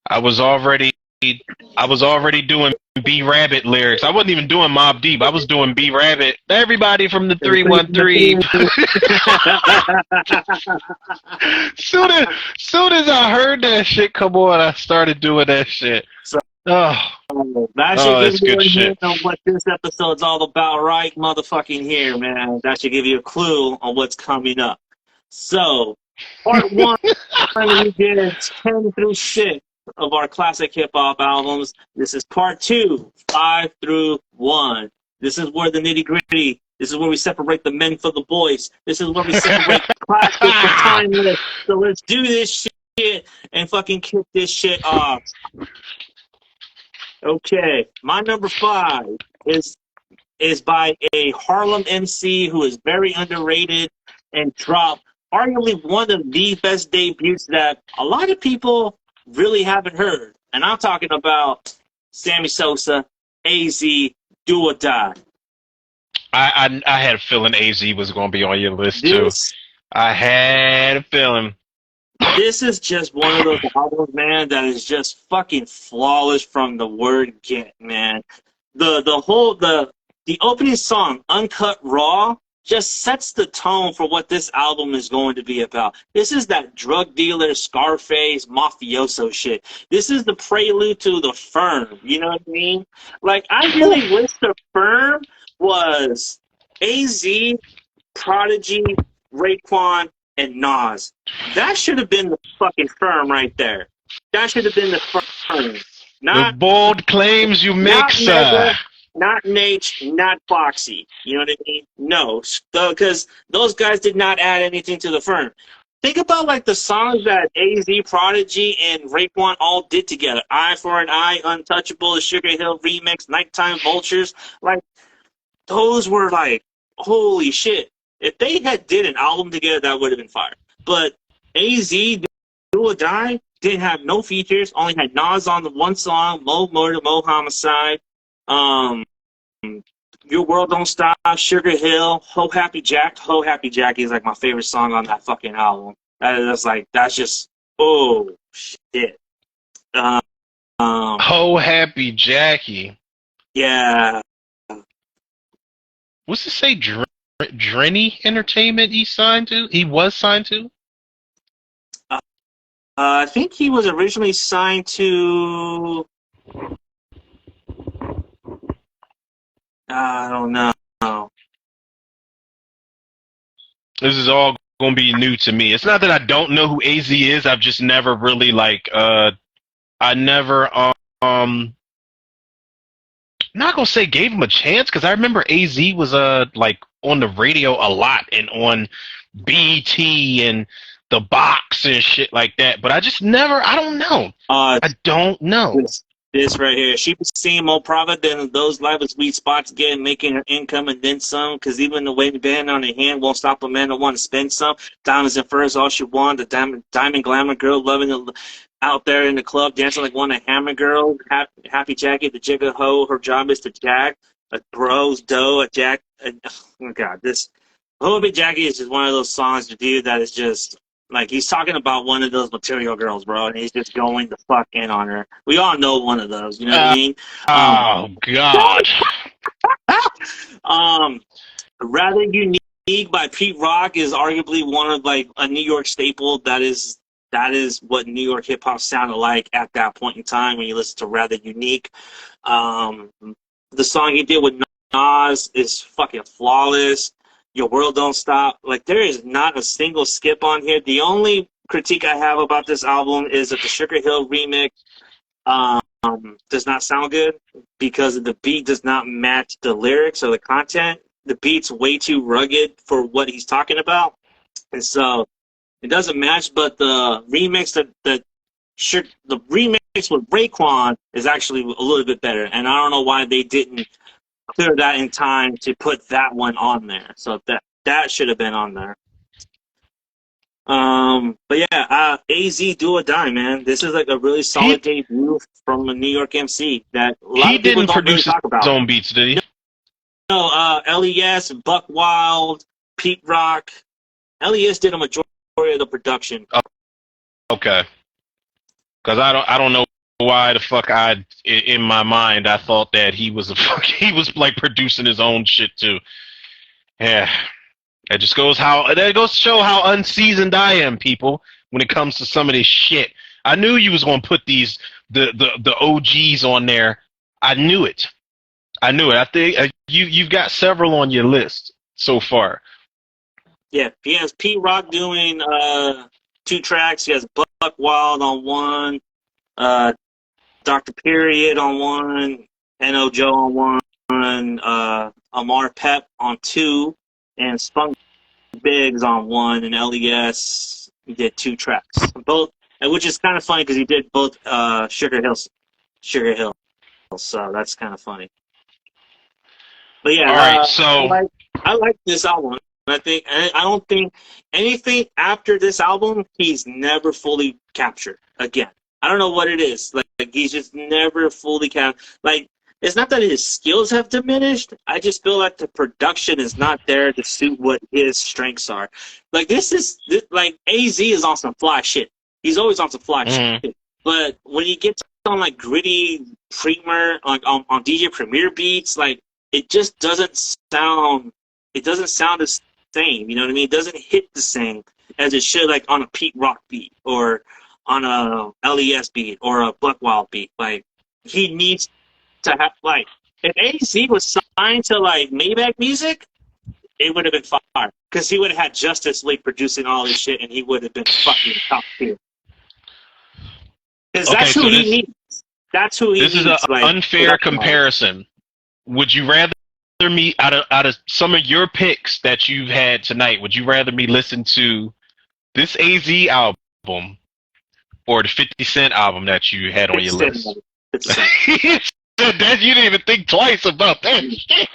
I was already I was already doing B Rabbit lyrics. I wasn't even doing Mob Deep. I was doing B Rabbit. Everybody from the 313. soon as soon as I heard that shit come on, I started doing that shit. So Oh, that should oh, give that's you good a shit. hint on what this episode's all about, right, motherfucking here, man. That should give you a clue on what's coming up. So, part one, we did 10 through 6 of our classic hip hop albums. This is part two, 5 through 1. This is where the nitty gritty. This is where we separate the men from the boys. This is where we separate classic from timeless. So let's do this shit and fucking kick this shit off. Okay, my number 5 is by a Harlem MC who is very underrated and dropped arguably one of the best debuts that a lot of people really haven't heard. And I'm talking about Sammy Sosa, AZ, Do or Die. I had a feeling AZ was going to be on your list too. This I had a feeling. this is just one of those albums, man, that is just fucking flawless from the word get, man. The opening song, Uncut Raw, just sets the tone for what this album is going to be about. This is that drug dealer, Scarface, mafioso shit. This is the prelude to the Firm. You know what I mean? Like, I really wish the Firm was AZ, Prodigy, Raekwon, and Nas. That should have been the fucking Firm right there. That should have been the Firm. The bold claims you make, Not sir. Mega, not Nate, not Foxy. You know what I mean? No, because those guys did not add anything to the Firm. Think about like the songs that AZ, Prodigy, and Raekwon all did together. Eye for an Eye, Untouchable, the Sugar Hill remix, Nighttime Vultures. Like, those were like, holy shit. If they had did an album together, that would have been fire. But AZ, Do or Die, didn't have no features, only had Nas on the one song, Mo Murder, Mo Homicide, Your World Don't Stop, Sugar Hill, Ho Happy Jack. Ho Happy Jack is like my favorite song on that fucking album. That's just, oh, shit. Um, Oh, Happy Jackie. yeah. What's it say? Drenny Entertainment he signed to? He was signed to? I think he was originally signed to. I don't know. This is all going to be new to me. It's not that I don't know who AZ is. I've just never really I never not gonna say gave him a chance because I remember AZ was like on the radio a lot and on BT and the box and shit like that. But I just never. I don't know. I don't know. This right here. She was seeing more profit than those live sweet spots getting, making her income and then some. Because even the waving band on her hand won't stop a man to want to spend some. Diamonds and furs, all she want. The diamond glamour girl loving the out there in the club dancing like one of the hammer girls. Happy Jackie, the jigger hoe. Her job is to jack a bros dough, a jack. Oh god, this Happy Jackie is just one of those songs, dude, that is just. Like, he's talking about one of those material girls, bro, and he's just going the fuck in on her. We all know one of those, you know what I mean? Oh, God. Rather Unique by Pete Rock is arguably one of, like, a New York staple. That is what New York hip-hop sounded like at that point in time when you listen to Rather Unique. The song he did with Nas is fucking flawless. Your World Don't Stop. Like, there is not a single skip on here. The only critique I have about this album is that the Sugar Hill remix does not sound good because the beat does not match the lyrics or the content. The beat's way too rugged for what he's talking about. And so it doesn't match, but the remix the remix with Raekwon is actually a little bit better. And I don't know why they didn't clear that in time to put that one on there. So that should have been on there. But yeah, AZ Do or Die, man. This is like a really solid debut from a New York MC that a lot of people don't really talk about. He didn't produce his own beats, did he? No, LES, Buck Wild, Pete Rock. LES did a majority of the production. Okay. Because I don't know why the fuck in my mind I thought that he was he was like producing his own shit too. Yeah, that goes to show how unseasoned I am, people, when it comes to some of this shit. I knew you was gonna put the OGs on there. I knew it. I knew it. I think you've got several on your list so far. Yeah, he has Pete Rock doing 2 tracks. He has Buck Wild on one, Dr. Period on one, N.O. Joe on one, Amar Pep on 2, and Spunk Biggs on 1, and LES he did 2 tracks. Both, which is kind of funny because he did both Sugar Hill. So that's kind of funny. But yeah, all right. So I like this album. I don't think anything after this album he's never fully captured again. I don't know what it is. Like he's just never fully captured. Like it's not that his skills have diminished. I just feel like the production is not there to suit what his strengths are. Like like AZ is on some fly shit. He's always on some fly shit. But when he gets on like gritty Premier on DJ Premier beats, like it just doesn't sound. It doesn't sound the same. You know what I mean? It doesn't hit the same as it should, like on a Pete Rock beat or on a LES beat or a Buck Wild beat. Like he needs to have like if AZ was signed to like Maybach Music, it would have been fire because he would have had Justice League producing all this shit, and he would have been fucking top tier. Because that's who he needs. That's who he needs. This is an unfair comparison. Would you rather me out of some of your picks that you've had tonight? Would you rather me listen to this AZ album or the 50 Cent album that you had on your list? That you didn't even think twice about that shit.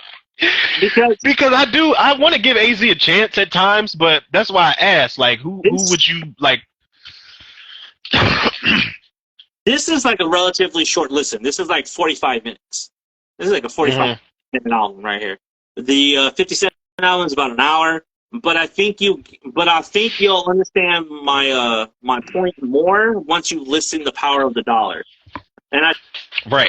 Because I want to give AZ a chance at times, but that's why I asked. Like, who would you like? This is like a relatively short listen. This is like 45 minutes. This is like a 45 minute album right here. The 50 Cent album is about an hour, but I think you'll understand my point more once you listen to Power of the Dollar. And I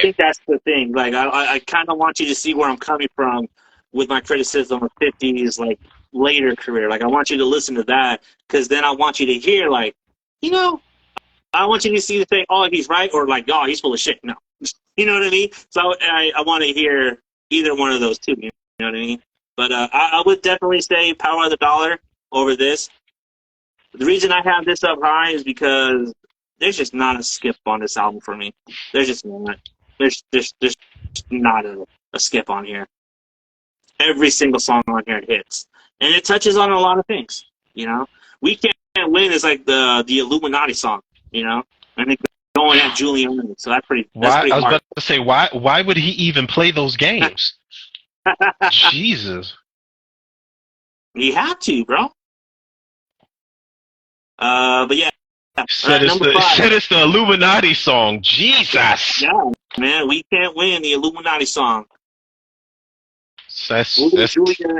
think that's the thing. Like I kind of want you to see where I'm coming from with my criticism of 50's like later career. Like I want you to listen to that because then I want you to hear like, you know, I want you to see the thing, oh, he's right, or like, oh, he's full of shit. No. You know what I mean? So I want to hear either one of those two. You know what I mean? But I would definitely say Power of the Dollar over this. The reason I have this up high is because there's just not a skip on this album for me. There's just not. There's not a skip on here. Every single song on here hits. And it touches on a lot of things, you know? We Can't Win is like the Illuminati song, you know? And it's going at Julian, so that's pretty I was about to say, why would he even play those games? Jesus. You have to, bro. But yeah. Said it's the Illuminati song. Jesus. Yeah, man, We Can't Win, the Illuminati song. That's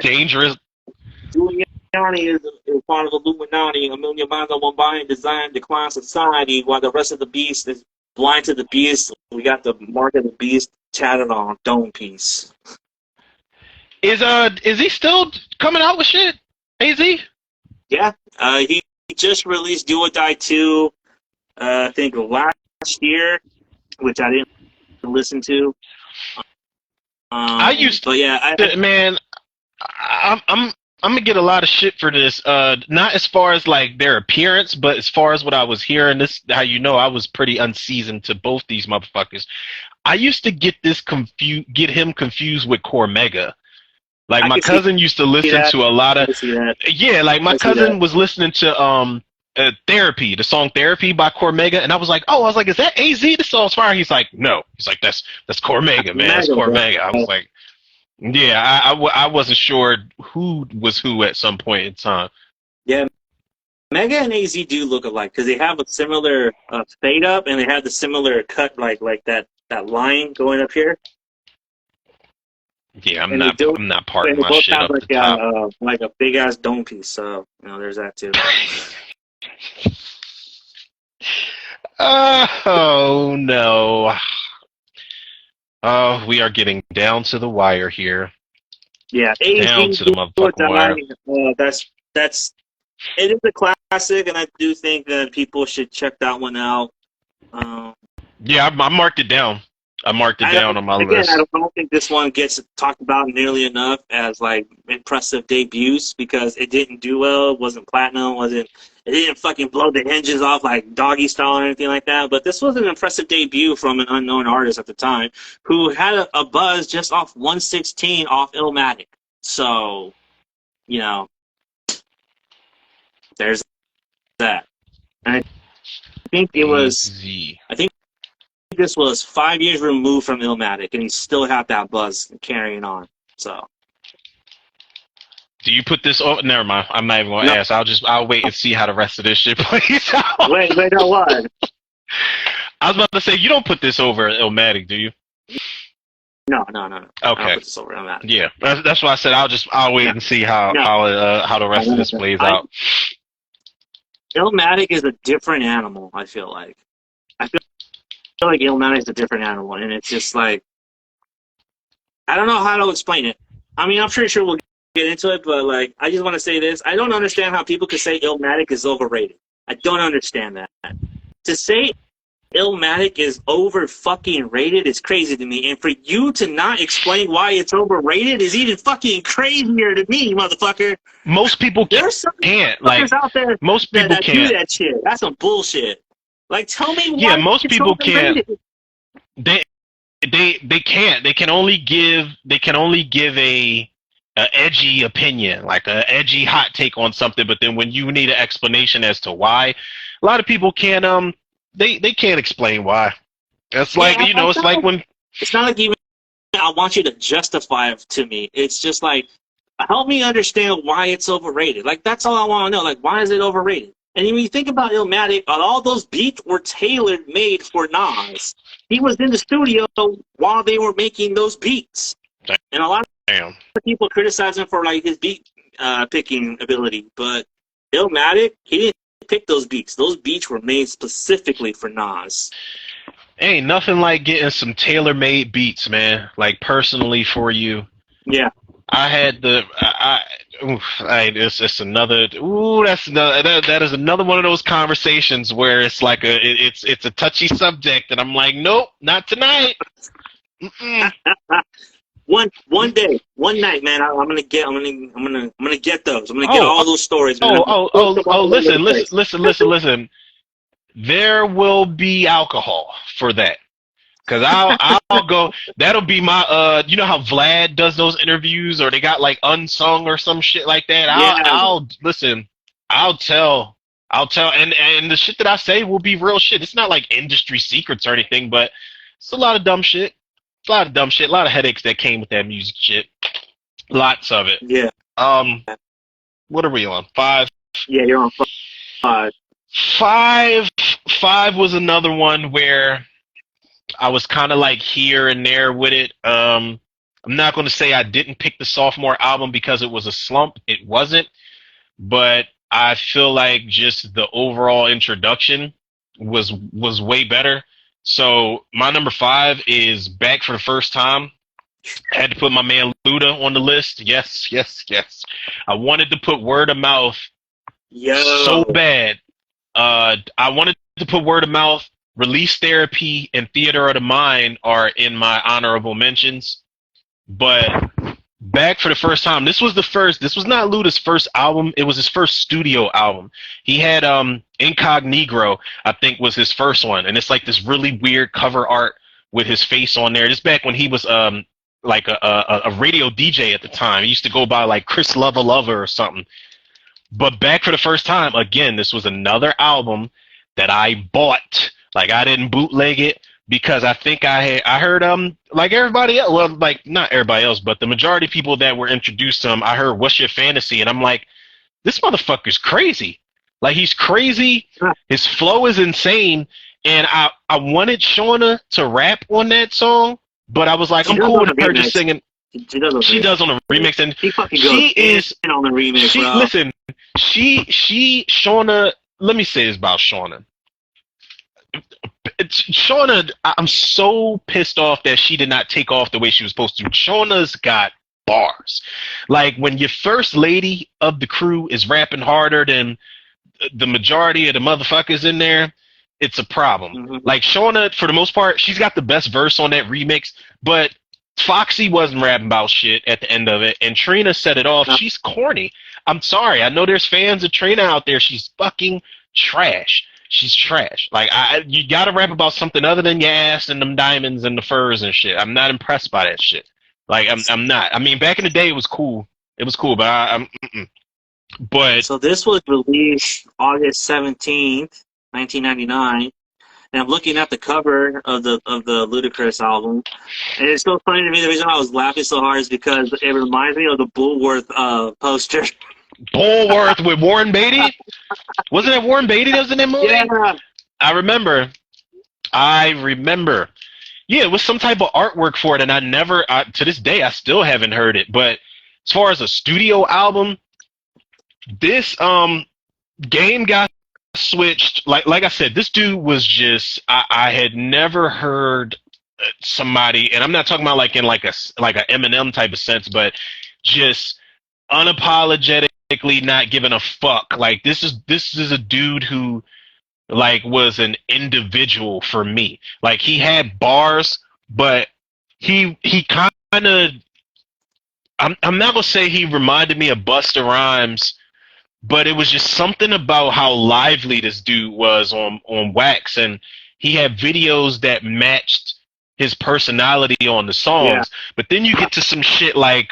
dangerous. Giuliani is part of Illuminati. A million minds on one body designed to decline society, while the rest of the beast is blind to the beast. We got the mark of the beast tatted on dome piece. Is he still coming out with shit? AZ? Yeah, he just released Do or Die 2, I think last year, which I didn't listen to. I used to, but yeah, I'm gonna get a lot of shit for this. Not as far as like their appearance, but as far as what I was hearing. This, how you know, I was pretty unseasoned to both these motherfuckers. I used to get him confused with Cormega. Like my cousin used to listen to a lot of like my cousin was listening to Therapy, the song Therapy by Cormega, and I was like, is that AZ? The song's fire. He's like, no. He's like, that's Cormega, man. That's Cormega. I was like, yeah, I wasn't sure who was who at some point in time. Yeah, Mega and AZ do look alike because they have a similar fade up and they have the similar cut, like that line going up here. Yeah, I'm not parting my shit up like the top. Like a big ass dome piece. So there's that too. Oh no. Oh, we are getting down to the wire here. Yeah, Down AZ to the Do or motherfucking Die. wire. That's it is a classic, and I do think that people should check that one out. Um, Yeah, I marked it down. I marked it I down don't, on my again, I list. don't think this one gets talked about nearly enough as like impressive debuts because it didn't do well, wasn't platinum, it didn't fucking blow the hinges off like Doggy Style or anything like that. But this was an impressive debut from an unknown artist at the time who had a buzz just off 116 off Illmatic. So, you know, there's that. And I think it was, AZ. I think this was 5 years removed from Illmatic, and he still had that buzz carrying on. So, Do you put this over? Never mind. I'm not even gonna no, ask. I'll wait and see how the rest of this shit plays out. wait, no, what? I was about to say you don't put this over Illmatic, do you? No. I don't Okay. put this over Illmatic. Yeah, that's why I said I'll wait and see how the rest of this plays out. Illmatic is a different animal. I feel like Illmatic is a different animal, and it's just like I don't know how to explain it. I mean, I'm pretty sure we'll get into it, but like I just want to say this: I don't understand how people could say Illmatic is overrated. I don't understand that. To say Illmatic is over fucking rated is crazy to me, and for you to not explain why it's overrated is even fucking crazier to me, motherfucker. Most people can't. Like Out there most people that can't do that shit. That's some bullshit. Like, tell me why. Yeah, most it's people overrated. can't. They can't. They can only give a edgy opinion, like a edgy hot take on something. But then when you need an explanation as to why, a lot of people can't. They can't explain why. It's like it's like when it's not like even I want you to justify it to me. It's just like help me understand why it's overrated. Like that's all I want to know. Like why is it overrated? And when you think about Illmatic, all those beats were tailor made for Nas. He was in the studio while they were making those beats, and a lot of people criticize him for like his beat picking ability. But Illmatic, he didn't pick those beats. Those beats were made specifically for Nas. Ain't nothing like getting some tailor-made beats, man. Like personally for you. Yeah. I had it's another. Ooh, that is another one of those conversations where it's like it's a touchy subject, and I'm like, nope, not tonight. One day, one night, man. I'm gonna get those. I'm gonna get all those stories. Man. Listen. There will be alcohol for that. Cause I'll go. That'll be my. You know how Vlad does those interviews, or they got like unsung or some shit like that. I'll listen. I'll tell. And the shit that I say will be real shit. It's not like industry secrets or anything, but it's a lot of dumb shit. A lot of headaches that came with that music shit. Lots of it. Yeah. What are we on? 5? Yeah, you're on 5. 5 was another one where I was kind of like here and there with it. I'm not going to say I didn't pick the sophomore album because it was a slump. It wasn't. But I feel like just the overall introduction was way better. So my number 5 is Back for the First Time. I had to put my man Luda on the list. Yes. I wanted to put Word of Mouth so bad. I wanted to put Word of Mouth, Release Therapy, and Theater of the Mind are in my honorable mentions. But Back for the First Time, this was not Luda's first album, it was his first studio album. He had Incognegro, I think was his first one, and it's like this really weird cover art with his face on there. This back when he was like a radio DJ at the time. He used to go by like Chris Lover or something. But Back for the First Time, again, this was another album that I bought. Like I didn't bootleg it because I think I heard like everybody else, well, like not everybody else, but the majority of people that were introduced to him, I heard What's Your Fantasy, and I'm like, this motherfucker's crazy. Like he's crazy, his flow is insane, and I wanted Shauna to rap on that song, but I was like, I'm cool with her just singing. She does on a remix, and she is on the remix. Bro. Listen, Shauna. Let me say this about Shauna. Shauna, I'm so pissed off that she did not take off the way she was supposed to. Shauna's got bars. Like when your first lady of the crew is rapping harder than the majority of the motherfuckers in there, it's a problem. Mm-hmm. Like Shauna, for the most part, she's got the best verse on that remix, but Foxy wasn't rapping about shit at the end of it, and Trina set it off. No. She's corny. I'm sorry. I know there's fans of Trina out there. She's fucking trash. She's trash. Like you gotta rap about something other than your ass and them diamonds and the furs and shit. I'm not impressed by that shit. Like I'm not. I mean, back in the day, it was cool. It was cool, but But so this was released August 17th, 1999. And I'm looking at the cover of the Ludacris album, and it's so funny to me. The reason I was laughing so hard is because it reminds me of the Bullworth poster. Bullworth with Warren Beatty? Wasn't it Warren Beatty that was in that movie? Yeah. I remember. Yeah, it was some type of artwork for it, and to this day, I still haven't heard it. But as far as a studio album, this game got switched. Like I said, this dude was just I had never heard somebody, and I'm not talking about like in like a Eminem type of sense, but just unapologetically not giving a fuck. Like this is a dude who like was an individual for me. Like he had bars, but he kind of I'm not gonna say he reminded me of Busta Rhymes, but it was just something about how lively this dude was on Wax, and he had videos that matched his personality on the songs. Yeah. But then you get to some shit like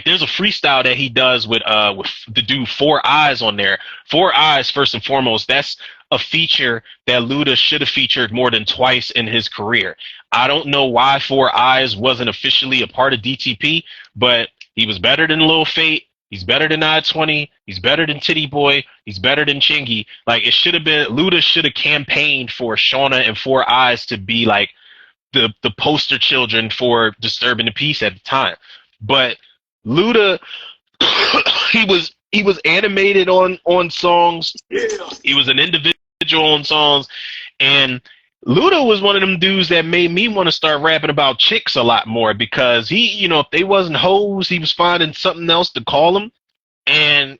there's a freestyle that he does with the dude 4 Eyes on there. 4 Eyes, first and foremost, that's a feature that Luda should have featured more than twice in his career. I don't know why 4 Eyes wasn't officially a part of DTP, but he was better than Lil Fate. He's better than I-20. He's better than Titty Boy. He's better than Chingy. Like, it should have been, Luda should have campaigned for Shauna and 4 Eyes to be like the poster children for disturbing the peace at the time. But Luda, he was animated on songs. Yeah. He was an individual on songs, and Luda was one of them dudes that made me want to start rapping about chicks a lot more, because he, if they wasn't hoes, he was finding something else to call them. And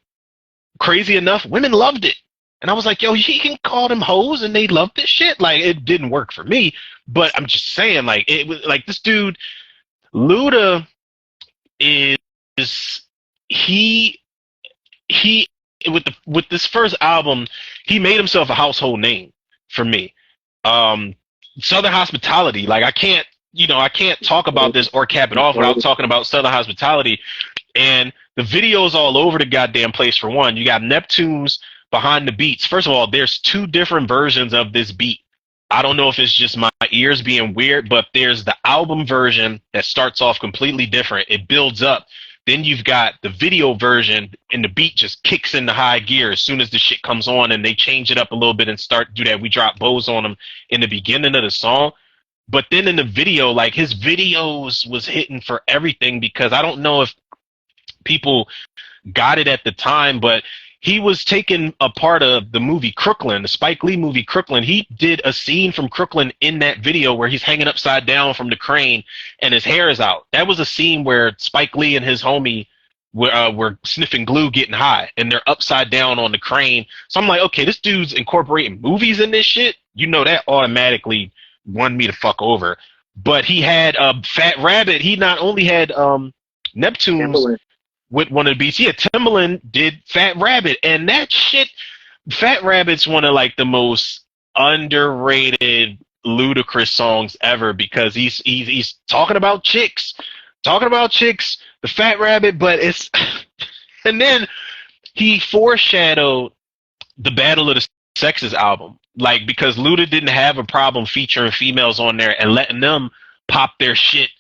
crazy enough, women loved it. And I was like, yo, he can call them hoes and they love this shit. Like, it didn't work for me, but I'm just saying, like, it was like this dude, Luda is he with this first album, he made himself a household name for me. Southern Hospitality, like I can't talk about this or cap it off without talking about Southern Hospitality. And the videos all over the goddamn place. For one, you got Neptune's behind the beats. First of all, there's 2 different versions of this beat. I don't know if it's just my ears being weird, but there's the album version that starts off completely different. It builds up. Then you've got the video version, and the beat just kicks into high gear as soon as the shit comes on, and they change it up a little bit and start to do that. We drop bows on them in the beginning of the song. But then in the video, like, his videos was hitting for everything, because I don't know if people got it at the time, but he was taking a part of the movie Crooklyn, the Spike Lee movie Crooklyn. He did a scene from Crooklyn in that video where he's hanging upside down from the crane and his hair is out. That was a scene where Spike Lee and his homie were sniffing glue getting high, and they're upside down on the crane. So I'm like, okay, this dude's incorporating movies in this shit. That automatically won me to fuck over. But he had Fat Rabbit. He not only had Neptune's with one of the beats. Yeah, Timbaland did Fat Rabbit, and that shit, Fat Rabbit's one of like the most underrated Ludacris songs ever, because he's talking about chicks, the Fat Rabbit, but it's and then he foreshadowed the Battle of the Sexes album, like, because Luda didn't have a problem featuring females on there and letting them pop their shit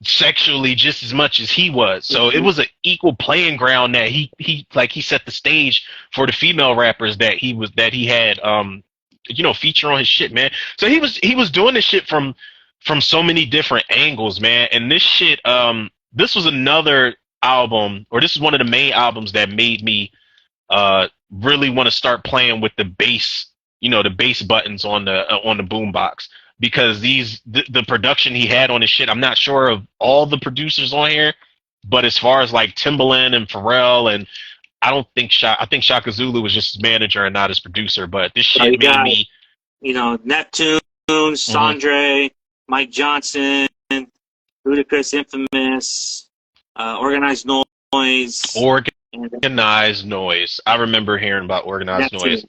sexually just as much as he was. So it was an equal playing ground that he set the stage for the female rappers that he had feature on his shit, man. So he was doing this shit from so many different angles, man. And this shit, this was another album, or this is one of the main albums that made me really want to start playing with the bass, the bass buttons on the boombox, because the production he had on his shit. I'm not sure of all the producers on here, but as far as like Timbaland and Pharrell, and I think Shaka Zulu was just his manager and not his producer. But this So shit you made got, me. Neptune, Sandre, Mike Johnson, Ludacris, Infamous, Organized Noise, Organized Noise. I remember hearing about Organized Neptune. Noise.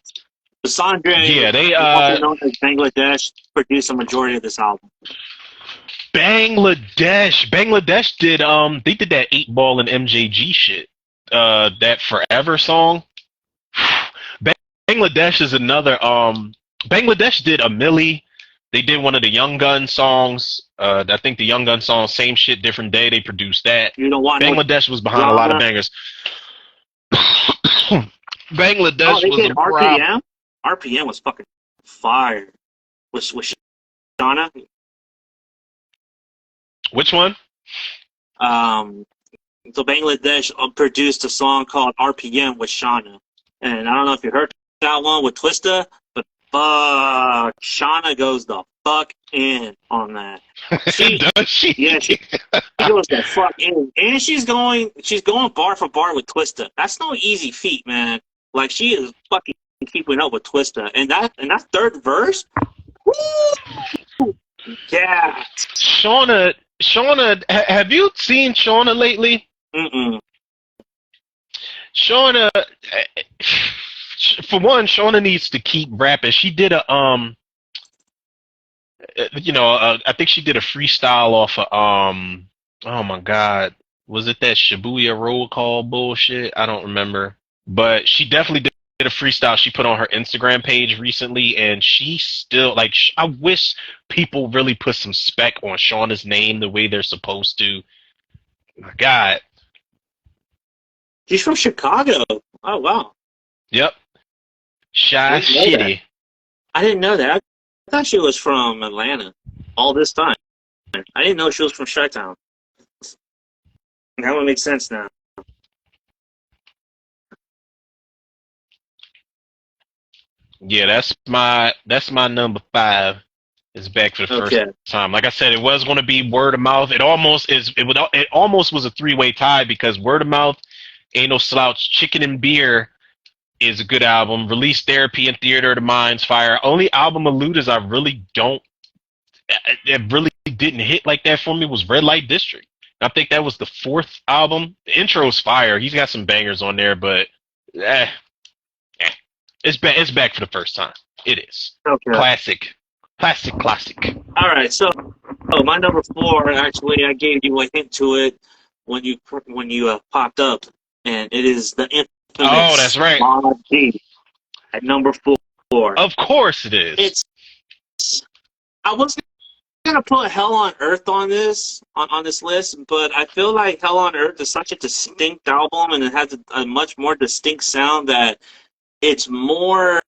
Sandre, Yeah, they also known as Bangladesh, produced a majority of this album. Bangladesh did they did that 8 Ball and MJG shit. That Forever song. Bangladesh is another Bangladesh did a Millie. They did one of the Young Gun songs. I think the Young Gun song, Same Shit, Different Day. They produced that. You don't want Bangladesh was behind a lot of bangers. Bangladesh they was did a RPM. RPM was fucking fire. With Shauna. Which one? So Bangladesh produced a song called RPM with Shauna, and I don't know if you heard that one with Twista, but fuck, Shauna goes the fuck in on that. Does she? Yeah, she goes the fuck in, and she's going bar for bar with Twista. That's no easy feat, man. Like, she is fucking keeping up with Twista, and that third verse, woo! Yeah. Shauna, have you seen Shauna lately? Mm-mm. Shauna, for one, Shauna needs to keep rapping. She did I think she did a freestyle off of oh my God, was it that Shibuya roll call bullshit? I don't remember, but she definitely did a freestyle she put on her Instagram page recently, and she still, like, I wish people really put some spec on Shauna's name the way they're supposed to. My God. She's from Chicago. Oh, wow. Yep. Shy Shitty. I didn't know that. I thought she was from Atlanta all this time. I didn't know she was from Chi-Town. That would make sense now. Yeah, that's my number 5. Is Back for the first time. Like I said, it was going to be Word of Mouth. It almost was a 3-way tie, because Word of Mouth, Ain't No Slouch, Chicken and Beer is a good album. Release Therapy and Theater of the Mind's fire. Only album of Luda's I really don't. It really didn't hit like that for me was Red Light District. I think that was the 4th album. The intro's fire. He's got some bangers on there, but it's back for the first time. It is. Okay. Classic. All right, so my number 4, actually, I gave you a hint to it when you popped up, and it is the infamous. Oh, that's right. Mod G at number 4. Of course it is. I was gonna put Hell on Earth on this list, but I feel like Hell on Earth is such a distinct album, and it has a much more distinct sound that it's more.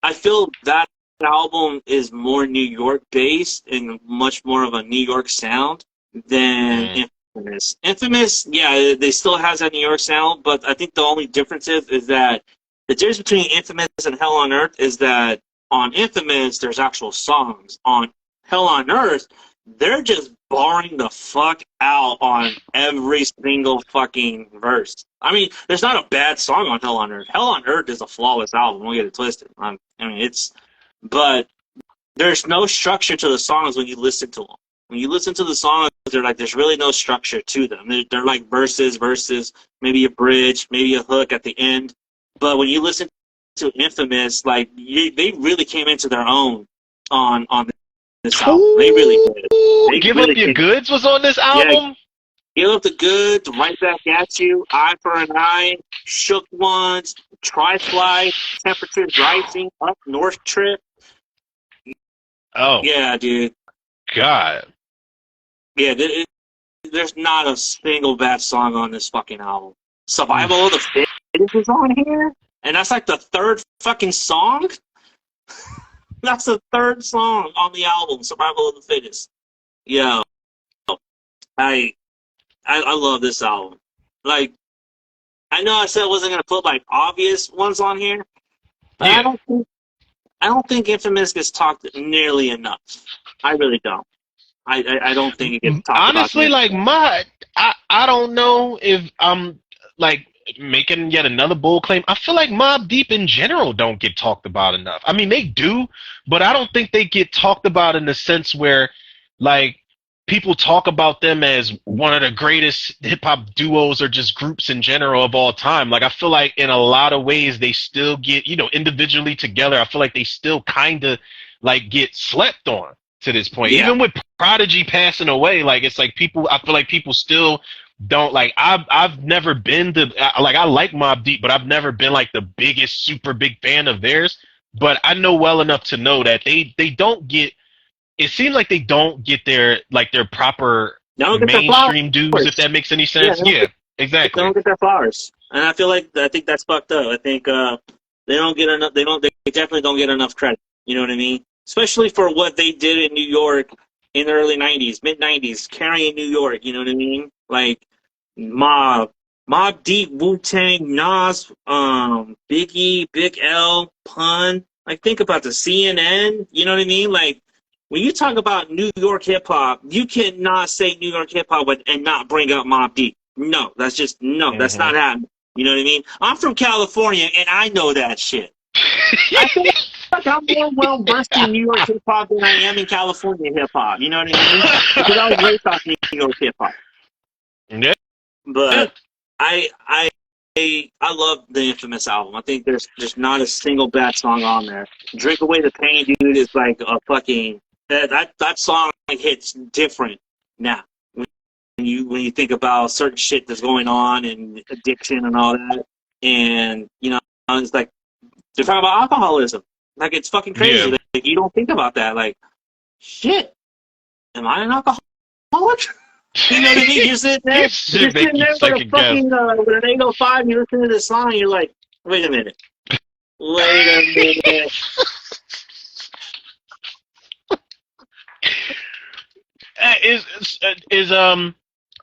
I feel that album is more New York based and much more of a New York sound than Infamous. Infamous, yeah, they still has that New York sound, but I think the only difference is that the difference between Infamous and Hell on Earth is that on Infamous there's actual songs. On Hell on Earth, they're just barring the fuck out on every single fucking verse. I mean, there's not a bad song on Hell on Earth. Hell on Earth is a flawless album. Don't get it twisted. But there's no structure to the songs when you listen to them. When you listen to the songs, there's really no structure to them. They're like verses, maybe a bridge, maybe a hook at the end. But when you listen to Infamous, they really came into their own on this album. They really did. Give Up Your Goods was on this album? Yeah. Give Up the Goods, Right Back at You, Eye for an Eye, Shook Ones, Tri-Fly, Temperatures Rising, Up North Trip. Oh. Yeah, dude. God. Yeah, there's not a single bad song on this fucking album. Survival of the Fittest is on here, and that's like the 3rd fucking song? That's the 3rd song on the album, Survival of the Fittest. Yeah. I love this album. Like, I know I said I wasn't going to put, obvious ones on here, but yeah. I don't think Infamous gets talked nearly enough. I really don't. I don't think it gets talked about. Honestly, like I don't know if I'm like making yet another bold claim. I feel like Mobb Deep in general don't get talked about enough. I mean, they do, but I don't think they get talked about in the sense where like people talk about them as one of the greatest hip hop duos or just groups in general of all time. Like I feel like in a lot of ways they still get, individually together, I feel like they still kind of like get slept on to this point. Yeah. Even with Prodigy passing away, like it's like people, I feel like people still don't like. I've never been like I like Mobb Deep, but I've never been like the biggest super big fan of theirs. But I know well enough to know that they don't get. It seems like they don't get their proper mainstream dues, if that makes any sense. Yeah, exactly. They don't get their flowers, and I think that's fucked up. I think they don't get enough. They definitely don't get enough credit. You know what I mean? Especially for what they did in New York in the early '90s, mid '90s, carrying New York. You know what I mean? Like Mobb Deep, Wu-Tang, Nas, Biggie, Big L, Pun. Like think about the CNN. You know what I mean? Like. When you talk about New York hip hop, you cannot say New York hip hop and not bring up Mobb Deep. No, that's just that's not happening. You know what I mean? I'm from California and I know that shit. I feel like I'm more well versed in New York hip hop than I am in California hip hop. You know what I mean? Because I was raised off New York hip hop. Yeah. But I love the Infamous album. I think there's just not a single bad song on there. Drink Away the Pain, dude, is like a fucking. That song hits different now when you think about certain shit that's going on and addiction and all that, and it's like they're talking about alcoholism. Like it's fucking crazy. Yeah. Like, you don't think about that. Like shit, am I an alcoholic? You know what I mean? You're sitting there, you're sitting there with a fucking with an 805. You listen to this song, and you're like, wait a minute.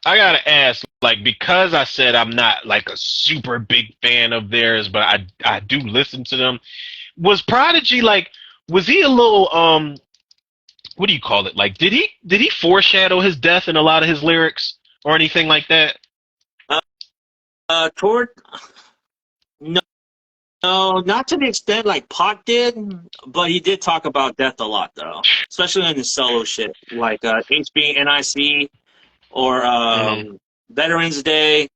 I gotta ask, like, because I said I'm not like a super big fan of theirs, but I do listen to them. Was Prodigy was he a little what do you call it? Like, did he foreshadow his death in a lot of his lyrics or anything like that? No, not to the extent like Pac did, but he did talk about death a lot though, especially in his solo shit, like HBNIC or Veterans Day.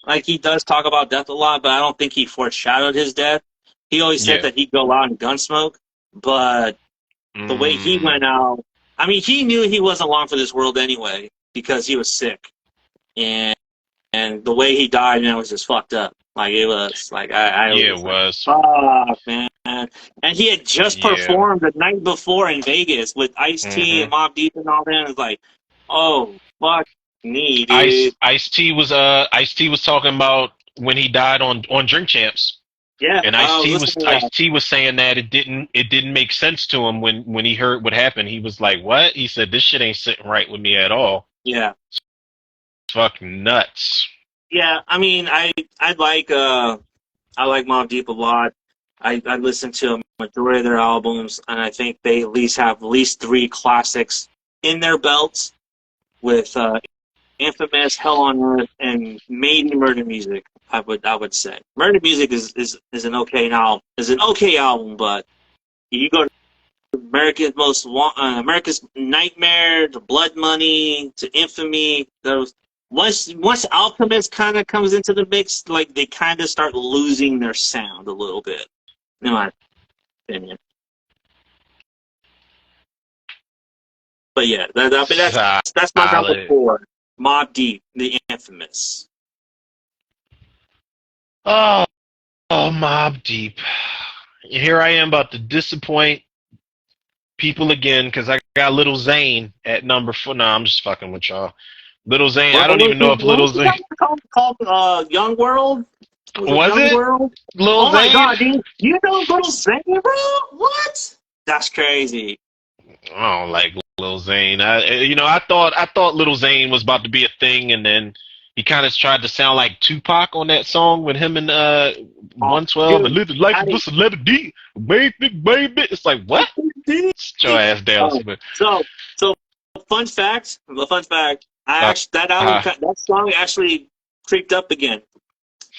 Like he does talk about death a lot, but I don't think he foreshadowed his death. He always said that he'd go out and gunsmoke, but the way he went out, I mean, he knew he wasn't long for this world anyway because he was sick, and the way he died, man, was just fucked up. Like it was like it was. Fuck, man. And he had just performed the night before in Vegas with Ice-T and Mobb Deep and all that. It's like, oh fuck me, dude. Ice-T was talking about when he died on Drink Champs. Yeah. And Ice-T was saying that it didn't make sense to him when he heard what happened. He was like, what? He said, this shit ain't sitting right with me at all. Yeah. It's fucking nuts. Yeah, I mean, I like Mobb Deep a lot. I listen to a majority of their albums, and I think they at least have 3 classics in their belts with Infamous, Hell on Earth, and maybe Murder Music. I would say Murder Music is an okay album, but you go to America's Nightmare, to Blood Money, to Infamy. Those once Alchemist kind of comes into the mix, like they kind of start losing their sound a little bit, in my opinion. But yeah, that's my number 4. Mobb Deep, the Infamous. Oh, Mobb Deep. Here I am about to disappoint people again because I got Lil Zane at number 4. Nah, I'm just fucking with y'all. Lil Zane, I don't even know if Lil Zane called Young World. Was it? World? Lil Zane? My god, dude! You know Lil Zane, bro? What? That's crazy. I don't like Lil Zane. I thought Lil Zane was about to be a thing, and then He kind of tried to sound like Tupac on that song with him and 112 and Dude, live the life of a celebrity, baby, baby. It's like, what? Sit your ass down, man. So fun fact. I Uh, actually uh, that song actually creeped up again.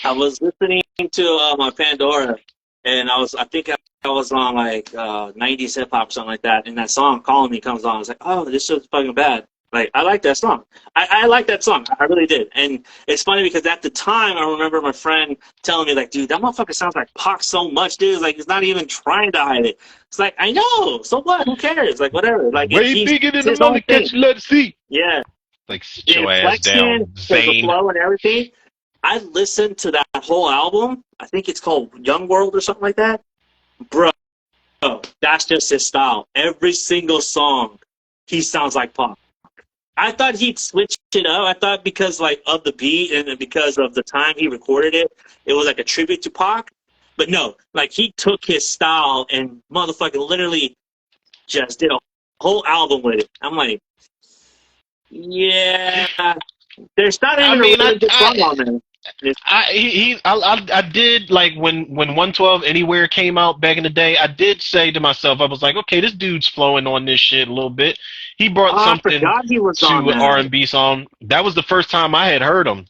I was listening to my Pandora, and I think I was on like 90s hip hop or something like that, and that song "Calling Me" comes on. I was like, oh, this shit's fucking bad. Like, I like that song. I like that song. I really did. And it's funny because at the time, I remember my friend telling me, like, dude, that motherfucker sounds like Pac so much, dude. It's like, he's not even trying to hide it. It's like, I know. So what? Who cares? Like, whatever. Like, way bigger than it's the his own money thing. catch you let it see. Yeah. Like, sit The your ass inflection, down, the Zane. flow and everything. I listened to that whole album. I think it's called Young World or something like that. Bro, that's just his style. Every single song, he sounds like Pac. I thought he'd switch it up. I thought because like of the beat and because of the time he recorded it, it was like a tribute to Pac. But no, like he took his style and motherfucking literally just did a whole album with it. I'm like, yeah, there's not even a really good song on there. I did like when 112 Anywhere came out back in the day. I did say to myself, I was like, okay, this dude's flowing on this shit a little bit. He brought I something forgot he was to on an that. R&B song. That was the first time I had heard him.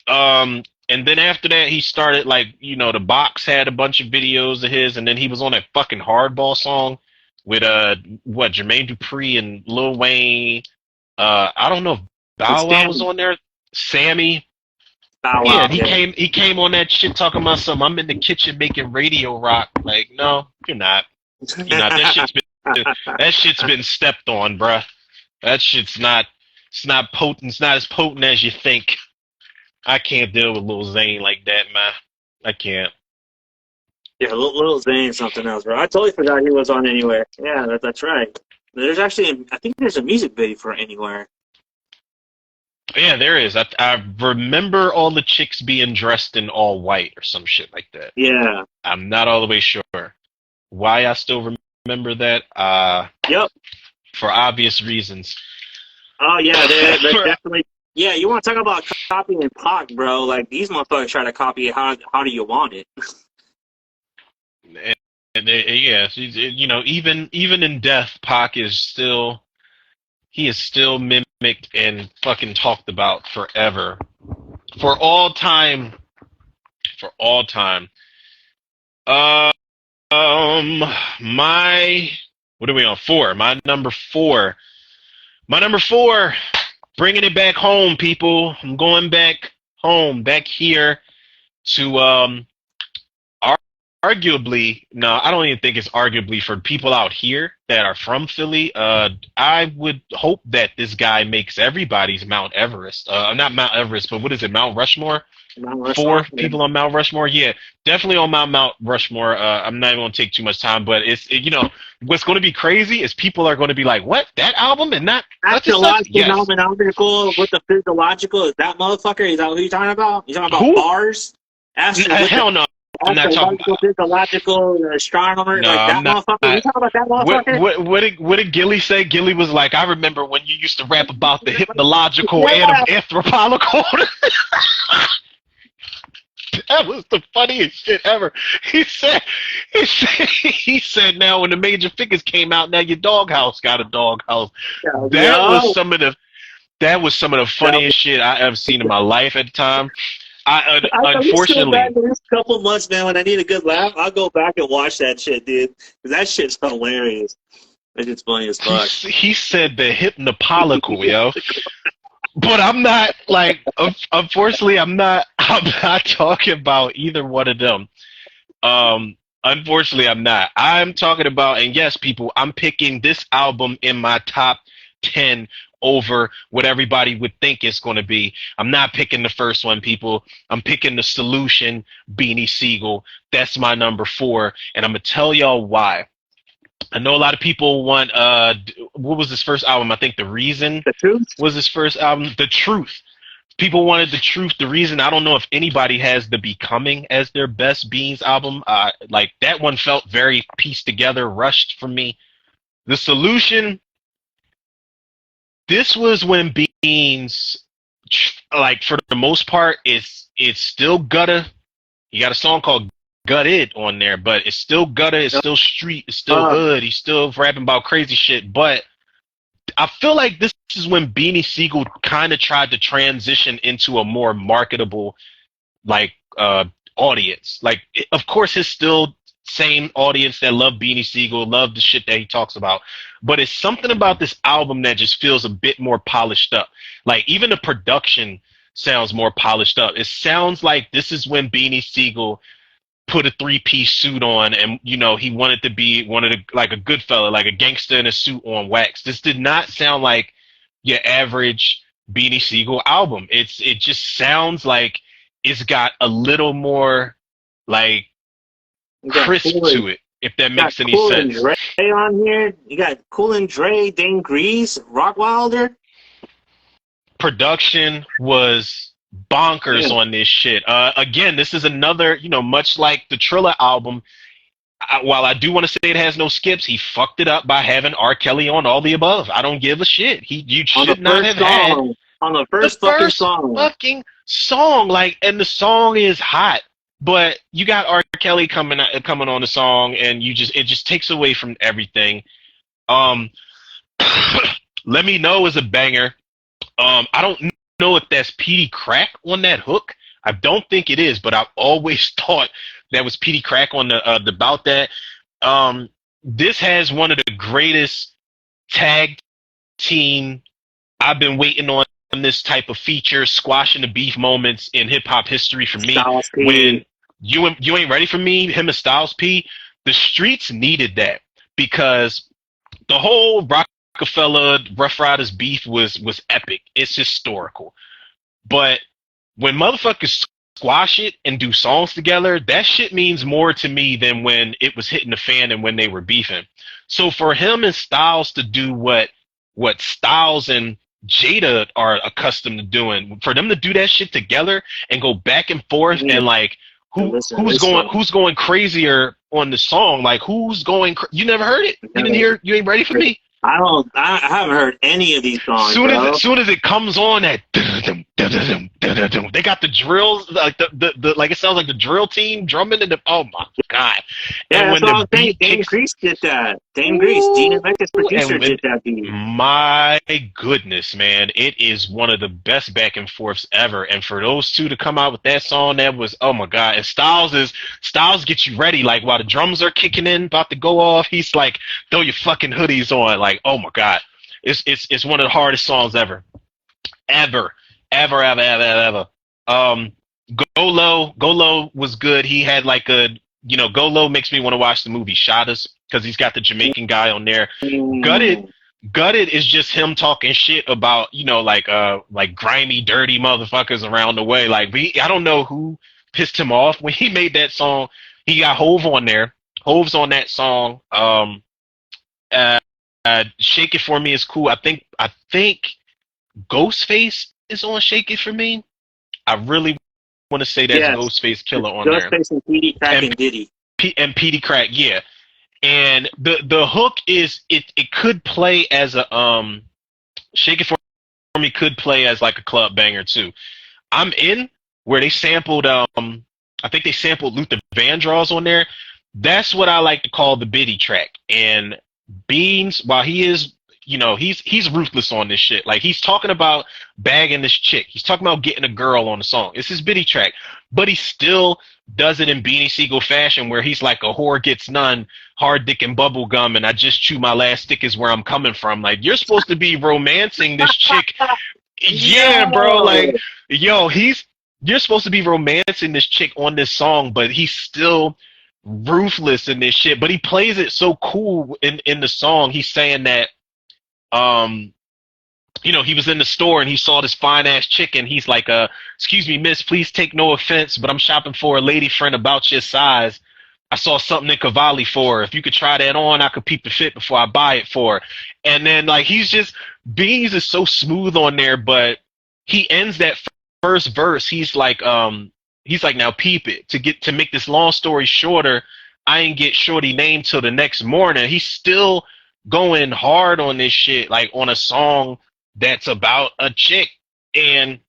And then after that, he started like, you know, the Box had a bunch of videos of his, and then he was on that fucking Hardball song with Jermaine Dupri and Lil Wayne. I don't know if Bow Wow was on there. Sammy. Bow Yeah, Wow, and he came on that shit talking about something. I'm in the kitchen making radio rock. Like, no, you're not. You're not. That shit's been stepped on, bruh. That shit's not. It's not potent. It's not as potent as you think. I can't deal with Lil Zane like that, man. I can't. Yeah, Lil Zane, something else, bro. I totally forgot he was on Anywhere. Yeah, that's right. There's actually, I think there's a music video for Anywhere. Yeah, there is. I remember all the chicks being dressed in all white or some shit like that. Yeah. I'm not all the way sure why I still remember that. Yep. For obvious reasons. Oh yeah, they're definitely. Yeah, you want to talk about copying Pac, bro? Like these motherfuckers try to copy it. How do you want it? Yeah, you know, even in death, Pac is still mimicked and fucking talked about forever, for all time, my what are we on? 4. My number four, bringing it back home, people. I'm going back home, back here to arguably, no, I don't even think it's arguably for people out here that are from Philly. I would hope that this guy makes everybody's Mount Everest. Not Mount Everest, but what is it, Mount Rushmore? Four people on Mount Rushmore. Yeah, definitely on Mount Rushmore. I'm not even going to take too much time, but you know, what's going to be crazy is people are going to be like, what? That album and not Astrological, yes. phenomenological with the physiological. Is that motherfucker? Is that who you talking about? You talking about Who? bars? Hell no. I'm not talking about physiological astronomer. No, like that I'm not. motherfucker. You talking about that motherfucker? What did Gilly say? Gilly was like, I remember when you used to rap about the hypnological Yeah. anthropological. That was the funniest shit ever. He said now when the Major Figures came out, now your doghouse got a doghouse. That was some of the funniest shit I ever seen in my life at the time. I unfortunately, this couple months, man, when I need a good laugh, I'll go back and watch that shit, dude. Because that shit's hilarious. That shit's funny as fuck. He said the hypnopolical, yo. But I'm not like, unfortunately, I'm not talking about either one of them. Unfortunately, I'm not. I'm talking about, and yes, people, I'm picking this album in my top 10 over what everybody would think it's going to be. I'm not picking the first one, people. I'm picking The Solution, Beanie Siegel. That's my number 4, and I'm going to tell y'all why. I know a lot of people want, what was his first album? I think The Reason was his first album. The Truth. People wanted The Truth. The Reason, I don't know if anybody has The Becoming as their best Beans album. Like, that one felt very pieced together, rushed for me. The Solution, this was when Beans like for the most part, it's still gutter. You got a song called Gut It on there, but it's still gutter, it's still street, it's still hood, he's still rapping about crazy shit. But I feel like this is when Beanie Siegel kind of tried to transition into a more marketable, like, audience. Like, of course, his still same audience that love Beanie Siegel, love the shit that he talks about. But it's something about this album that just feels a bit more polished up. Like, even the production sounds more polished up. It sounds like this is when Beanie Siegel put a three-piece suit on, and he wanted to be like a good fella, like a gangster in a suit on wax. This did not sound like your average Beanie Siegel album. It just sounds like it's got a little more like crisp to it, if that makes any sense. Cool and Dre on here. You got Cool and Dre, Dane Grease, Rockwilder. Production was bonkers on this shit. Again, this is another, much like the Triller album, while I do want to say it has no skips, he fucked it up by having R. Kelly on All the Above. I don't give a shit. You should not have had on the first fucking song. Like, and the song is hot, but you got R. Kelly coming on the song, and it just takes away from everything. Let Me Know is a banger. I don't know if that's Petey Crack on that hook. I don't think it is, but I've always thought that was Petey Crack on the About That. This has one of the greatest tag team I've been waiting on this type of feature, squashing the beef moments in hip hop history for me. When you Ain't Ready for Me, him and Styles P, the streets needed that, because the whole Rockefeller Rough Riders beef was epic. It's historical. But when motherfuckers squash it and do songs together, that shit means more to me than when it was hitting the fan and when they were beefing. So for him and Styles to do what Styles and Jada are accustomed to doing, for them to do that shit together and go back and forth, and like who's going crazier on the song, like who's going you never heard it? You didn't hear You Ain't Ready for Me? I haven't heard any of these songs. Soon as it comes on, that they got the drills, like the like, it sounds like the drill team drumming, and oh my god! Yeah, and when the beat Dane Grease did that. Dane Grease, Gene Electra's producer, did that beat. My goodness, man, it is one of the best back and forths ever. And for those two to come out with that song, that was, oh my god! And Styles gets you ready, like while the drums are kicking in, about to go off. He's like, throw your fucking hoodies on, like, oh my god! It's one of the hardest songs ever. Go Low was good. He had like a, Go Low makes me want to watch the movie Shadas, because he's got the Jamaican guy on there. Gutted is just him talking shit about, like grimy, dirty motherfuckers around the way. Like, I don't know who pissed him off when he made that song. He got Hove on there. Hove's on that song. Shake It For Me is cool. I think Ghostface is on Shake It For Me. I really want to say that's Ghostface Killer on there. Ghostface and Petey Crack and Diddy. And Petey Crack, yeah. And the hook is, it could play as a Shake It For Me could play as like a club banger too. I'm In, where they sampled I think they sampled Luther Vandross on there. That's what I like to call the Biddy track. And Beans, while he is, he's ruthless on this shit. Like, he's talking about bagging this chick. He's talking about getting a girl on the song. It's his Biddy track. But he still does it in Beanie Siegel fashion, where he's like, a whore gets none, hard dick and bubble gum, and I just chew my last stick is where I'm coming from. Like, you're supposed to be romancing this chick. Yeah, bro. Like, you're supposed to be romancing this chick on this song, but he's still ruthless in this shit. But he plays it so cool in the song. He's saying that he was in the store and he saw this fine ass chick, and he's like, excuse me, miss, please take no offense, but I'm shopping for a lady friend about your size. I saw something in Cavalli for her. If you could try that on, I could peep the fit before I buy it for her. And then, like, Beans is so smooth on there, but he ends that first verse. He's like, now peep it. To make this long story shorter, I ain't get shorty name till the next morning. He's still going hard on this shit, like on a song that's about a chick. And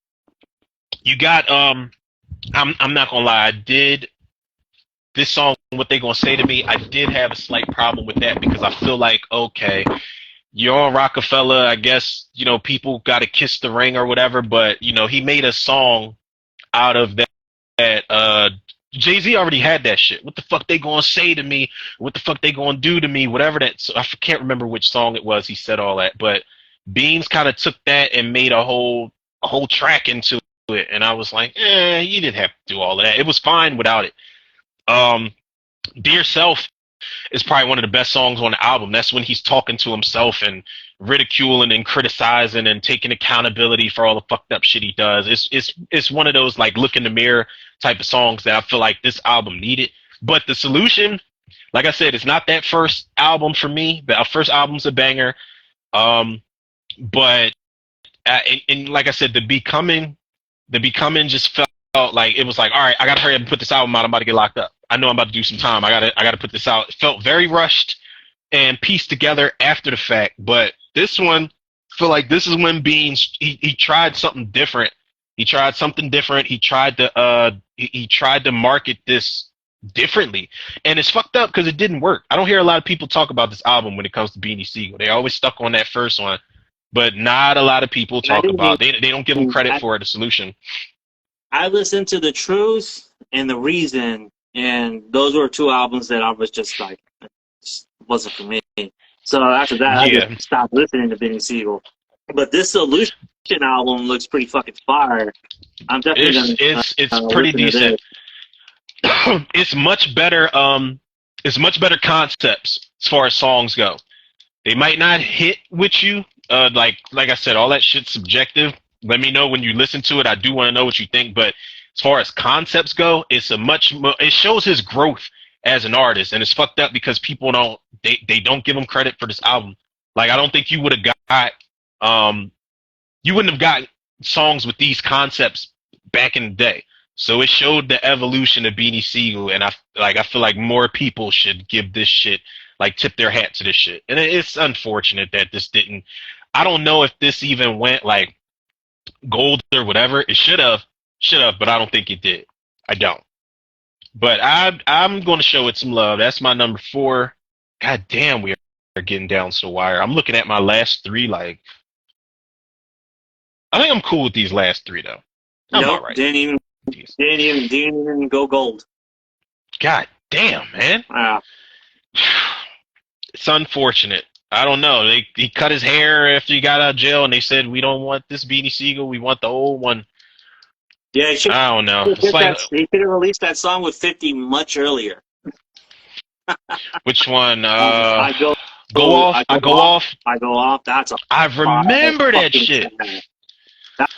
You got I'm not gonna lie, I did this song, What They Gonna Say to Me, I did have a slight problem with that because I feel like, okay, you're on Rockefeller, I guess, people gotta kiss the ring or whatever, but he made a song out of that Jay-Z already had that shit. What the fuck they gonna say to me? What the fuck they gonna do to me? Whatever that. So I can't remember which song it was. He said all that, but Beans kind of took that and made a whole track into it, and I was like, you didn't have to do all of that. It was fine without it. Um, Dear Self is probably one of the best songs on the album. That's when he's talking to himself and ridiculing and criticizing and taking accountability for all the fucked up shit he does. It's one of those like look in the mirror type of songs that I feel like this album needed. But The Solution, like I said, it's not that first album for me. The first album's a banger. But and like I said, the Becoming just felt like it was like, all right, I gotta hurry up and put this album out. I'm about to get locked up. I know I'm about to do some time. I gotta put this out. It felt very rushed and pieced together after the fact. But this one, I feel like this is when Beans he tried something different. He tried something different. He tried to market this differently, and it's fucked up because it didn't work. I don't hear a lot of people talk about this album when it comes to Beanie Siegel. They always stuck on that first one, but not a lot of people talk about. They don't give him credit for The Solution. I listened to The Truth and The Reason, and those were two albums that I was just like, it just wasn't for me. So after that, I just stopped listening to Benny Siegel. But this Solution album looks pretty fucking fire. I'm definitely it's pretty decent. It's much better. It's much better concepts as far as songs go. They might not hit with you. Like I said, all that shit's subjective. Let me know when you listen to it. I do want to know what you think, but as far as concepts go, it's it shows his growth as an artist, and it's fucked up because people don't give him credit for this album. Like, I don't think you would have you wouldn't have got songs with these concepts back in the day. So it showed the evolution of Beanie Siegel, and I feel like more people should give this shit, like, tip their hat to this shit. And it's unfortunate that this didn't. I don't know if this even went like gold or whatever. It should have, but I don't think it did. I don't. But I'm going to show it some love. That's my number 4. God damn, we are getting down to the wire. I'm looking at my last 3. Like, I think I'm cool with these last 3 though. I'm all right. Didn't even go gold. God damn, man. Wow. It's unfortunate. I don't know. He cut his hair after he got out of jail, and they said, we don't want this Beanie Siegel. We want the old one. Yeah, I don't know. He should have released that song with 50 much earlier. Which one? I go off. I remember that shit. That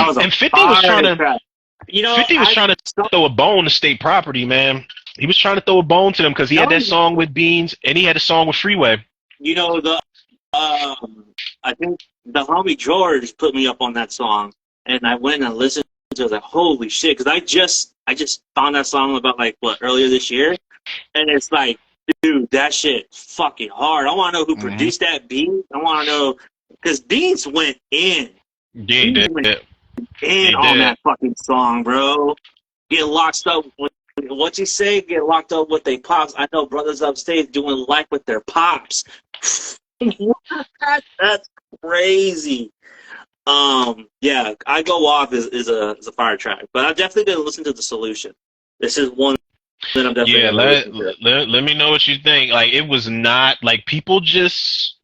was and 50 was trying to. Track. 50 was trying to throw a bone to state property, man. He was trying to throw a bone to them because he had that song with Beans and he had a song with Freeway. I think the homie George put me up on that song, and I went and listened to it. I was like, holy shit, because I just found that song about earlier this year, and it's like, dude, that shit fucking hard. I want to know who produced that beat. I want to know, because Beans went in. Yeah, he did. On that fucking song, bro. Get locked up with, what'd you say? Get locked up with their pops. I know brothers upstate doing life with their pops. That's crazy. Yeah, I Go Off is a fire track, but I'm definitely gonna listen to The Solution. This is one that I'm definitely let me know what you think. Like, it was not like people just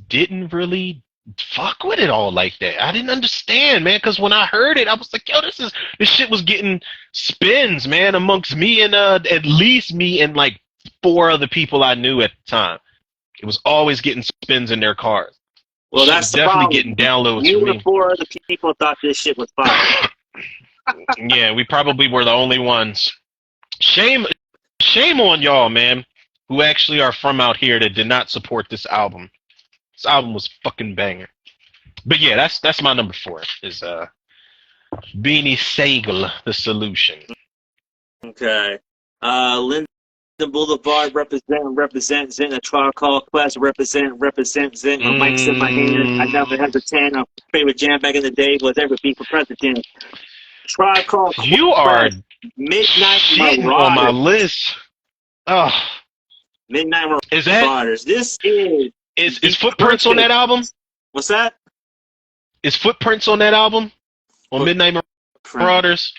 didn't really fuck with it all like that. I didn't understand, man, because when I heard it, I was like, yo, this shit was getting spins, man, amongst me and at least me and like 4 other people I knew at the time. It was always getting spins in their cars. Well, that's definitely getting downloads. You and 4 other people thought this shit was fire. Yeah, we probably were the only ones. Shame on y'all, man, who actually are from out here that did not support this album. This album was fucking banger. But yeah, that's my number 4 is Beanie Siegel, The Solution. Okay. Boulevard, represent, Zen, a trial call, Quest, represent, Zen, my mic's in my hand, I never hesitant, our favorite jam back in the day was Ever Be for President. Trial call, You are Quest, Midnight shitting on my Marauders. list. Oh, Midnight is that Marauders. This is is Footprints on that album? What's that? Is Footprints on that album? On Midnight Marauders?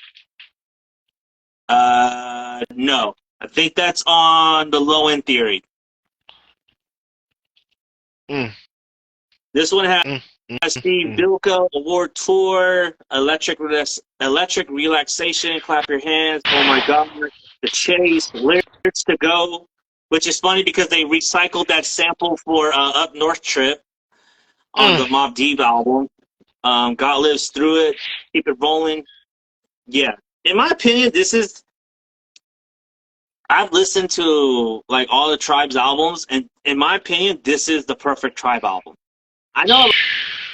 No. I think that's on the Low End Theory. This one has Steve Zuko, Award Tour, Electric Relaxation, Clap Your Hands, Oh My God, The Chase, Lyrics to Go, which is funny because they recycled that sample for Up North Trip on the Mobb Deep album. God Lives Through It, Keep It Rolling. Yeah. In my opinion, I've listened to like all the Tribe's albums, and in my opinion, this is the perfect Tribe album. I know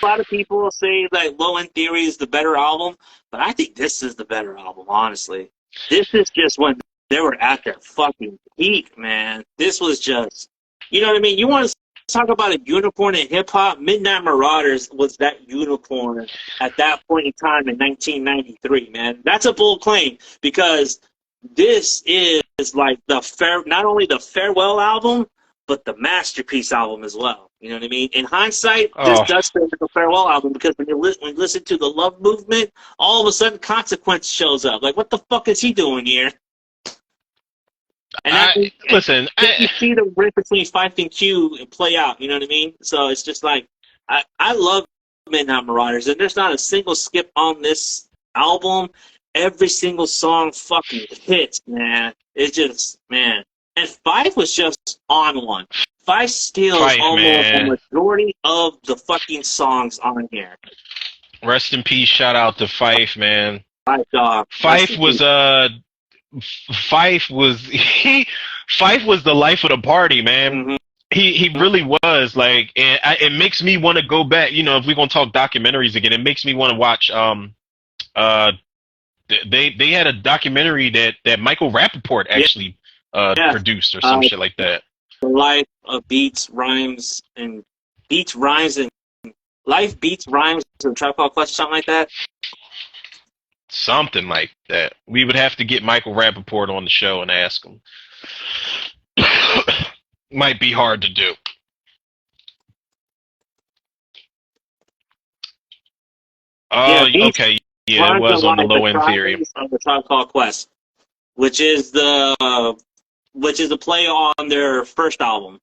a lot of people say like Low End Theory is the better album, but I think this is the better album, honestly. This is just when they were at their fucking peak, man. This was just, you know what I mean? You want to talk about a unicorn in hip-hop? Midnight Marauders was that unicorn at that point in time in 1993, man. That's a bold claim, because this is like not only the farewell album, but the masterpiece album as well. You know what I mean? In hindsight, this does feel like a farewell album, because when you listen to the Love Movement, all of a sudden Consequence shows up. Like, what the fuck is he doing here? And you see the riff between Fife and Q and play out. You know what I mean? So it's just like, I love Midnight Marauders, and there's not a single skip on this album. Every single song fucking hits, man. It's just, man. And Fife was just on one. Fife steals almost the majority of the fucking songs on here. Rest in peace. Shout out to Fife, man. Fife, dog. Fife was Fife was the life of the party, man. Mm-hmm. He really was, like, and it makes me want to go back. You know, if we're gonna talk documentaries again, it makes me want to watch. They had a documentary that Michael Rappaport actually produced or some shit like that. The life of beats, rhymes, and life, beats, rhymes, and Tribe Called Quest, something like that. Something like that. We would have to get Michael Rappaport on the show and ask him. Might be hard to do. Okay. Yeah, it was on the Low End Theory. Of the Tribe Called Quest, which is a play on their first album.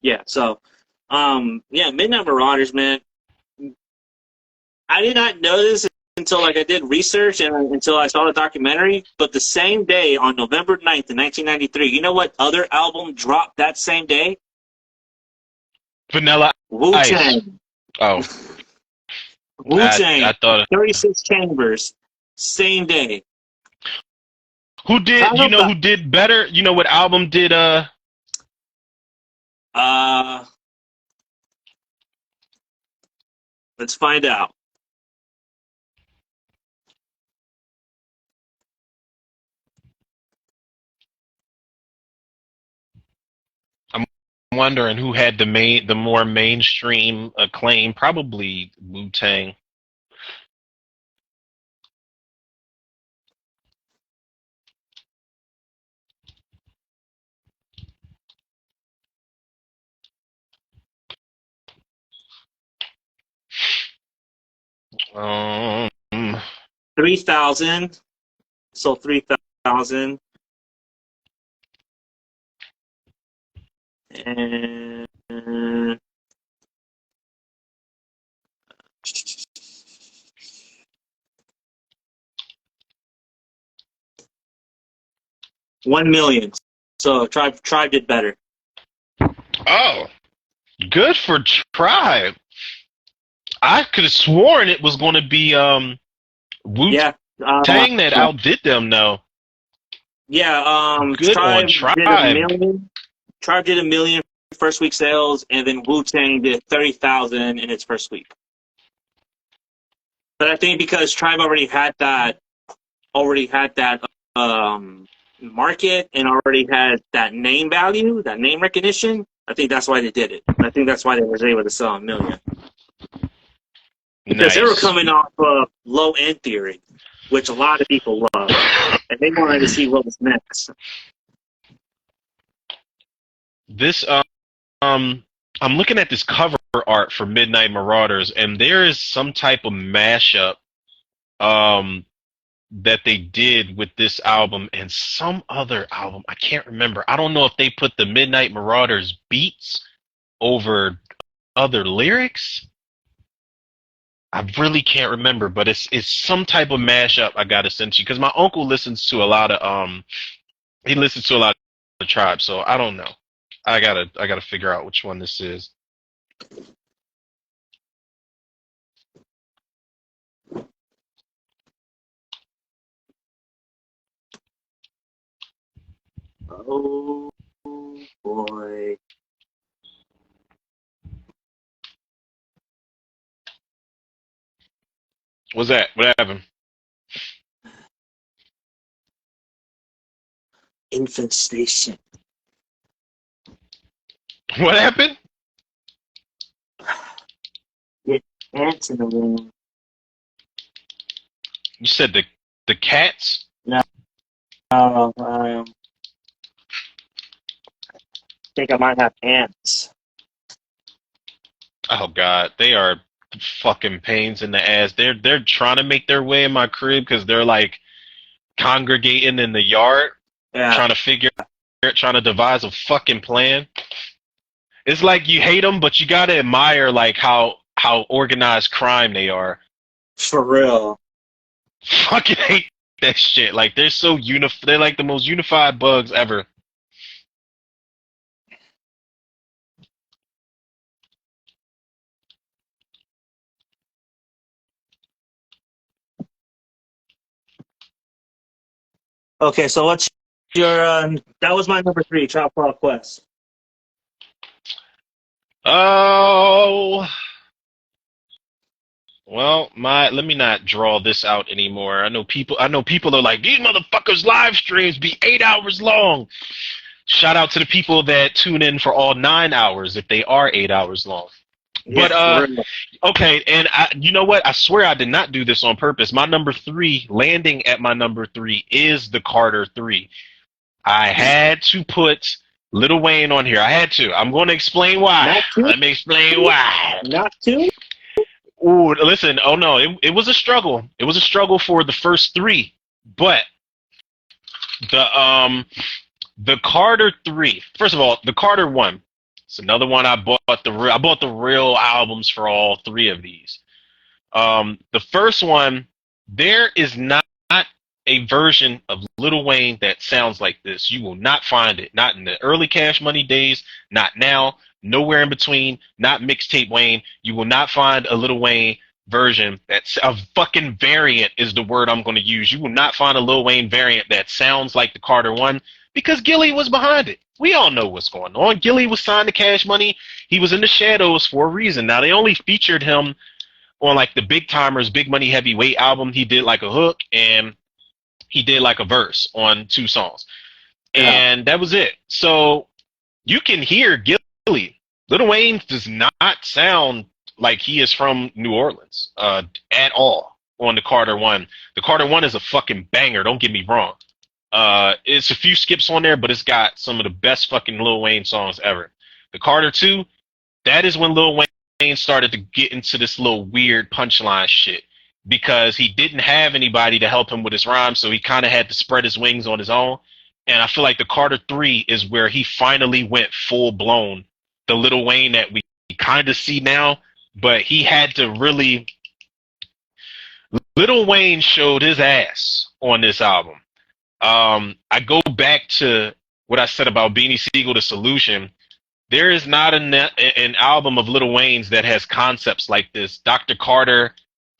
Yeah, so, Midnight Marauders, man. I did not know this until I did research and until I saw the documentary, but the same day, on November 9th in 1993, you know what other album dropped that same day? Vanilla Wu-Tang. Ice. Oh. Wu-Tang. I thought 36 Chambers. Same day. Who did better? You know what album did let's find out. I'm wondering who had the more mainstream acclaim. Probably Wu-Tang. Um, 3,000. So 3,000. And 1 million. So Tribe did better. Oh, good for Tribe. I could have sworn it was going to be Wu-Tang that outdid them, though. Yeah, good Tribe on Tribe. Did 1 million. Tribe did 1 million first week sales, and then Wu-Tang did 30,000 in its first week. But I think because Tribe already had that market and already had that name value, that name recognition. I think that's why they did it. I think that's why they were able to sell a million. Because they were Nice. coming off of Low End Theory, which a lot of people love, and they wanted to see what was next. This I'm looking at this cover art for Midnight Marauders, and there is some type of mashup that they did with this album and some other album. I can't remember. I don't know if they put the Midnight Marauders beats over other lyrics. I really can't remember, but it's some type of mashup I gotta send you because my uncle listens to a lot of he listens to a lot of Tribe, so I don't know. I gotta figure out which one this is. Oh boy. What's that? What happened? Infant Station. What happened? Get ants in the room. You said the cats? No, I think I might have ants. Oh God, they are fucking pains in the ass. They're trying to make their way in my crib because they're like congregating in the yard, Yeah, trying to devise a fucking plan. It's like you hate them, but you gotta admire like how organized crime they are. for real. Fucking hate that shit. Like they're so they're like the most unified bugs ever. Okay, so what's your? That was my number 3, Chop Off Quest. Oh, well, let me not draw this out anymore. I know people are like, these motherfuckers live streams be 8 hours long. Shout out to the people that tune in for all 9 hours if they are 8 hours long. Yeah, But okay, and you know what? I swear I did not do this on purpose. My number 3, landing at my number 3, is the Carter 3. I had to put Lil Wayne on here. I had to. I'm going to explain why. Let me explain why. Not 2? Ooh, listen. Oh no, it was a struggle. It was a struggle for the first 3, but the Carter 3. First of all, the Carter 1. It's another one I bought I bought the real albums for all 3 of these. The first one, there is not a version of Lil Wayne that sounds like this. You will not find it. Not in the early Cash Money days, not now, nowhere in between, not mixtape Wayne. You will not find a Lil Wayne version that's a fucking variant is the word I'm going to use. You will not find a Lil Wayne variant that sounds like the Carter 1 because Gilly was behind it. We all know what's going on. Gilly was signed to Cash Money. He was in the shadows for a reason. Now, they only featured him on like the Big Timers, Big Money Heavyweight album. He did like a hook and he did like a verse on 2 songs. And that was it. So you can hear Gilly. Lil Wayne does not sound like he is from New Orleans at all on the Carter 1. The Carter 1 is a fucking banger, don't get me wrong. It's a few skips on there, but it's got some of the best fucking Lil Wayne songs ever. The Carter 2, that is when Lil Wayne started to get into this little weird punchline shit because he didn't have anybody to help him with his rhymes, so he kind of had to spread his wings on his own. And I feel like the Carter 3 is where he finally went full blown, the Lil Wayne that we kind of see now, but he had to really. Lil Wayne showed his ass on this album. I go back to what I said about Beanie Siegel, The Solution. There is not an album of Lil Wayne's that has concepts like this. Dr. Carter,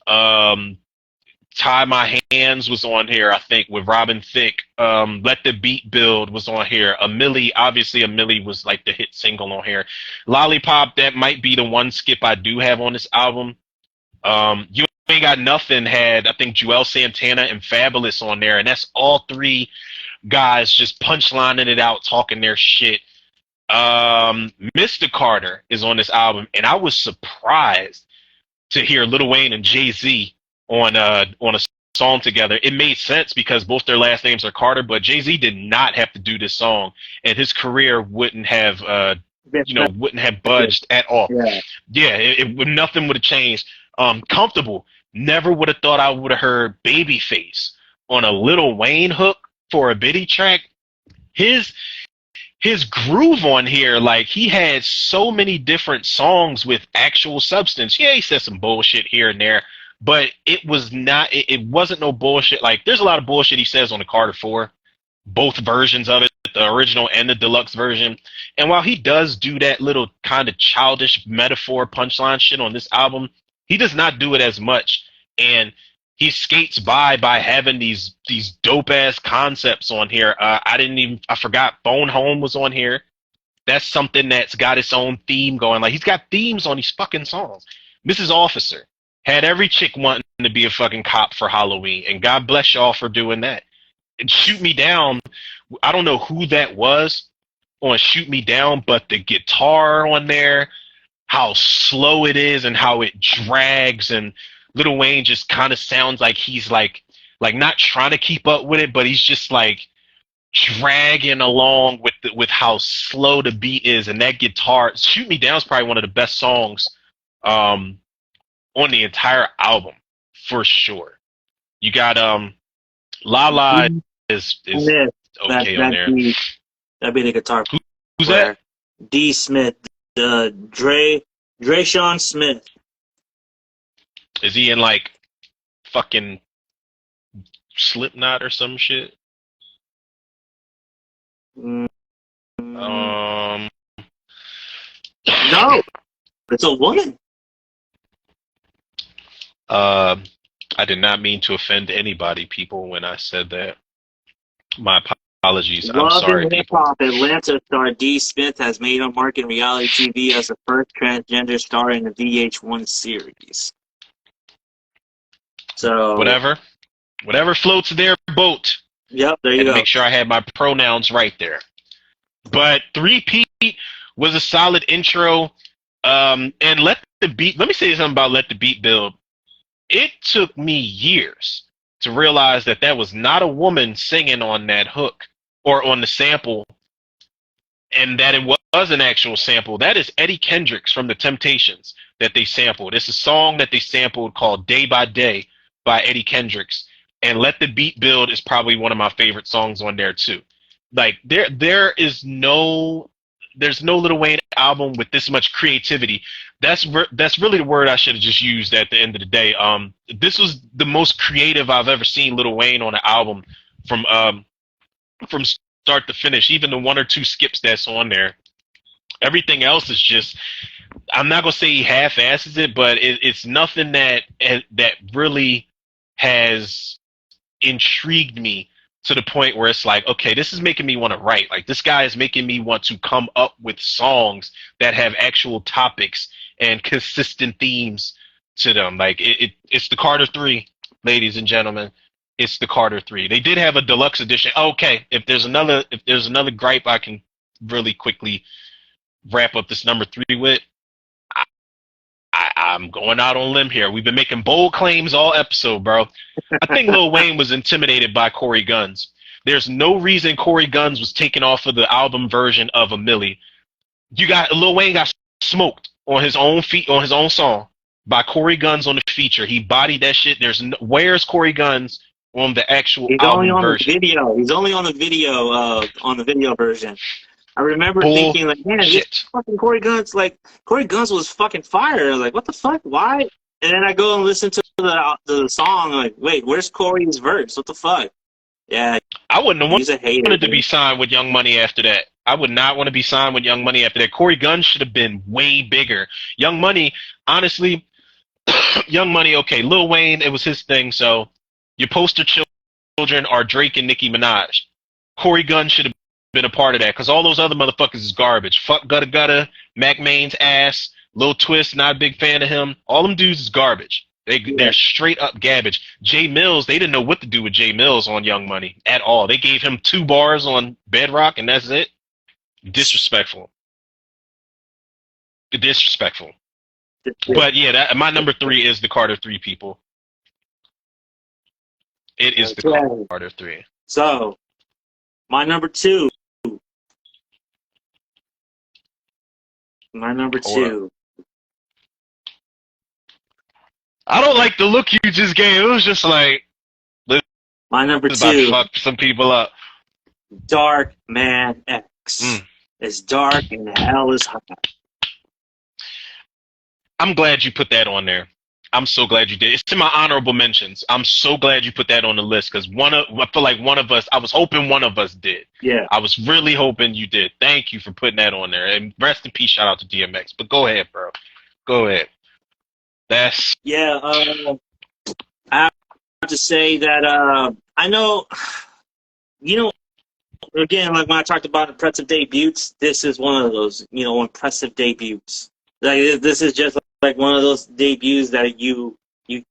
Tie My Hands was on here, I think, with Robin Thicke. Let the Beat Build was on here. A Millie was like the hit single on here. Lollipop, that might be the one skip I do have on this album. You Ain't Got Nothing had, I think, Joel Santana and Fabulous on there, and that's all three guys just punchlining it out, talking their shit. Mr. Carter is on this album, and I was surprised to hear Lil Wayne and Jay-Z on a song together. It made sense because both their last names are Carter, but Jay-Z did not have to do this song, and his career wouldn't have wouldn't have budged at all. Nothing would have changed. Comfortable. Never would have thought I would have heard Babyface on a Lil Wayne hook for a Biddy track. His groove on here, like, he had so many different songs with actual substance. Yeah, he said some bullshit here and there, but it wasn't no bullshit. Like, there's a lot of bullshit he says on the Carter 4, both versions of it, the original and the deluxe version. And while he does do that little kind of childish metaphor punchline shit on this album, he does not do it as much. And he skates by having these dope ass concepts on here. I forgot Phone Home was on here. That's something that's got its own theme going. Like, he's got themes on these fucking songs. Mrs. Officer had every chick wanting to be a fucking cop for Halloween, and God bless y'all for doing that. And Shoot Me Down, I don't know who that was on Shoot Me Down, but the guitar on there, how slow it is and how it drags, and Lil Wayne just kind of sounds like he's like not trying to keep up with it, but he's just like dragging along with how slow the beat is, and that guitar. Shoot Me Down is probably one of the best songs on the entire album for sure. You got La La is okay on there. That'd be the guitar. Who's that? D Smith, Dre Sean Smith. Is he in like fucking Slipknot or some shit? No, it's a woman. I did not mean to offend anybody, people, when I said that. My apologies. I'm sorry, people. Atlanta star D. Smith has made a mark in reality TV as the first transgender star in the VH1 series. So whatever floats their boat. Yep, there you go. Make sure I had my pronouns right there. But Three Pete was a solid intro. And let me say something about Let the Beat Build. It took me years to realize that was not a woman singing on that hook or on the sample, and that it was an actual sample. That is Eddie Kendricks from The Temptations that they sampled. It's a song that they sampled called Day by Day by Eddie Kendricks. And Let the Beat Build is probably one of my favorite songs on there too. Like, there's no Lil Wayne album with this much creativity. That's really the word I should have just used at the end of the day. This was the most creative I've ever seen Lil Wayne on an album from start to finish. Even the one or two skips that's on there. Everything else is just, I'm not gonna say he half-asses it, but it's nothing that really has intrigued me to the point where it's like, okay, this is making me want to write. Like, this guy is making me want to come up with songs that have actual topics and consistent themes to them. Like, it's the Carter 3, ladies and gentlemen. It's the Carter 3. They did have a deluxe edition. Okay, if there's another gripe I can really quickly wrap up this number 3 with, I'm going out on a limb here. We've been making bold claims all episode, bro. I think Lil Wayne was intimidated by Corey Guns. There's no reason Corey Guns was taken off of the album version of A Milli. Lil Wayne got smoked on his own song by Corey Guns on the feature. He bodied that shit. Where's Corey Guns on the actual album version? He's only on the video version. I remember thinking, like, man, this fucking Corey Guns was fucking fire. I was like, what the fuck? Why? And then I go and listen to the song. I'm like, wait, where's Corey's verse? What the fuck? Yeah. I wouldn't have wanted to be signed with Young Money after that. I would not want to be signed with Young Money after that. Corey Guns should have been way bigger. Young Money, honestly, Young Money, okay, Lil Wayne, it was his thing, so your poster children are Drake and Nicki Minaj. Corey Guns should have been a part of that, because all those other motherfuckers is garbage. Fuck Gutta Gutta, Mac Main's ass, Lil Twist, not a big fan of him. All them dudes is garbage. They're straight up garbage. Jay Mills, they didn't know what to do with Jay Mills on Young Money at all. They gave him 2 bars on Bedrock, and that's it. Disrespectful. Disrespectful. But yeah, my number 3 is the Carter 3 people. It is the Carter 3. So, my number 2. My number 2. I don't like the look you just gave. It was just like, my number 2. About to fuck some people up. Dark Man X. It's dark and hell is hot. I'm glad you put that on there. I'm so glad you did. It's in my honorable mentions. I'm so glad you put that on the list because I feel like one of us, I was hoping one of us did. Yeah. I was really hoping you did. Thank you for putting that on there. And rest in peace, shout out to DMX. But go ahead, bro. Go ahead. Yeah, I have to say that I know, again, like when I talked about impressive debuts, this is one of those, impressive debuts. Like this is just like one of those debuts that you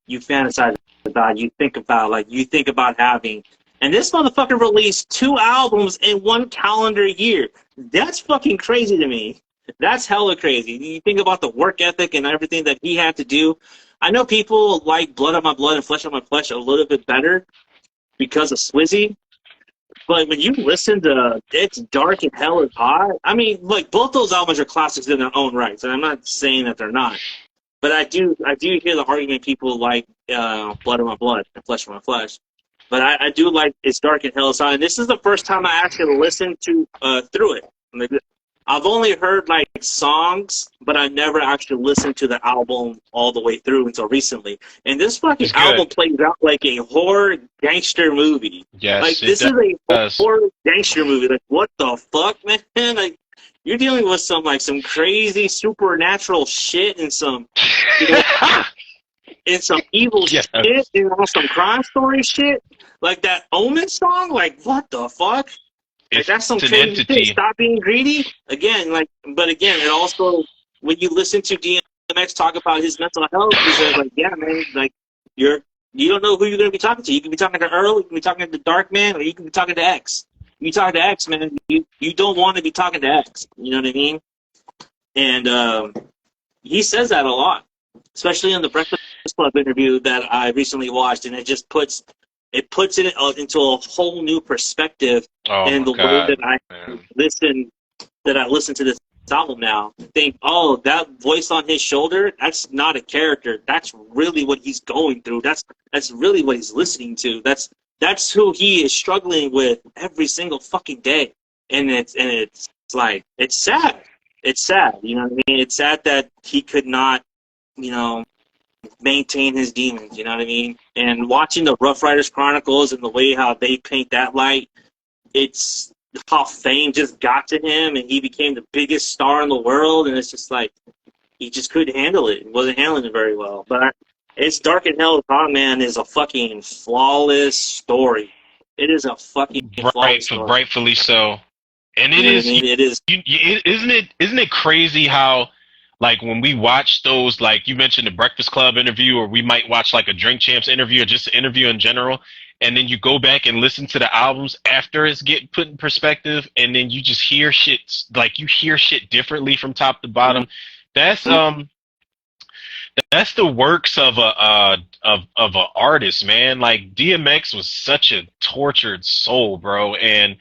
fantasize about, you think about having. And this motherfucker released 2 albums in 1 calendar year. That's fucking crazy to me. That's hella crazy. You think about the work ethic and everything that he had to do. I know people like Blood on My Blood and Flesh on My Flesh a little bit better because of Swizzy. But when you listen to It's Dark and Hell is Hot, I mean, like, both those albums are classics in their own rights, and I'm not saying that they're not. But I do hear the argument people like Blood on My Blood and Flesh on My Flesh. But I do like It's Dark and Hell is Hot, and this is the first time I actually listened to through it. Like, I've only heard like songs, but I never actually listened to the album all the way through until recently. And this fucking album plays out like a horror gangster movie. Yes, like this is a horror gangster movie. Like what the fuck, man? Like you're dealing with some crazy supernatural shit and some and some evil shit and some crime story shit. Like that Omen song. Like what the fuck? Like, that's some crazy thing. Stop being greedy. Again, it also, when you listen to DMX talk about his mental health, he says, like, yeah, man, like, you don't know who you're going to be talking to. You can be talking to Earl, you can be talking to Dark Man, or you can be talking to X. You talk to X, man, you don't want to be talking to X. You know what I mean? And he says that a lot, especially in the Breakfast Club interview that I recently watched, and it just puts it into a whole new perspective in the way that I listen to this album now. Think, oh, that voice on his shoulder, that's not a character. That's really what he's going through. That's really what he's listening to. That's who he is struggling with every single fucking day. And it's like, it's sad. It's sad. You know what I mean? It's sad that he could not, maintain his demons, you know what I mean? And watching the Rough Riders Chronicles and the way how they paint that light, it's how fame just got to him and he became the biggest star in the world, and it's just like he just couldn't handle it. He wasn't handling it very well. But It's Dark and Hell is Hot, man, is a fucking flawless story. It is a fucking flawless story. Rightfully so. And it is. Isn't it crazy how, like, when we watch those, like, you mentioned the Breakfast Club interview, or we might watch, like, a Drink Champs interview, or just an interview in general, and then you go back and listen to the albums after it's getting put in perspective, and then you just hear shit, like, you hear shit differently from top to bottom. That's the works of a artist, man. Like, DMX was such a tortured soul, bro, and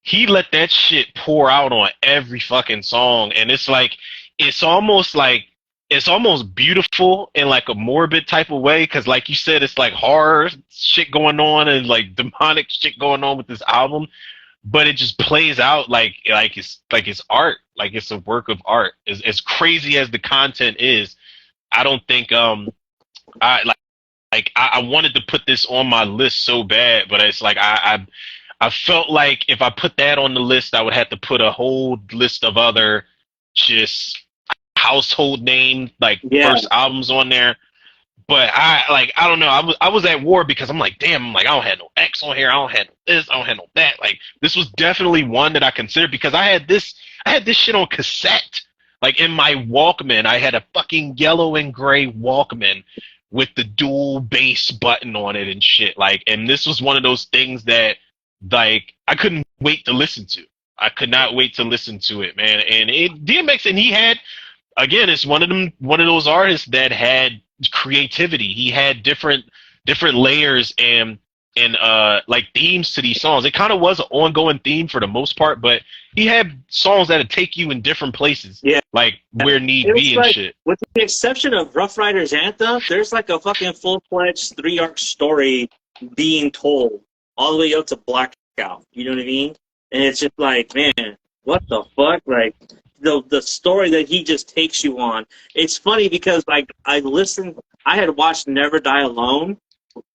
he let that shit pour out on every fucking song, and it's like, it's almost beautiful in like a morbid type of way, because like you said, it's like horror shit going on and like demonic shit going on with this album, but it just plays out like it's art, like it's a work of art. As crazy as the content is, I don't think I wanted to put this on my list so bad, but it's like I felt like if I put that on the list, I would have to put a whole list of other just household name first albums on there. But I don't know, I was at war because I'm like, damn, I don't have no X on here, I don't have no this, I don't have no that. Like, this was definitely one that I considered because I had this shit on cassette, like in my Walkman. I had a fucking yellow and gray Walkman with the dual bass button on it and shit. Like, and this was one of those things that, like, I couldn't wait to listen to. I could not wait to listen to it, man. And DMX, and he had, again, it's one of those artists that had creativity. He had different layers and like themes to these songs. It kind of was an ongoing theme for the most part, but he had songs that'd take you in different places, like where need be and shit. With the exception of Rough Riders Anthem, there's like a fucking full-fledged 3-arc story being told all the way up to Blackout. You know what I mean? And it's just like, man, what the fuck? Like the story that he just takes you on. It's funny because like I had watched Never Die Alone.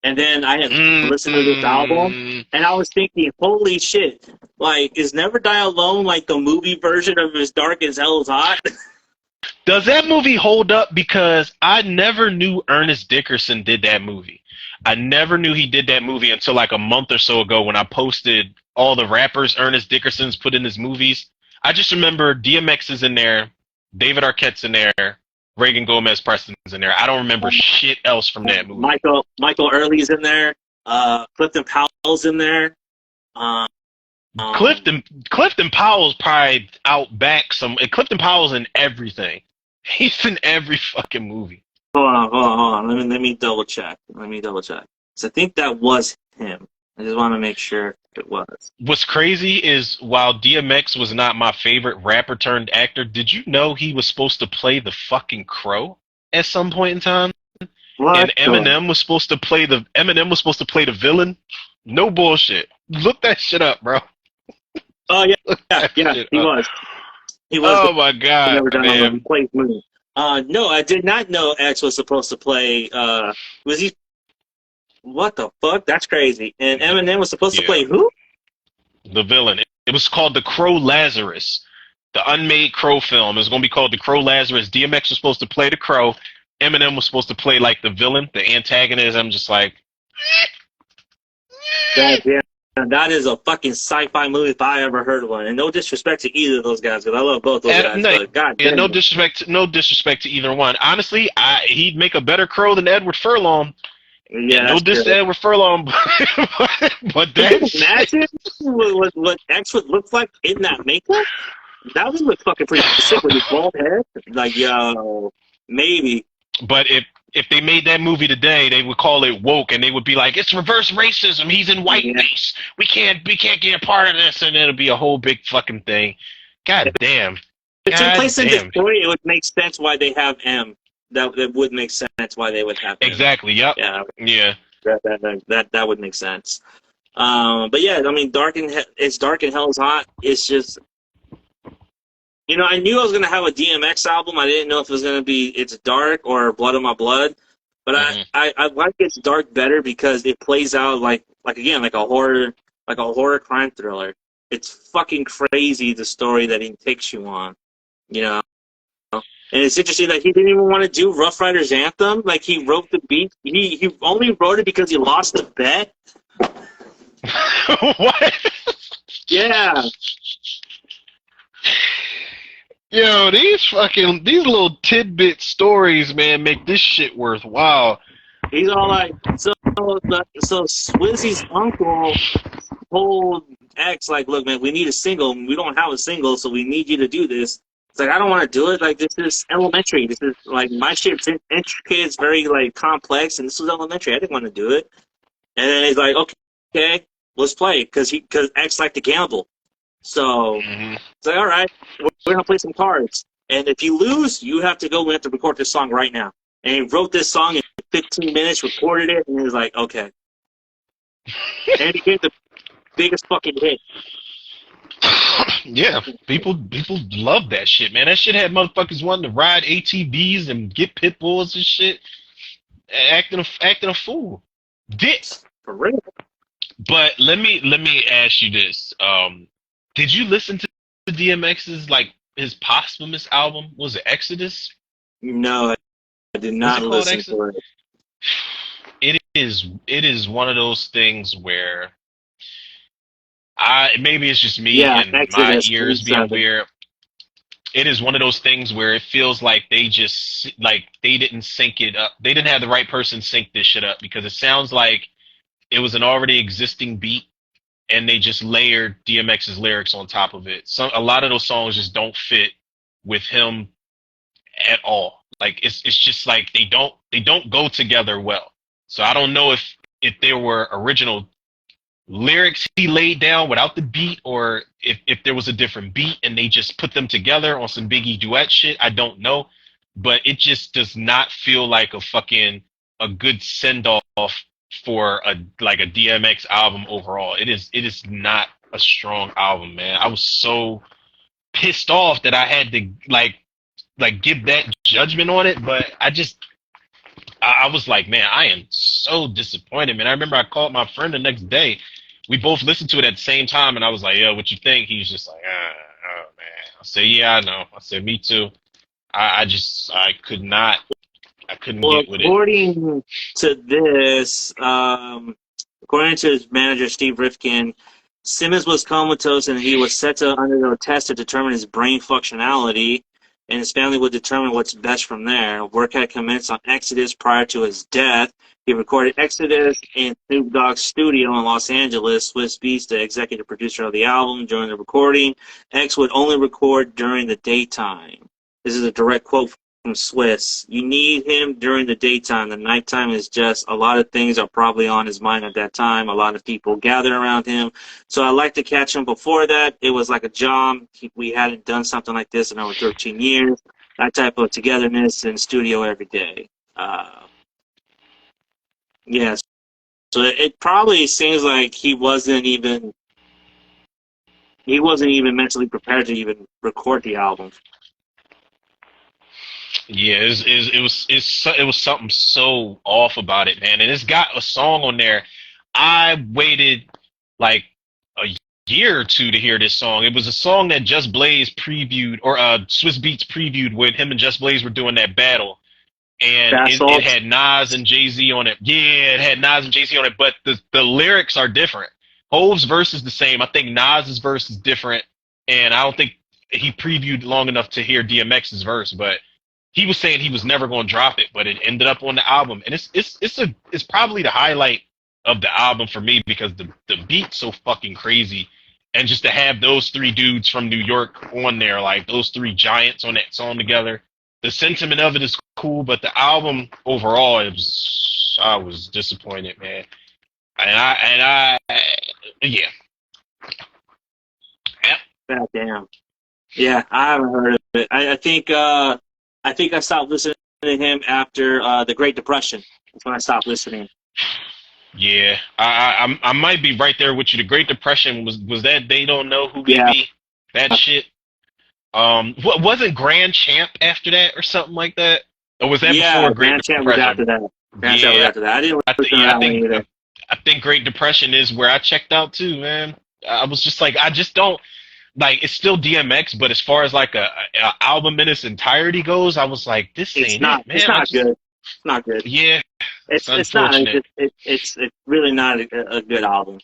And then I had listened to this album, and I was thinking, holy shit, like, is Never Die Alone like the movie version of As Dark as Hell is Hot? Does that movie hold up? Because I never knew Ernest Dickerson did that movie. I never knew he did that movie until like a month or so ago when I posted all the rappers Ernest Dickerson's put in his movies. I just remember DMX is in there, David Arquette's in there, Reagan Gomez Preston's in there. I don't remember shit else from that movie. Michael Early's in there. Clifton Powell's in there. Clifton Powell's probably out back some. Clifton Powell's in everything. He's in every fucking movie. Hold on. Let me double check. So I think that was him. I just want to make sure it was. What's crazy is while DMX was not my favorite rapper turned actor, did you know he was supposed to play the fucking Crow at some point in time? What? And Eminem was supposed to play the villain? No bullshit. Look that shit up, bro. Oh yeah, he was. He was. Oh my god, man. No, I did not know X was supposed to play. Was he? What the fuck? That's crazy. And Eminem was supposed to play who? The villain. It was called The Crow Lazarus. The unmade Crow film. It was going to be called The Crow Lazarus. DMX was supposed to play the Crow. Eminem was supposed to play like the villain, the antagonist. I'm just like... That is a fucking sci-fi movie if I ever heard one. And no disrespect to either of those guys, because I love both those guys. No disrespect to either one. Honestly, he'd make a better Crow than Edward Furlong. Yeah, no diss to Edward Furlong, but that's... Can you imagine what X would look like in that makeup? That would look fucking pretty sick with his bald head. Like, yo, maybe. But if they made that movie today, they would call it woke, and they would be like, "It's reverse racism. He's in whiteface. We can't get a part of this," and it'll be a whole big fucking thing. God damn. If it took place in Detroit, it would make sense why they have M. That would make sense why they would have M. Exactly. Yep. Yeah. That would make sense. But yeah, I mean, It's Dark and Hell is Hot. It's just, you know, I knew I was gonna have a DMX album. I didn't know if it was gonna be It's Dark or Blood of My Blood. But I like It's Dark better because it plays out like a horror crime thriller. It's fucking crazy, the story that he takes you on, you know. And it's interesting that he didn't even want to do Rough Riders Anthem. Like, he wrote the beat. He only wrote it because he lost the bet. What? Yeah. Yo, these little tidbit stories, man, make this shit worthwhile. He's all like, so Swizzy's uncle told X, like, look, man, we need a single. We don't have a single, so we need you to do this. It's like, I don't want to do it. Like, this is elementary. This is, like, my shit's intricate. It's very, like, complex, and this was elementary. I didn't want to do it. And then he's like, okay, let's play. Because X liked to gamble. So, it's like, all right, we're going to play some cards. And if you lose, we have to record this song right now. And he wrote this song in 15 minutes, recorded it, and he was like, okay. And he gave the biggest fucking hit. Yeah, people love that shit, man. That shit had motherfuckers wanting to ride ATVs and get pit bulls and shit, acting a fool. This for real. But let me ask you this: did you listen to DMX's his posthumous album? Was it Exodus? No, I did not listen to it. It is one of those things where maybe it's just me and Exodus, my ears being weird. it is one of those things where it feels like they just like they didn't sync it up. They didn't have the right person sync this shit up because it sounds like it was an already existing beat and they just layered DMX's lyrics on top of it. So a lot of those songs just don't fit with him at all. Like it's just like they don't go together well. So I don't know if there were original lyrics he laid down without the beat or if there was a different beat and they just put them together on some Biggie duet shit. I don't know. But it just does not feel like a good send off for a DMX album overall. It is not a strong album, man. I was so pissed off that I had to give that judgment on it, but I was like, man, I am so disappointed, man. I remember I called my friend the next day. We both listened to it at the same time, and I was like, yo, what you think? He was just like, oh, man. I said, yeah, I know. I said, me too. I couldn't get with it. According to this, according to his manager, Steve Rifkin, Simmons was comatose and he was set to undergo a test to determine his brain functionality, and his family would determine what's best from there. Work had commenced on Exodus prior to his death. He recorded Exodus in Snoop Dogg's studio in Los Angeles. Swiss Beats, the executive producer of the album, during the recording, X would only record during the daytime. This is a direct quote from Swiss. You need him during the daytime. The nighttime is just, a lot of things are probably on his mind at that time. A lot of people gather around him. So I like to catch him before that. It was like a job. We hadn't done something like this in over 13 years. That type of togetherness in studio every day. Yes. So it probably seems like he wasn't even mentally prepared to even record the album. Yeah, it was something so off about it, man. And it's got a song on there. I waited like a year or two to hear this song. It was a song that Just Blaze previewed, or Swiss Beats previewed when him and Just Blaze were doing that battle. And it had Nas and Jay-Z on it. Yeah, it had Nas and Jay-Z on it, but the lyrics are different. Hov's verse is the same. I think Nas's verse is different, and I don't think he previewed long enough to hear DMX's verse, but he was saying he was never going to drop it, but it ended up on the album, and it's probably the highlight of the album for me because the beat's so fucking crazy, and just to have those three dudes from New York on there, like those three giants on that song together, the sentiment of it is cool, but the album overall, I was disappointed, man, and yeah. God damn. Yeah, I haven't heard of it. I think I stopped listening to him after the Great Depression. That's when I stopped listening. Yeah, I might be right there with you. The Great Depression was that They Don't Know Who We Be? That shit. What wasn't Grand Champ after that or something like that? Or was that before Great Depression? Was after that. Grand Champ was after that. I didn't listen to that one either. I think Great Depression is where I checked out too, man. I was just like, I just don't. Like, it's still DMX, but as far as like a album in its entirety goes, I was like, this ain't it, man. It's not good. It's not good. Yeah, it's unfortunate. It's really not a good album.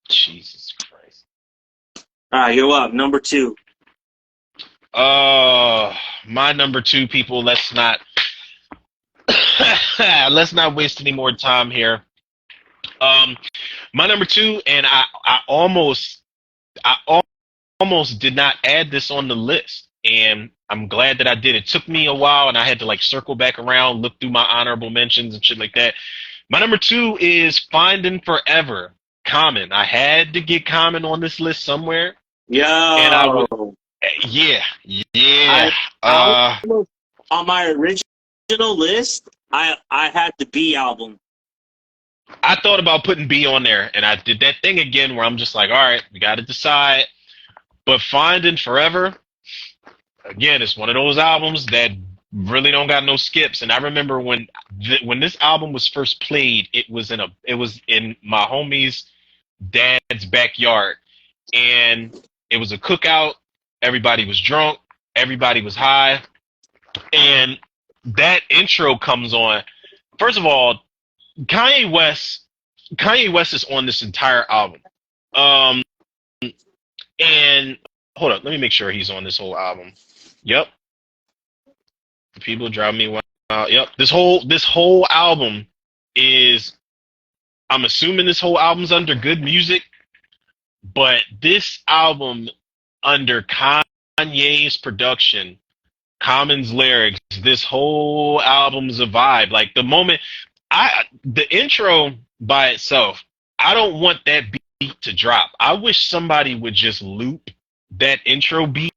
Jesus Christ. All right, you're up. Number 2. My number 2, people. Let's not waste any more time here. My number 2, and I almost did not add this on the list, and I'm glad that I did. It took me a while, and I had to like circle back around, look through my honorable mentions and shit like that. My number 2 is Finding Forever, Common. I had to get Common on this list somewhere. Yo. And on my original list, I had the B album. I thought about putting B on there, and I did that thing again where I'm just like, all right, we got to decide. But Finding Forever, again, it's one of those albums that really don't got no skips. And I remember when this album was first played, it was in my homie's dad's backyard, and it was a cookout. Everybody was drunk, everybody was high, and that intro comes on. First of all, Kanye West is on this entire album. and hold up, let me make sure he's on this whole album. Yep, people drive me wild. Yep, this whole album is. I'm assuming this whole album's under Good Music, but this album under Kanye's production, Common's lyrics, this whole album's a vibe. Like the intro by itself, I don't want that beat to drop. I wish somebody would just loop that intro beat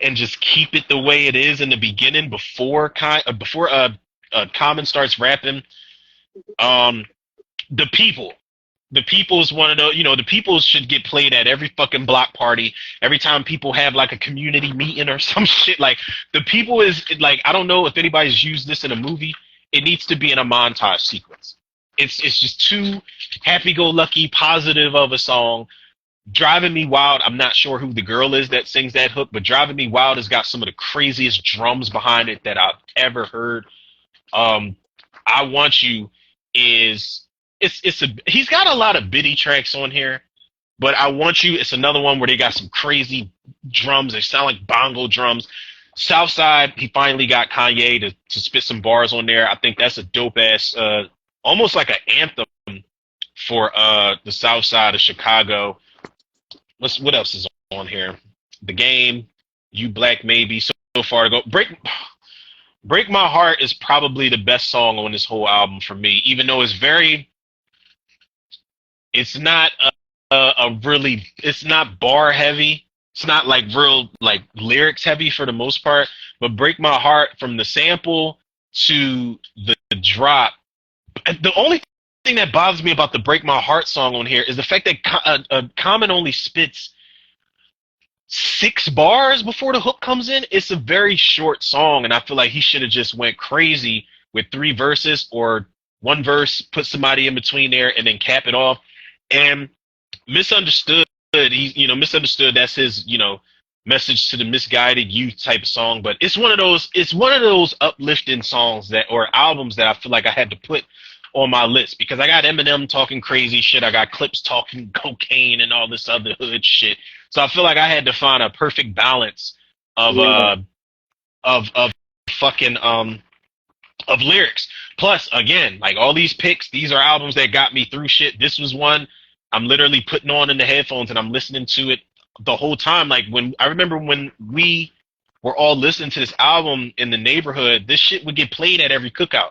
and just keep it the way it is in the beginning before Common starts rapping. Um, the people. The people is one of those, the people should get played at every fucking block party. Every time people have like a community meeting or some shit. Like the people is like, I don't know if anybody's used this in a movie. It needs to be in a montage sequence. It's just too happy-go-lucky, positive of a song. Driving Me Wild, I'm not sure who the girl is that sings that hook, but Driving Me Wild has got some of the craziest drums behind it that I've ever heard. I Want You is he's got a lot of bitty tracks on here, but I Want You, it's another one where they got some crazy drums. They sound like bongo drums. Southside, he finally got Kanye to spit some bars on there. I think that's a dope ass, almost like an anthem for the South Side of Chicago. What else is on here? The Game, You Black Maybe, So Far to Go. Break My Heart is probably the best song on this whole album for me, even though it's not it's not bar heavy. It's not like real like lyrics heavy for the most part, but Break My Heart, from the sample to the drop. The only thing that bothers me about the Break My Heart song on here is the fact that Common only spits 6 bars before the hook comes in. It's a very short song, and I feel like he should have just went crazy with 3 verses or 1 verse, put somebody in between there, and then cap it off. And Misunderstood, Misunderstood, that's his, message to the misguided youth type of song. But it's one of those uplifting songs or albums that I feel like I had to put on my list, because I got Eminem talking crazy shit, I got Clips talking cocaine and all this other hood shit. So I feel like I had to find a perfect balance of fucking of lyrics. Plus, again, like all these picks, these are albums that got me through shit. This was one I'm literally putting on in the headphones and I'm listening to it the whole time. Like I remember when we were all listening to this album in the neighborhood, this shit would get played at every cookout.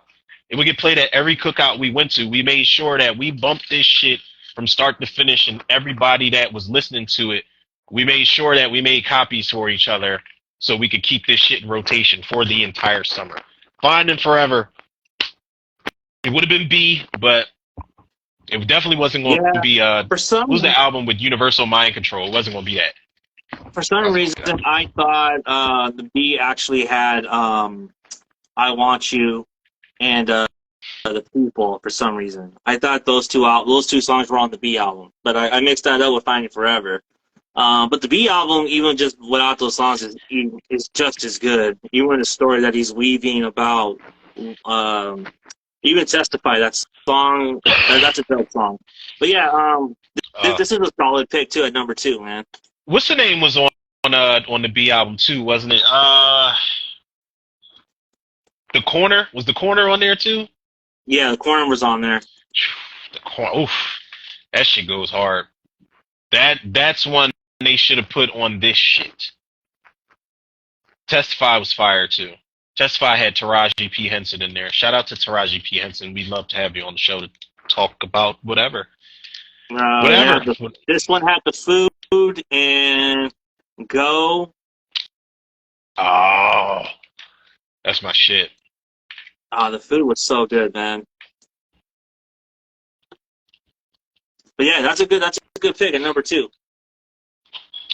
It would get played at every cookout we went to. We made sure that we bumped this shit from start to finish, and everybody that was listening to it, we made sure that we made copies for each other so we could keep this shit in rotation for the entire summer. Find and Forever, it would have been B, but it definitely wasn't going to be what was the album with Universal Mind Control? It wasn't going to be that. For some reason, I thought the B actually had I Want You and The People. For some reason, I thought those two songs were on the B album, but I mixed that up with Finding Forever. But the B album, even just without those songs, is just as good. Even the story that he's weaving about, even Testify, that song, that's a dope song. But yeah, this is a solid pick too at number 2, man. What's the name was on the B album too, wasn't it? The Corner, was The Corner on there too? Yeah, The Corner was on there. The Corner, oof, that shit goes hard. That's one they should have put on this shit. Testify was fire too. Testify had Taraji P. Henson in there. Shout out to Taraji P. Henson. We'd love to have you on the show to talk about whatever. Whatever. Yeah, this one had The Food and Go. Oh, that's my shit. The Food was so good, man. But yeah, that's a good pick at number 2.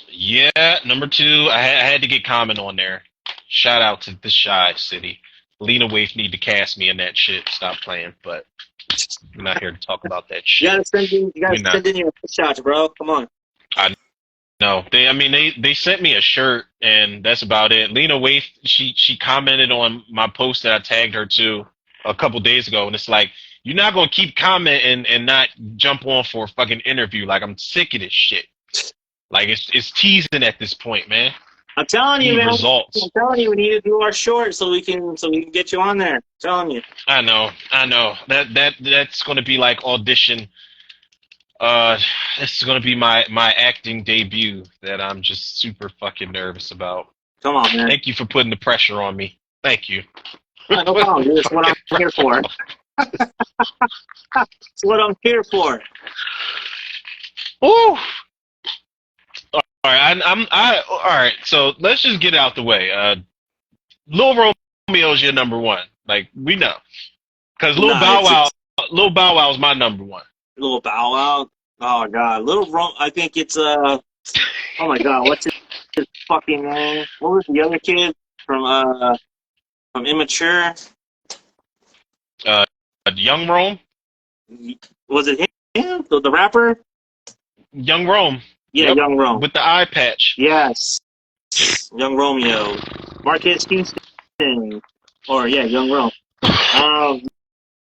Yeah, number 2. I had to get Common on there. Shout out to the Shy City. Lena Waithe need to cast me in that shit. Stop playing, but I'm not here to talk about that shit. You gotta send in your shots, bro. Come on. I know. They sent me a shirt, and that's about it. Lena Waithe, she commented on my post that I tagged her to a couple days ago, and it's like, you're not gonna keep commenting and not jump on for a fucking interview. Like, I'm sick of this shit. Like it's teasing at this point, man. I'm telling you, Need man. results. I'm telling you, we need to do our short so we can get you on there. I'm telling you. I know. That's going to be like audition. This is going to be my acting debut that I'm just super fucking nervous about. Come on, man. Thank you for putting the pressure on me. Thank you. No problem. Dude. That's what I'm here for. That's what I'm here for. Ooh. All right, all right. So let's just get it out the way. Lil Romeo's your number one. Like we know, because Lil Bow Wow is my number one. Little Bow Wow. Oh god, I think it's oh my god, what's his fucking name? What was the other kid from Immature? Young Rome. Was it him? The rapper? Young Rome. Yeah, yep. Young Rome with the eye patch. Yes, Young Romeo, Marquez Kingston, or yeah, Young Rome.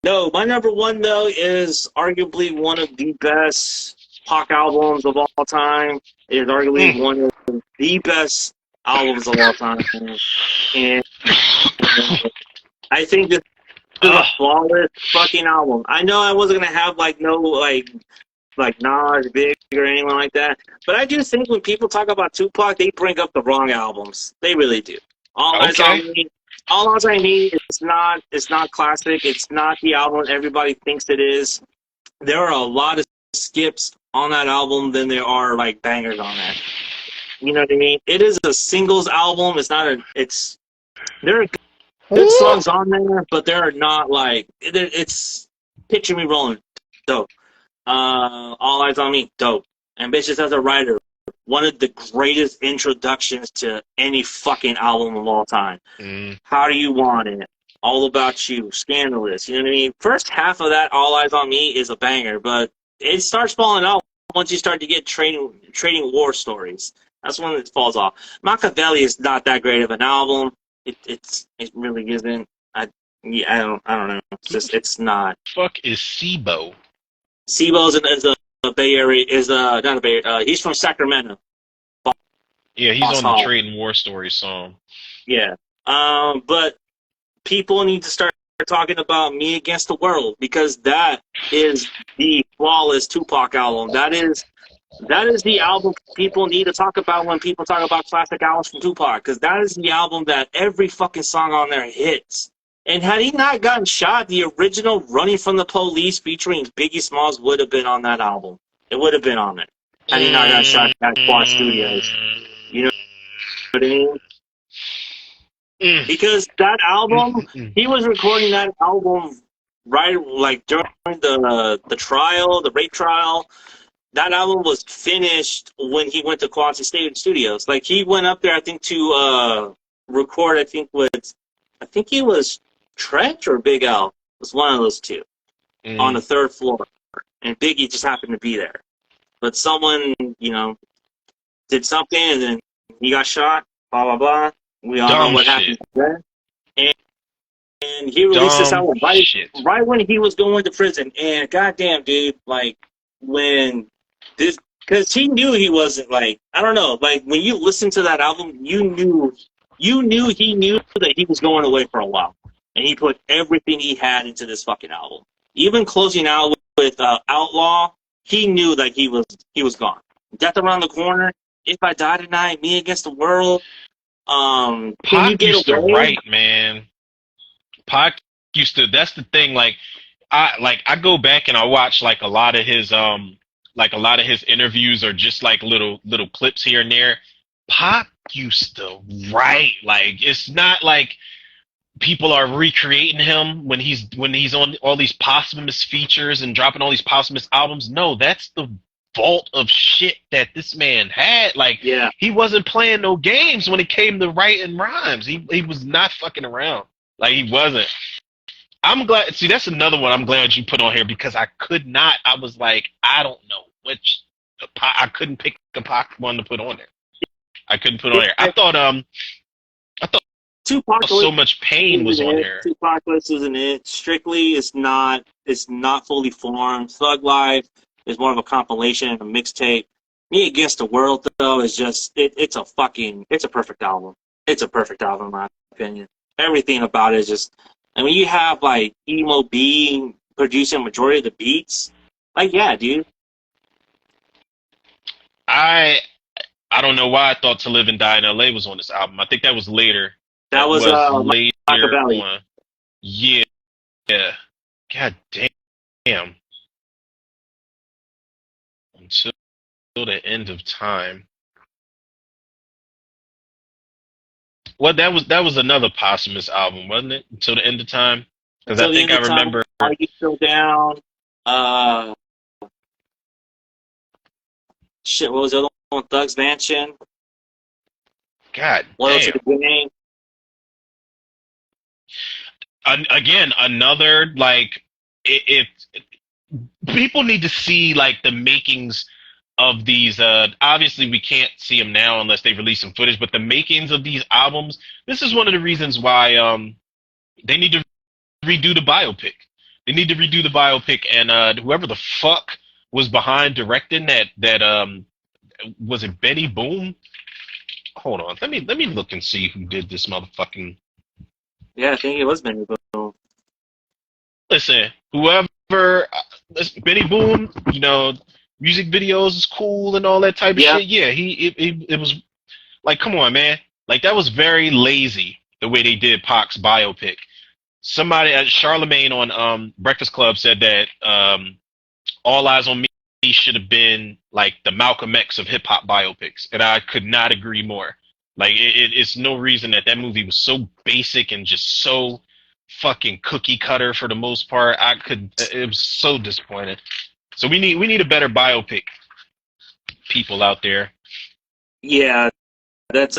No, my number one, though, is arguably one of the best Pac albums of all time. It is arguably one of the best albums of all time. And I think this is a flawless fucking album. I know I wasn't going to have, like Nas, Big, or anyone like that. But I do think when people talk about Tupac, they bring up the wrong albums. They really do. All Eyes on Me is not classic. It's not the album everybody thinks it is. There are a lot of skips on that album than there are like bangers on that. You know what I mean? It is a singles album. There are good songs on there, but there are not like it's Picture Me Rolling, dope. All Eyes on Me, dope. Ambitious as a writer, one of the greatest introductions to any fucking album of all time. How Do You Want It? All About You, Scandalous. You know what I mean? First half of that, All Eyes on Me, is a banger, but it starts falling off once you start to get trading war stories. That's when it falls off. Machiavelli is not that great of an album. It really isn't. I don't know. It's not. Fuck is SIBO? SIBO is a Bay Area. Not a Bay Area. He's from Sacramento. Yeah, he's on the Trading War Stories song. Yeah. But people need to start talking about Me Against the World, because that is the flawless Tupac album. That is the album people need to talk about when people talk about classic albums from Tupac, because that is the album that every fucking song on there hits. And had he not gotten shot, the original Running from the Police featuring Biggie Smalls would have been on that album. It would have been on there. Had he not gotten shot at Quad Studios. You know what I mean? Because that album, he was recording that album right like during the trial, the rape trial. That album was finished when he went to Quad Studios. Like, he went up there, I think, to record, I think he was Trench or Big L. It was one of those two on the third floor. And Biggie just happened to be there. But someone, did something, and then he got shot, blah, blah, blah. We all know what happened there. And he released this album right when he was going to prison. And goddamn, dude, like, when this, because he knew he wasn't, like, I don't know, like, when you listen to that album, you knew he knew that he was going away for a while. And he put everything he had into this fucking album. Even closing out with Outlaw, he knew that he was gone. Death Around the Corner, If I Die Tonight, Me Against the World. Can You Get used Away? To write, man. Pac used to. That's the thing. I go back and I watch like a lot of his interviews, or just like little clips here and there. Pac used to write. Like, it's not like people are recreating him when he's on all these posthumous features and dropping all these posthumous albums. No, that's the vault of shit that this man had. Like, he wasn't playing no games when it came to writing rhymes. He was not fucking around. Like, he wasn't. I'm glad. See, that's another one I'm glad you put on here, because I was like, I don't know which. I couldn't pick a Pac one to put on there. I couldn't put on there. I thought Tupac So Much Pain was on here. Tupac isn't it. Strictly is not. It's not fully formed. Thug Life is more of a compilation and a mixtape. Me Against the World though is just it's a perfect album. It's a perfect album in my opinion. Everything about it is just, and when you have like Emo B producing majority of the beats, like yeah, dude. I don't know why I thought To Live and Die in LA was on this album. I think that was later. That That was was later Machiavelli. on. Yeah. God damn. Until the end of time. Well, that was another posthumous album, wasn't it? Until the end of time. Because I Until the think end I of time, remember. Are You Still Down? Uh, shit, what was the other one? Thug's Mansion. God Loyal to damn. the Game. Again, another like if people need to see like the makings of these obviously we can't see them now unless they release some footage, but the makings of these albums, this is one of the reasons why they need to redo the biopic. They need to redo the biopic, and whoever the fuck was behind directing that was it Benny Boom? Hold on, let me look and see who did this motherfucking. Yeah, I think it was Benny Boom. Listen, whoever, Benny Boom, music videos is cool and all that type of shit. Yeah, it was like, come on, man. Like, that was very lazy the way they did Pac's biopic. Somebody at Charlemagne on Breakfast Club said that All Eyes on Me should have been like the Malcolm X of hip hop biopics, and I could not agree more. Like, it's no reason that movie was so basic and just so fucking cookie cutter for the most part. It was so disappointing. So we need a better biopic, people out there. Yeah, that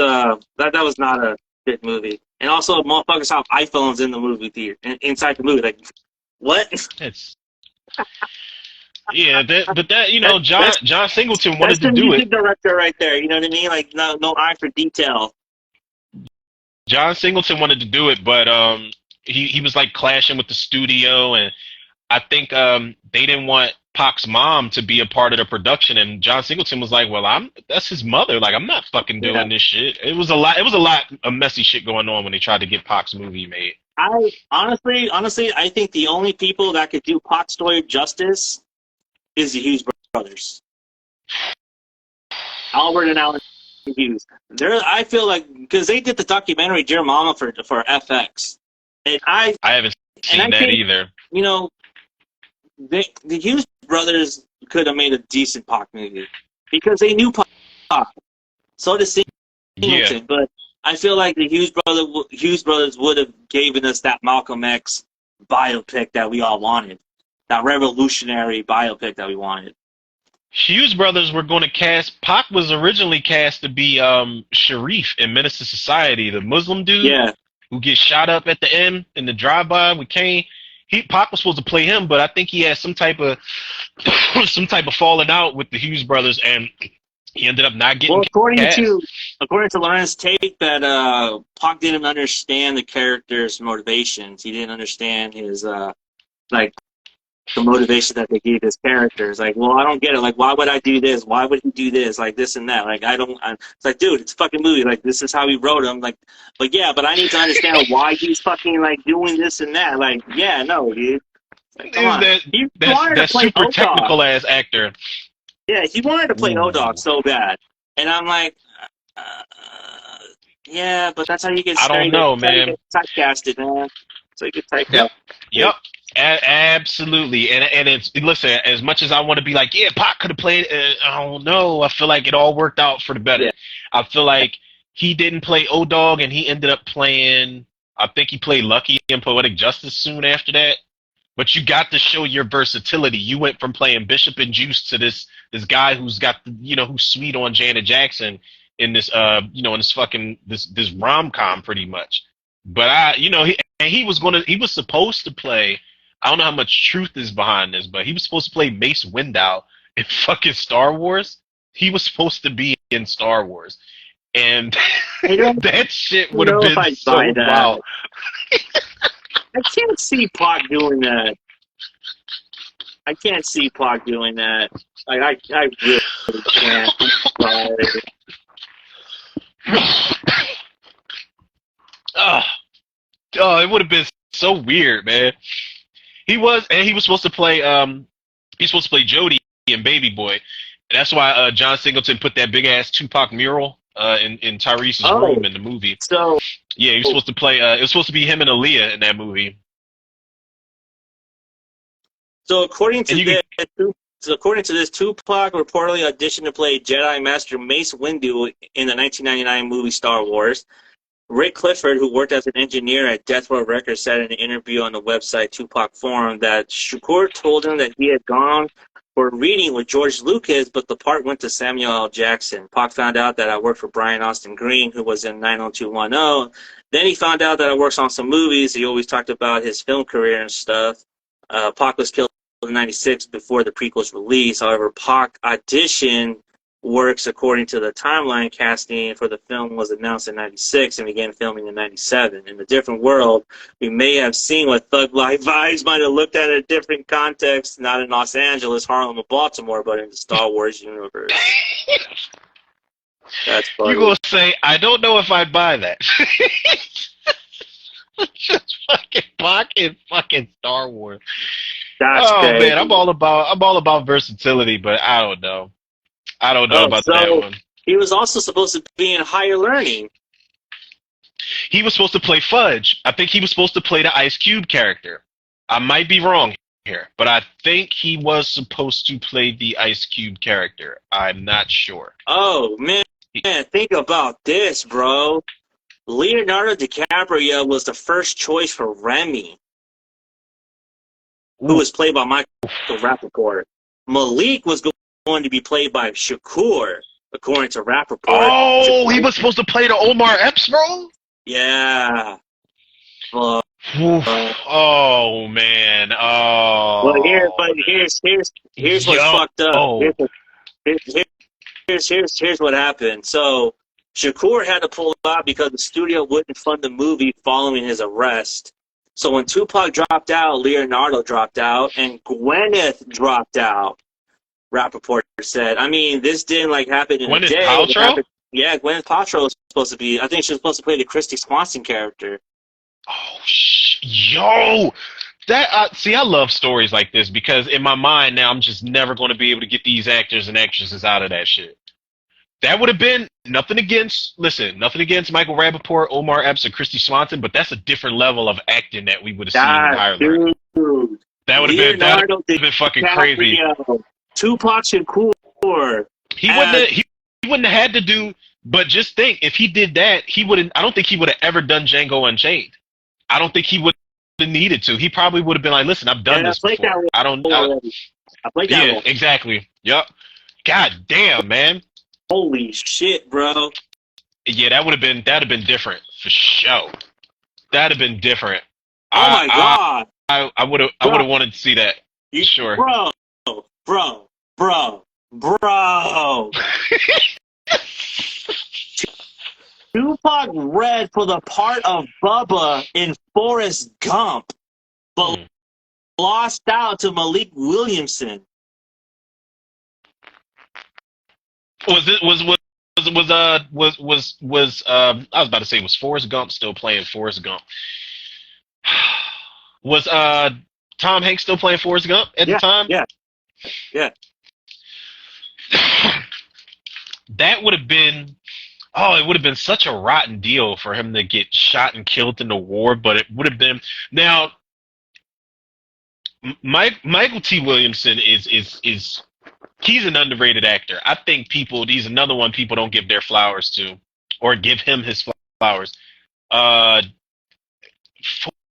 was not a good movie. And also, motherfuckers have iPhones in the movie theater, inside the movie. Like, what? It's yeah, but John Singleton That's wanted to the do music it. director right there. You know what I mean? Like, no eye for detail. John Singleton wanted to do it, but he was like clashing with the studio, and I think they didn't want Pac's mom to be a part of the production, and John Singleton was like, "Well, that's his mother. Like, I'm not fucking doing this shit." It was a lot of messy shit going on when they tried to get Pac's movie made. I honestly, I think the only people that could do Pac's story justice is the Hughes brothers, Albert and Alan Hughes. I feel like, because they did the documentary Dear Mama for FX, and I haven't seen that either. You know, the Hughes brothers could have made a decent Pac movie because they knew Pac. So did Singleton, Yeah. but I feel like the Hughes brothers would have given us that Malcolm X biopic that we all wanted, that revolutionary biopic that we wanted. Hughes brothers were going to cast. Pac was originally cast to be Sharif in Menace to Society, the Muslim dude who gets shot up at the end in the drive-by with Kane. Pac was supposed to play him, but I think he had some type of falling out with the Hughes brothers, and he ended up not getting cast. According to Lawrence Tate, that Pac didn't understand the character's motivations. He didn't understand his the motivation that they gave his characters. Like, well, I don't get it. Like, why would I do this? Why would he do this? Like, this and that. Like, it's like, dude, it's a fucking movie. Like, this is how he wrote him. Like, but yeah, but I need to understand why he's fucking, like, doing this and that. Like, yeah, no, dude. Like, come on. That super technical ass actor. Yeah, he wanted to play O-Dog so bad. And I'm like, yeah, but that's how you get I don't know, man. Typecasted, man. So you get typecasted. Yep. Absolutely, and it's, listen, as much as I want to be like, yeah, Pac could have played, I don't know. I feel like it all worked out for the better. Yeah. I feel like he didn't play O-Dog, and he ended up playing. I think he played Lucky in Poetic Justice soon after that. But you got to show your versatility. You went from playing Bishop and Juice to this guy who's got who's sweet on Janet Jackson in this in this fucking this rom-com pretty much. But he was supposed to play. I don't know how much truth is behind this, but he was supposed to play Mace Windu in fucking Star Wars. He was supposed to be in Star Wars, and that shit would have been so wild. I can't see Pac doing that. I can't see Pac doing that. Like, I really can't. Sorry. Oh, it would have been so weird, man. He was supposed to play Jody in Baby Boy. And that's why John Singleton put that big ass Tupac mural in Tyrese's room in the movie. So yeah, he was supposed to play. It was supposed to be him and Aaliyah in that movie. So according to this, Tupac reportedly auditioned to play Jedi Master Mace Windu in the 1999 movie Star Wars. Rick Clifford, who worked as an engineer at Death Row Records, said in an interview on the website Tupac Forum that Shakur told him that he had gone for a reading with George Lucas, but the part went to Samuel L. Jackson. Pac found out that I worked for Brian Austin Green, who was in 90210. Then he found out that I worked on some movies. He always talked about his film career and stuff. Pac was killed in 96 before the prequels released. However, Pac auditioned works according to the timeline. Casting for the film was announced in 96 and began filming in 97. In a different world, we may have seen what Thug Life Vibes might have looked at in a different context, not in Los Angeles, Harlem, or Baltimore, but in the Star Wars universe. That's funny. You're going to say, I don't know if I'd buy that. Just fucking Pac in fucking Star Wars. That's crazy. Man, I'm all about versatility, but I don't know. I don't know about that one. He was also supposed to be in Higher Learning. He was supposed to play Fudge. I think he was supposed to play the Ice Cube character. I might be wrong here, but I think he was supposed to play the Ice Cube character. I'm not sure. Oh, man, think about this, bro. Leonardo DiCaprio was the first choice for Remy, who was played by Michael Rappaport. Malik was going to be played by Shakur, according to Rappaport. Oh, he was supposed to play the Omar Epps role? Yeah. Oh, man. Oh. But here's what's fucked up. Here's what happened. So Shakur had to pull out because the studio wouldn't fund the movie following his arrest. So when Tupac dropped out, Leonardo dropped out, and Gwyneth dropped out. Rappaport said, I mean, this didn't happen in a day. Gwyneth Paltrow? Yeah, Gwyneth Paltrow was supposed to be. I think she was supposed to play the Christy Swanson character. Oh, yo! That see, I love stories like this because in my mind now, I'm just never going to be able to get these actors and actresses out of that shit. That would have been nothing against Michael Rappaport, Omar Epps, or Christy Swanson, but that's a different level of acting that we would have seen in Higher Learning. That would have been fucking crazy. Tupac Shakur. He wouldn't have had to do. But just think, if he did that, he wouldn't. I don't think he would have ever done Django Unchained. I don't think he would have needed to. He probably would have been like, "Listen, I've done this before. I played that role. Exactly. Yep. God damn, man. Holy shit, bro. Yeah, that'd have been different for sure. That'd have been different. Oh my god. I would have wanted to see that. Sure. Bro. Tupac read for the part of Bubba in Forrest Gump, but lost out to Malik Williamson. I was about to say, was Forrest Gump still playing Forrest Gump? Was Tom Hanks still playing Forrest Gump at the time? Yeah. That would have been, it would have been such a rotten deal for him to get shot and killed in the war, but it would have been. Now, Michael T. Williamson is he's an underrated actor. I think he's another one people don't give their flowers to, or give him his flowers.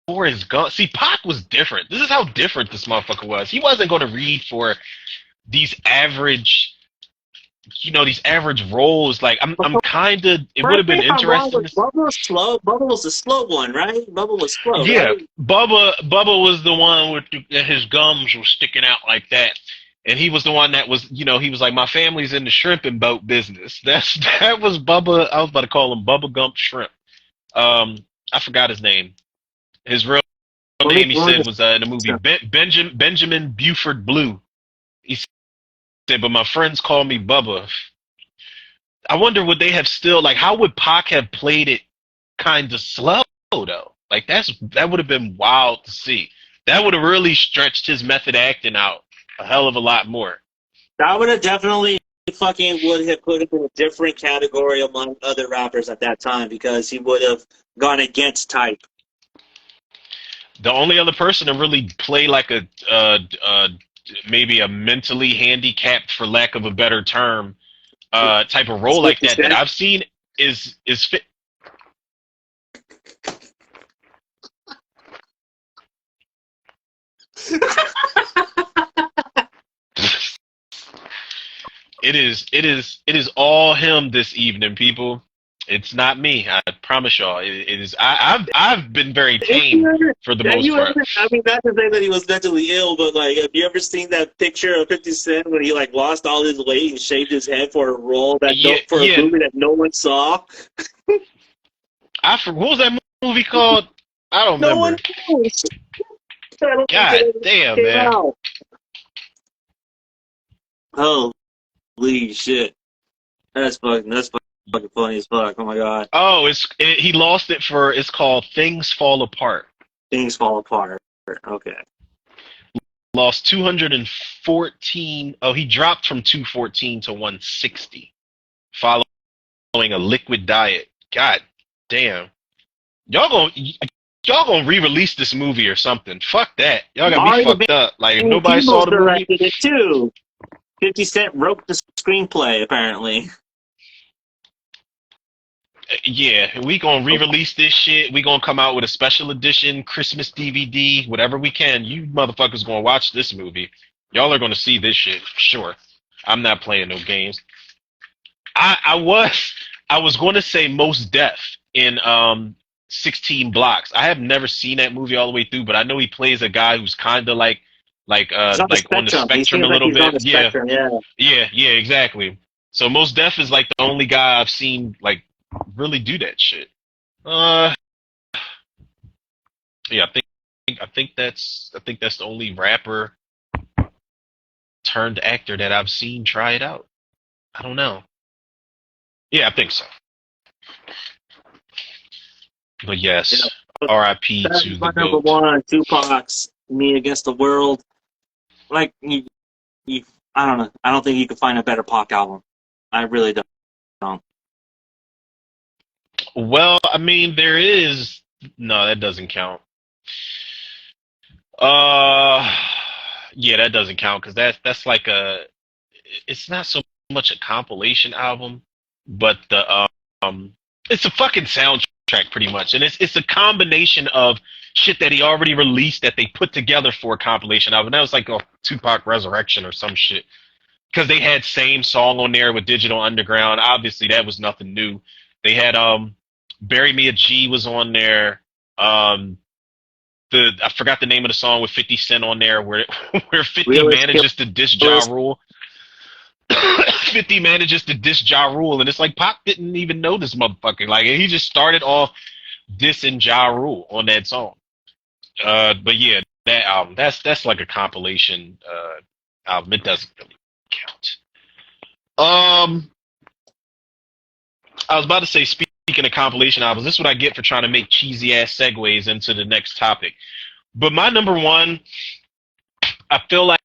Forrest Gump. See, Pac was different. This is how different this motherfucker was. He wasn't going to read for these average roles. Like I'm kind of. It would have been interesting. Bubba was slow. Bubba was the slow one, right? Bubba was slow. Yeah, right? Bubba was the one with his gums were sticking out like that, and he was the one that was, he was like, my family's in the shrimp and boat business. That was Bubba. I was about to call him Bubba Gump Shrimp. I forgot his name. His real name, he said, was in the movie Benjamin Buford Blue. He said, but my friends call me Bubba. I wonder would they have still like how would Pac have played it kind of slow though? Like that would have been wild to see. That would have really stretched his method acting out a hell of a lot more. That would have definitely would have put him in a different category among other rappers at that time because he would have gone against type. The only other person to really play like a maybe a mentally handicapped, for lack of a better term, type of role like that I've seen is fit. It is all him this evening, people. It's not me. I promise y'all. It is. I've been very tame for the most part. I mean, not to say that he was mentally ill, but like, have you ever seen that picture of 50 Cent when he like lost all his weight and shaved his head for a role a movie that no one saw? What was that movie called? I don't remember. No one knows. God damn, man. Holy shit. That's fucking funny as fuck. Oh my god. Oh, he lost it for, it's called Things Fall Apart. Things Fall Apart. Okay. Lost 214. Oh, he dropped from 214 to 160 following a liquid diet. God damn. Y'all gonna re-release this movie or something. Fuck that. Y'all got me fucked up. Like, if nobody saw the movie. Directed it too. 50 Cent wrote the screenplay, apparently. Yeah, we gonna re-release this shit. We gonna come out with a special edition Christmas DVD, whatever we can. You motherfuckers gonna watch this movie. Y'all are gonna see this shit, sure. I'm not playing no games. I was gonna say Mos Def in 16 Blocks. I have never seen that movie all the way through, but I know he plays a guy who's kind of like on the spectrum a little bit. Yeah, exactly. So Mos Def is like the only guy I've seen like really do that shit. Yeah, I think that's the only rapper turned actor that I've seen try it out. I don't know. Yeah, I think so. But yes, R.I.P. to the my number GOAT. one, Tupac's "Me Against the World." Like, I don't know. I don't think you could find a better Pac album. I really don't. Well, I mean, there is. No, that doesn't count. Yeah, that doesn't count because that's like it's not so much a compilation album, but it's a fucking soundtrack pretty much, and it's a combination of shit that he already released that they put together for a compilation album. That was like a Tupac Resurrection or some shit because they had Same Song on there with Digital Underground. Obviously, that was nothing new. They had Bury Me a G was on there. I forgot the name of the song with 50 Cent on there where 50 manages to diss Ja Rule. 50 manages to diss Ja Rule, and it's like Pac didn't even know this motherfucker. Like, he just started off dissing Ja Rule on that song. But yeah, that album, that's like a compilation album. It doesn't really count. I was about to say, speaking of compilation albums, this is what I get for trying to make cheesy ass segues into the next topic. But my number one, I feel like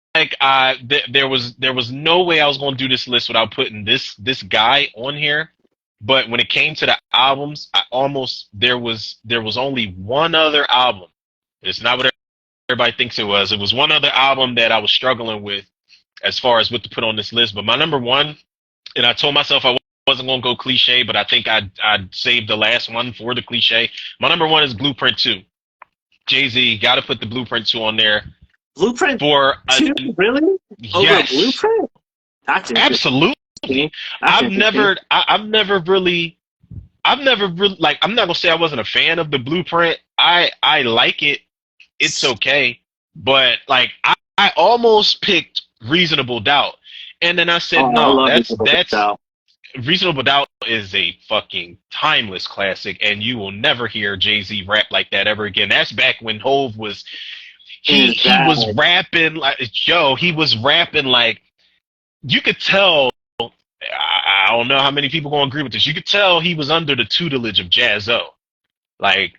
there was no way I was going to do this list without putting this guy on here. But when it came to the albums, there was only one other album. It's not what everybody thinks it was. It was one other album that I was struggling with as far as what to put on this list. But my number one, and I told myself I wasn't going to go cliche, but I think I'd saved the last one for the cliche. My number one is Blueprint 2. Jay-Z, got to put the Blueprint 2 on there. Blueprint 2? Really? Yes. Over Blueprint? Absolutely. I've never really, like, I'm not going to say I wasn't a fan of the Blueprint. I like it. It's okay. But, like, I almost picked Reasonable Doubt. And then I said, no, that's Reasonable Doubt is a fucking timeless classic, and you will never hear Jay-Z rap like that ever again. That's back when Hove was, he was rapping like, he was rapping like you could tell. I don't know how many people gonna agree with this. You could tell he was under the tutelage of Jazzo. Like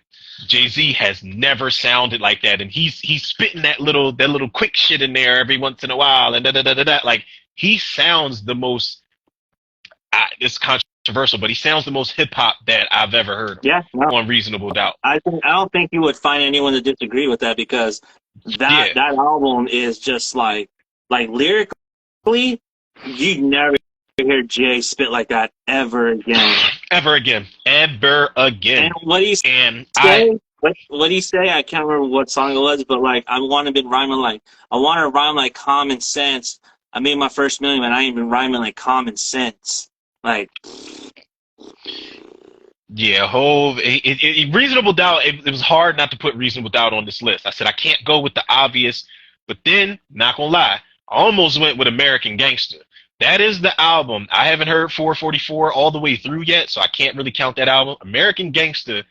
Jay-Z has never sounded like that, and he's spitting that little quick shit in there every once in a while, and da da da da da. Like he sounds the most. It's controversial, but he sounds the most hip hop that I've ever heard Yeah, no, on Reasonable Doubt. I don't think you would find anyone to disagree with that because that Yeah, album is just like lyrically, you never hear Jay spit like that ever again. ever again, ever again. And what he And say? What he say? I can't remember what song it was, but like I want to rhyme like common sense. I made my first million, and I ain't been rhyming like common sense. Like, yeah, Hove. Reasonable Doubt. It was hard not to put Reasonable Doubt on this list. I said I can't go with the obvious, but then, not gonna lie, I almost went with American Gangster. That is the album. I haven't heard 444 all the way through yet, so I can't really count that album. American Gangster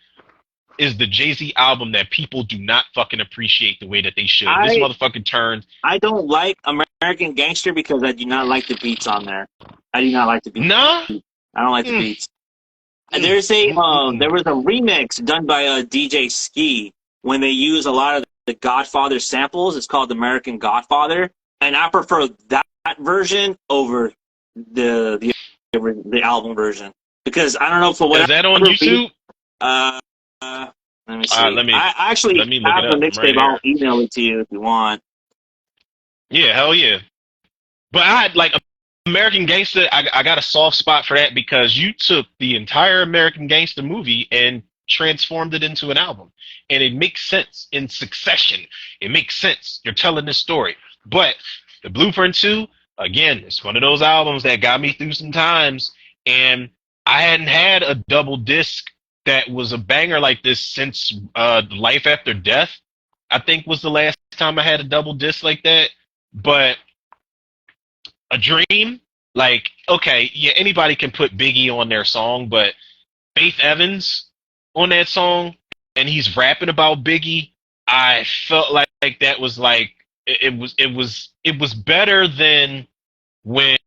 is the Jay-Z album that people do not fucking appreciate the way that they should. This motherfucker turned. I don't like American Gangster because I do not like the beats on there. I do not like the beats. Nah. I don't like the beats. And there was a remix done by DJ Ski when they use a lot of the Godfather samples. It's called American Godfather, and I prefer that version over the album version because I don't know for what. Is that on YouTube? Let me see. I actually have the mixtape. I'll email it to you if you want. Yeah, hell yeah. But I like American Gangster. I got a soft spot for that because you took the entire American Gangster movie and transformed it into an album, and it makes sense in succession. It makes sense. You're telling this story. But the Blueprint 2, again, it's one of those albums that got me through some times, and I hadn't had a double disc that was a banger like this since Life After Death, I think was the last time I had a double disc like that. But A Dream, like, okay, yeah, anybody can put Biggie on their song, but Faith Evans on that song, and he's rapping about Biggie, I felt like that was like, it was better than when,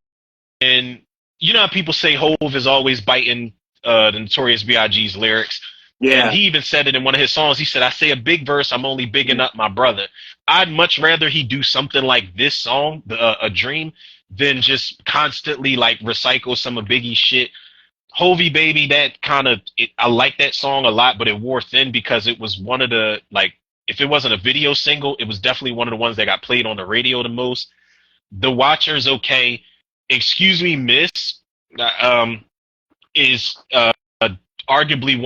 you know how people say Hove is always biting the Notorious B.I.G.'s lyrics. Yeah. And he even said it in one of his songs. He said, I say a big verse, I'm only bigging up my brother. I'd much rather he do something like this song, A Dream, than just constantly like recycle some of Biggie's shit. Hovey Baby, that kind of, I like that song a lot, but it wore thin because it was one of the, like, if it wasn't a video single, it was definitely one of the ones that got played on the radio the most. The Watcher's okay. Excuse Me, Miss, is arguably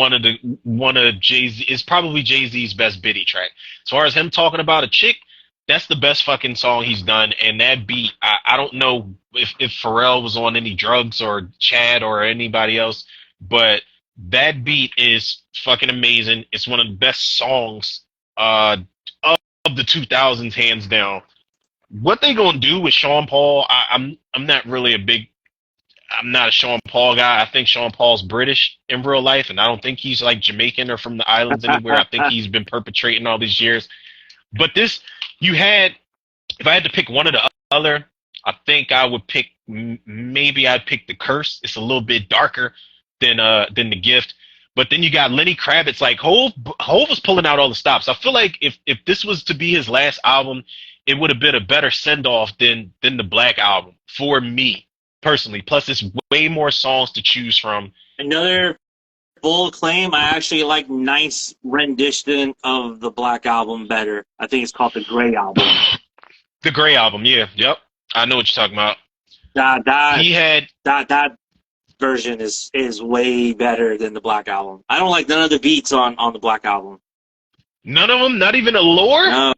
one of Jay-Z, is probably Jay-Z's best Biddy track. As far as him talking about a chick, that's the best fucking song he's done. And that beat, I don't know if Pharrell was on any drugs or Chad or anybody else, but that beat is fucking amazing. It's one of the best songs of the 2000s, hands down. What they gonna do with Sean Paul? I'm not really I'm not a Sean Paul guy. I think Sean Paul's British in real life, and I don't think he's like Jamaican or from the islands anywhere. I think he's been perpetrating all these years. But this, if I had to pick one or the other, I think I would pick, maybe I'd pick The Curse. It's a little bit darker than The Gift. But then you got Lenny Kravitz. Like Hove was pulling out all the stops. I feel like if this was to be his last album, it would have been a better send-off than the Black Album for me personally. Plus, it's way more songs to choose from. Another bold claim, I actually like Nice rendition of the Black Album better. I think it's called the Gray Album. The Gray Album, yeah. Yep. I know what you're talking about. That version is way better than the Black Album. I don't like none of the beats on the Black Album. None of them? Not even a lore? No.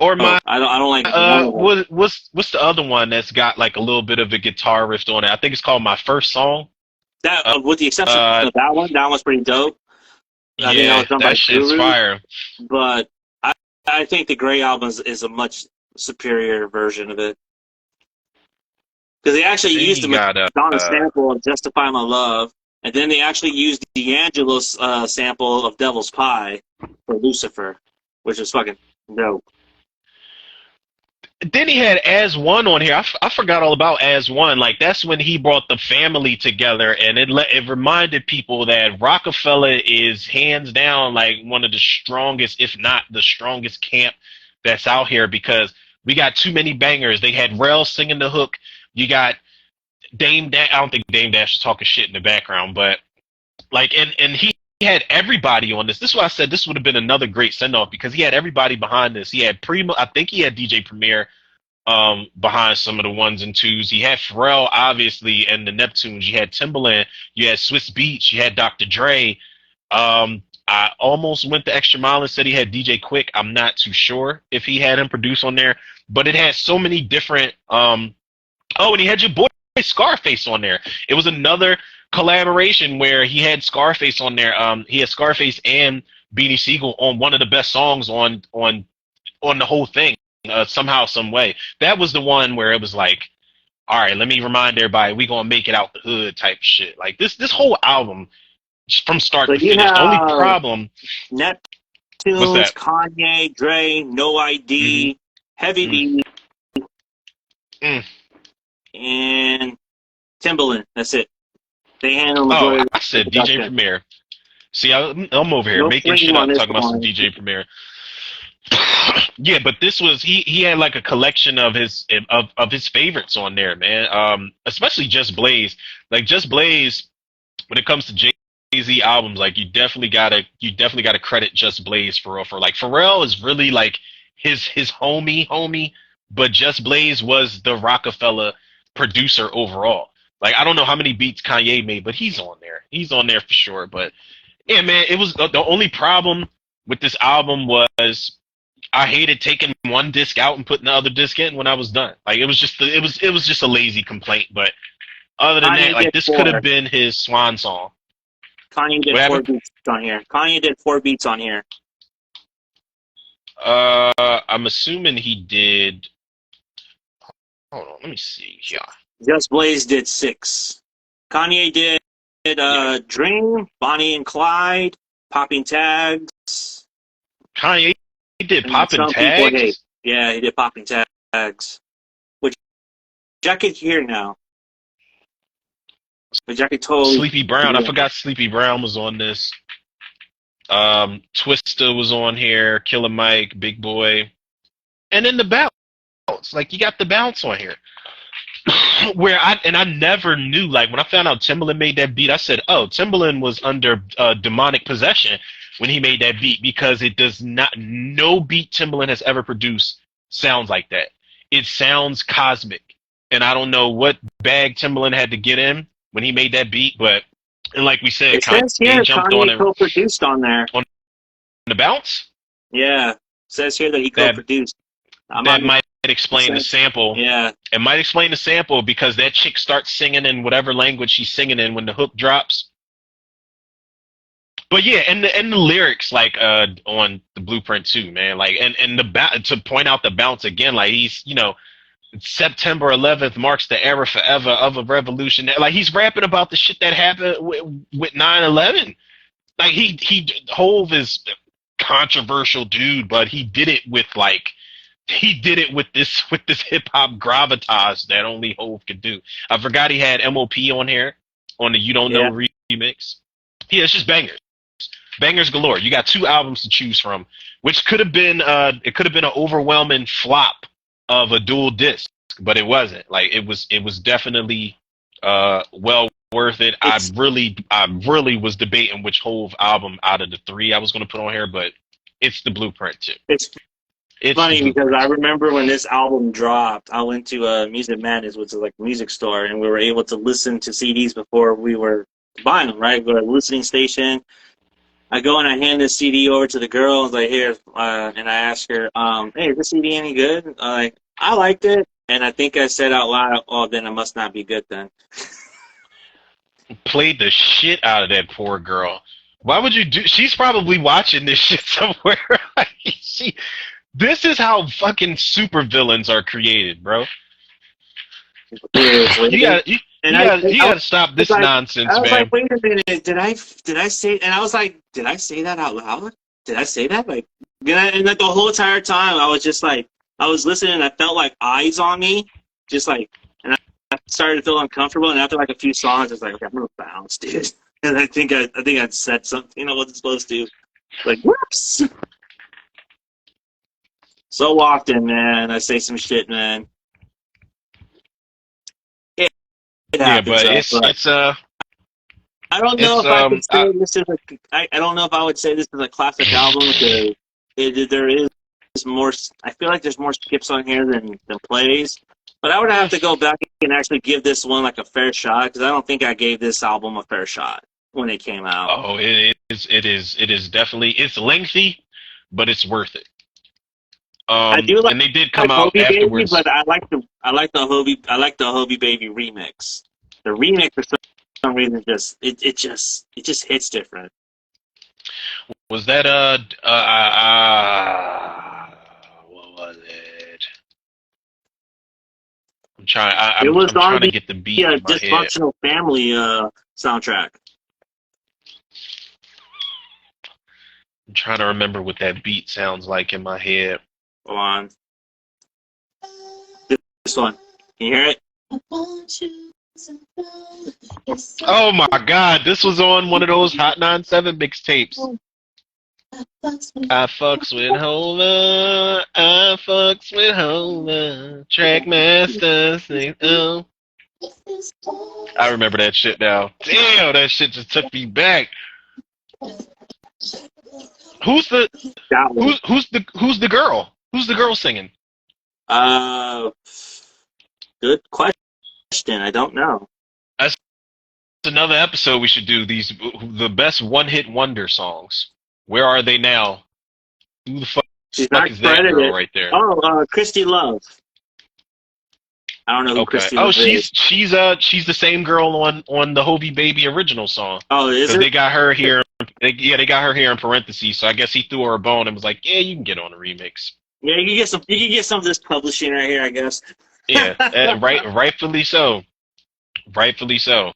Or my I don't like what's the other one that's got like a little bit of a guitar riff on it? I think it's called My First Song. That with the exception of that one's pretty dope. I think that was done by shit's fire. But I think the Gray Album is a much superior version of it. Because they actually used the Madonna sample of Justify My Love, and then they actually used D'Angelo's sample of Devil's Pie for Lucifer, which is fucking dope. then he had As One on here. I forgot all about As One. Like that's when he brought the family together, and it reminded people that Rockefeller is hands down like one of the strongest, if not the strongest camp that's out here because we got too many bangers. They had Rel singing the hook. You got Dame Dash. I don't think Dame Dash is talking shit in the background, but like, and he had everybody on this. This is why I said this would have been another great send off because he had everybody behind this. He had Primo. I think he had DJ Premier behind some of the ones and twos. He had Pharrell, obviously, and the Neptunes. You had Timbaland. You had Swiss Beats. You had Dr. Dre. I almost went the extra mile and said he had DJ Quick. I'm not too sure if he had him produce on there, but it had so many different. Oh, and he had your boy Scarface on there. It was another collaboration where he had Scarface on there. He had Scarface and Beanie Siegel on one of the best songs on the whole thing. Somehow, some way. That was the one where it was like, all right, let me remind everybody, we gonna make it out the hood type shit. Like this whole album from start to finish. The only problem, Neptunes, Kanye, Dre, No ID, Heavy D, and Timbaland. That's it. They handle the majority. I said DJ Premier. See, I'm over here making shit up, talking about some DJ Premier. Yeah, but this was he had like a collection of his favorites on there, man. Especially Just Blaze. Like Just Blaze, when it comes to Jay-Z albums, like you definitely gotta credit Just Blaze for real. For like Pharrell is really like his homie, but Just Blaze was the Rockefeller producer overall. Like I don't know how many beats Kanye made, but he's on there. He's on there for sure. But yeah, man, it was the only problem with this album was I hated taking one disc out and putting the other disc in when I was done. Like it was just a lazy complaint. But other than that, like this could have been his swan song. Kanye did 4 beats on here. Kanye did 4 beats on here. I'm assuming he did. Hold on, let me see. Yeah. Just Blaze did 6. Kanye did Dream, Bonnie and Clyde, Popping Tags. Kanye did Popping Tags? Yeah, he did Popping Tags. Which I could hear now. Which I could totally... Sleepy Brown. I forgot Sleepy Brown was on this. Twista was on here. Killer Mike, Big Boy. And then the bounce. Like, you got the bounce on here. Where I never knew, like when I found out Timbaland made that beat, I said, oh, Timbaland was under demonic possession when he made that beat because it does not, no beat Timbaland has ever produced sounds like that. It sounds cosmic. And I don't know what bag Timbaland had to get in when he made that beat, but, and like we said, Kanye jumped on it. Co-produced on there. On the bounce? Yeah. It says here that he co-produced. That might explain the sample. Yeah. It might explain the sample because that chick starts singing in whatever language she's singing in when the hook drops. But yeah, and the lyrics like on the Blueprint too, man. Like and to point out the bounce again, like he's, you know, September 11th marks the era forever of a revolution. Like he's rapping about the shit that happened with 9/11. Like Hove is a controversial dude, but he did it with this hip hop gravitas that only Hove could do. I forgot he had MOP on here on the You Don't Know remix. Yeah, it's just bangers galore. You got 2 albums to choose from, which could have been an overwhelming flop of a dual disc, but it wasn't. Like it was definitely well worth it. I really was debating which Hove album out of the 3 I was going to put on here, but it's the Blueprint too. It's funny because I remember when this album dropped, I went to Music Madness, which is like a music store, and we were able to listen to CDs before we were buying them, right? We were at a listening station. I go and I hand this CD over to the girl. I was like, here, and I ask her, hey, is this CD any good? I liked it. And I think I said out loud, oh, then it must not be good then. Played the shit out of that poor girl. Why would you do? She's probably watching this shit somewhere. This is how fucking supervillains are created, bro. You gotta stop this nonsense, man. I was like, wait a minute, did I say? And I was like, did I say that out loud? Did I say that? Like, and like the whole entire time, I was just like, I was listening and I felt like eyes on me, just like, and I started to feel uncomfortable. And after like a few songs, I was like, okay, I'm gonna bounce, dude. And I think I'd said something, you know, wasn't supposed to. Like, whoops. So often, man, I say some shit, man. It Yeah, happens, but it's I don't know it's if I could say this is I don't know if I would say this is a classic album because there is more. I feel like there's more skips on here than plays. But I would have to go back and actually give this one like a fair shot because I don't think I gave this album a fair shot when it came out. oh, it is definitely it's lengthy, but it's worth it. I do And they did come out Hobie Baby, afterwards. but I like the Hobie Baby remix. The remix for some reason it just hits different. Was that what was it? It was I'm on trying to get the beat in my head. Dysfunctional Family soundtrack. I'm trying to remember what that beat sounds like in my head. Hold on. This one. Can you hear it? Oh my God, this was on one of those Hot 97 mixtapes. I fucks with Hola, I fucks with Hola, Trackmaster, sing, oh. I remember that shit now. Damn, that shit just took me back. Who's the girl? Who's the girl singing? Good question. I don't know. That's another episode we should do. The best one-hit wonder songs. Where are they now? Who the fuck is that girl right there? Oh, Christy Love. I don't know who Christy Love is. she's the same girl on the Hobie Baby original song. Oh, is it? They got her here. They got her here in parentheses. So I guess he threw her a bone and was like, "Yeah, you can get on a remix." Yeah, you can get some of this publishing right here, I guess. Yeah, rightfully so. Rightfully so.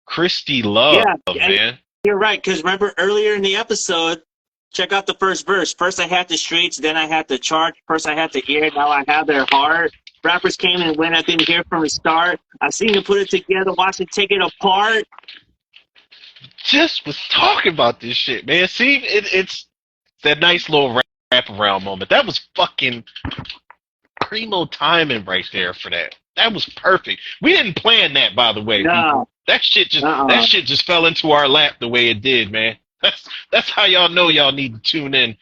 Christy Love, man. You're right, because remember earlier in the episode, check out the first verse. First I had the streets, then I had the chart. First I had the ear, now I have their heart. Rappers came and went, I didn't hear from the start. I seen them put it together, watch it take it apart. Just was talking about this shit, man. See, it's that nice little wrap around moment. That was fucking primo timing right there for that. That was perfect. We didn't plan that, by the way. No. People. That shit just fell into our lap the way it did, man. That's how y'all know y'all need to tune in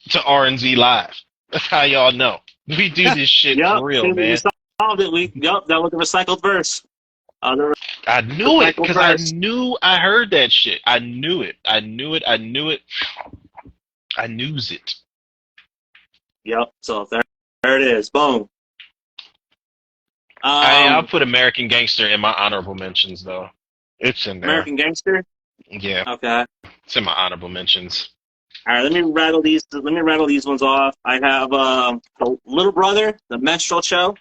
to R&Z Live. That's how y'all know. We do this shit for real, man. We solved it. That was a recycled verse. I knew it because I heard that shit. I knew it. I knews it. Yep. So there it is. Boom. I'll put American Gangster in my honorable mentions, though. It's in there. American Gangster? Yeah. Okay. It's in my honorable mentions. All right, let me rattle these ones off. I have the Little Brother, the Menstrual Show.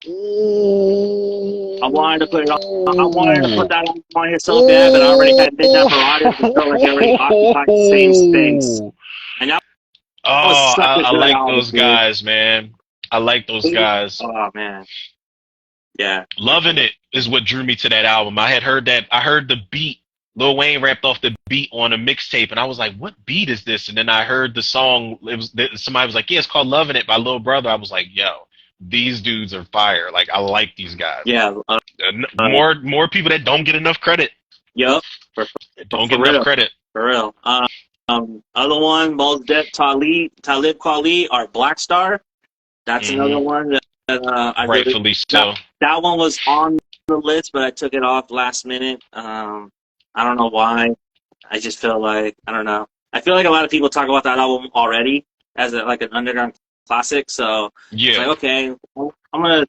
Ooh. I wanted to put it on. I wanted to put that on here so bad, but I already had Midnight Marauders and felt like I already occupied the same space. And I like those guys, man. I like those guys. Oh man. Yeah. Loving It is what drew me to that album. I heard the beat. Lil Wayne rapped off the beat on a mixtape, and I was like, what beat is this? And then I heard the song. Somebody was like, yeah, it's called Loving It by Lil Brother. I was like, yo, these dudes are fire. Like, I like these guys. Yeah. More people that don't get enough credit. Yep. Don't get enough credit. For real. Other one, Mos Def, Talib Kweli, or Black Star. That's another one that I rightfully so. That one was on the list, but I took it off last minute. I don't know why. I just feel like I don't know. I feel like a lot of people talk about that album already as like an underground classic. So yeah, it's like okay, I'm gonna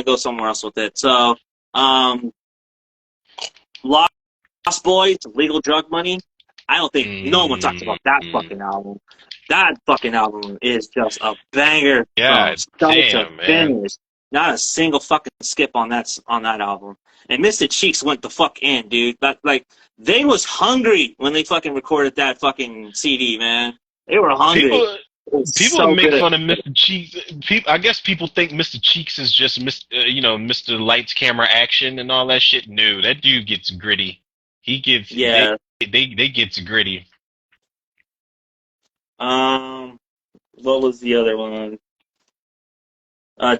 go somewhere else with it. So Lost Boys, Legal Drug Money. I don't think no one talks about that fucking album. That fucking album is just a banger from start to finish. Not a single fucking skip on that album. And Mr. Cheeks went the fuck in, dude. Like they was hungry when they fucking recorded that fucking CD, man. They were hungry. It's People so make good. fun of Mr. Cheeks. I guess people think Mr. Cheeks is just Mr. Lights, Camera, Action, and all that shit. No, that dude gets gritty. He gets Yeah. they gets gritty. What was the other one?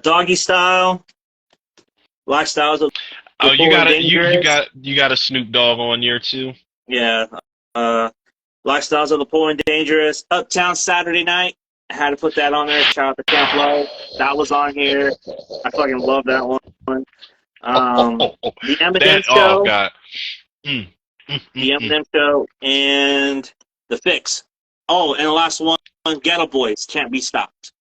Doggy Style, Lifestyles of Oh, the Poor and Dangerous. you got a Snoop Dogg on here too. Yeah. Uh, Lifestyles of the Poor and Dangerous. Uptown Saturday Night. I had to put that on there. Shout out to Camp Low. That was on here. I fucking love that one. The Eminem That oh Show. god. The Eminem Show and The Fix. Oh, and the last one, Ghetto Boys, Can't Be Stopped.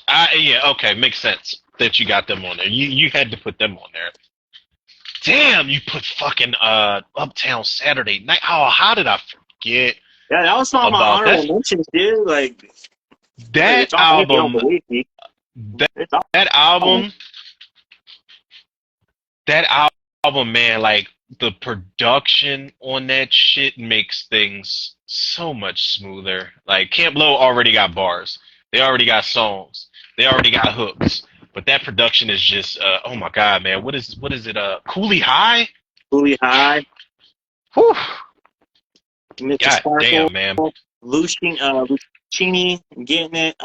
Yeah, okay, makes sense that you got them on there. You had to put them on there. Damn, you put fucking Uptown Saturday Night. Oh, how did I forget? Yeah, that was one of my honorable mentions, dude. Like that album. That album, man, like the production on that shit makes things so much smoother. Like Camp Low already got bars. They already got songs. They already got hooks. But that production is just oh my god, man. What is it? Cooley High? Cooley High. Whew. Mr. God Sparkle, damn, man. Lucini getting it.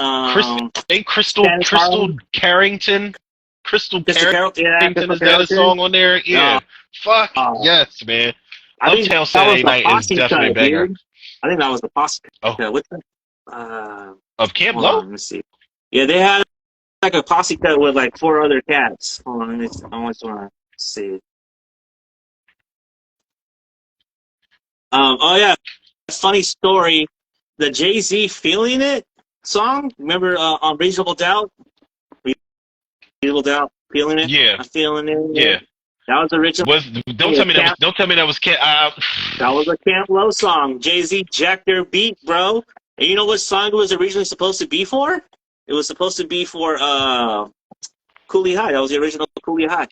Crystal Carrington. Crystal Carrington, is that a song on there? Yeah. Fuck yes, man. Uptown Saturday Night is definitely a banger. I think that was the posse. Oh. Of Camp Low? Let me see. Yeah, they had like a posse cut with like 4 other cats. Hold on, I just want to see. Oh yeah, funny story. The Jay-Z "Feeling It" song. Remember on Reasonable Doubt? Reasonable Doubt, "Feeling It." Yeah, I'm feeling it. Yeah, that was original. Don't tell me that was Camp. That was a Camp Low song. Jay-Z jacked their beat, bro. And you know what song it was originally supposed to be for? It was supposed to be for Cooley High. That was the original Cooley High.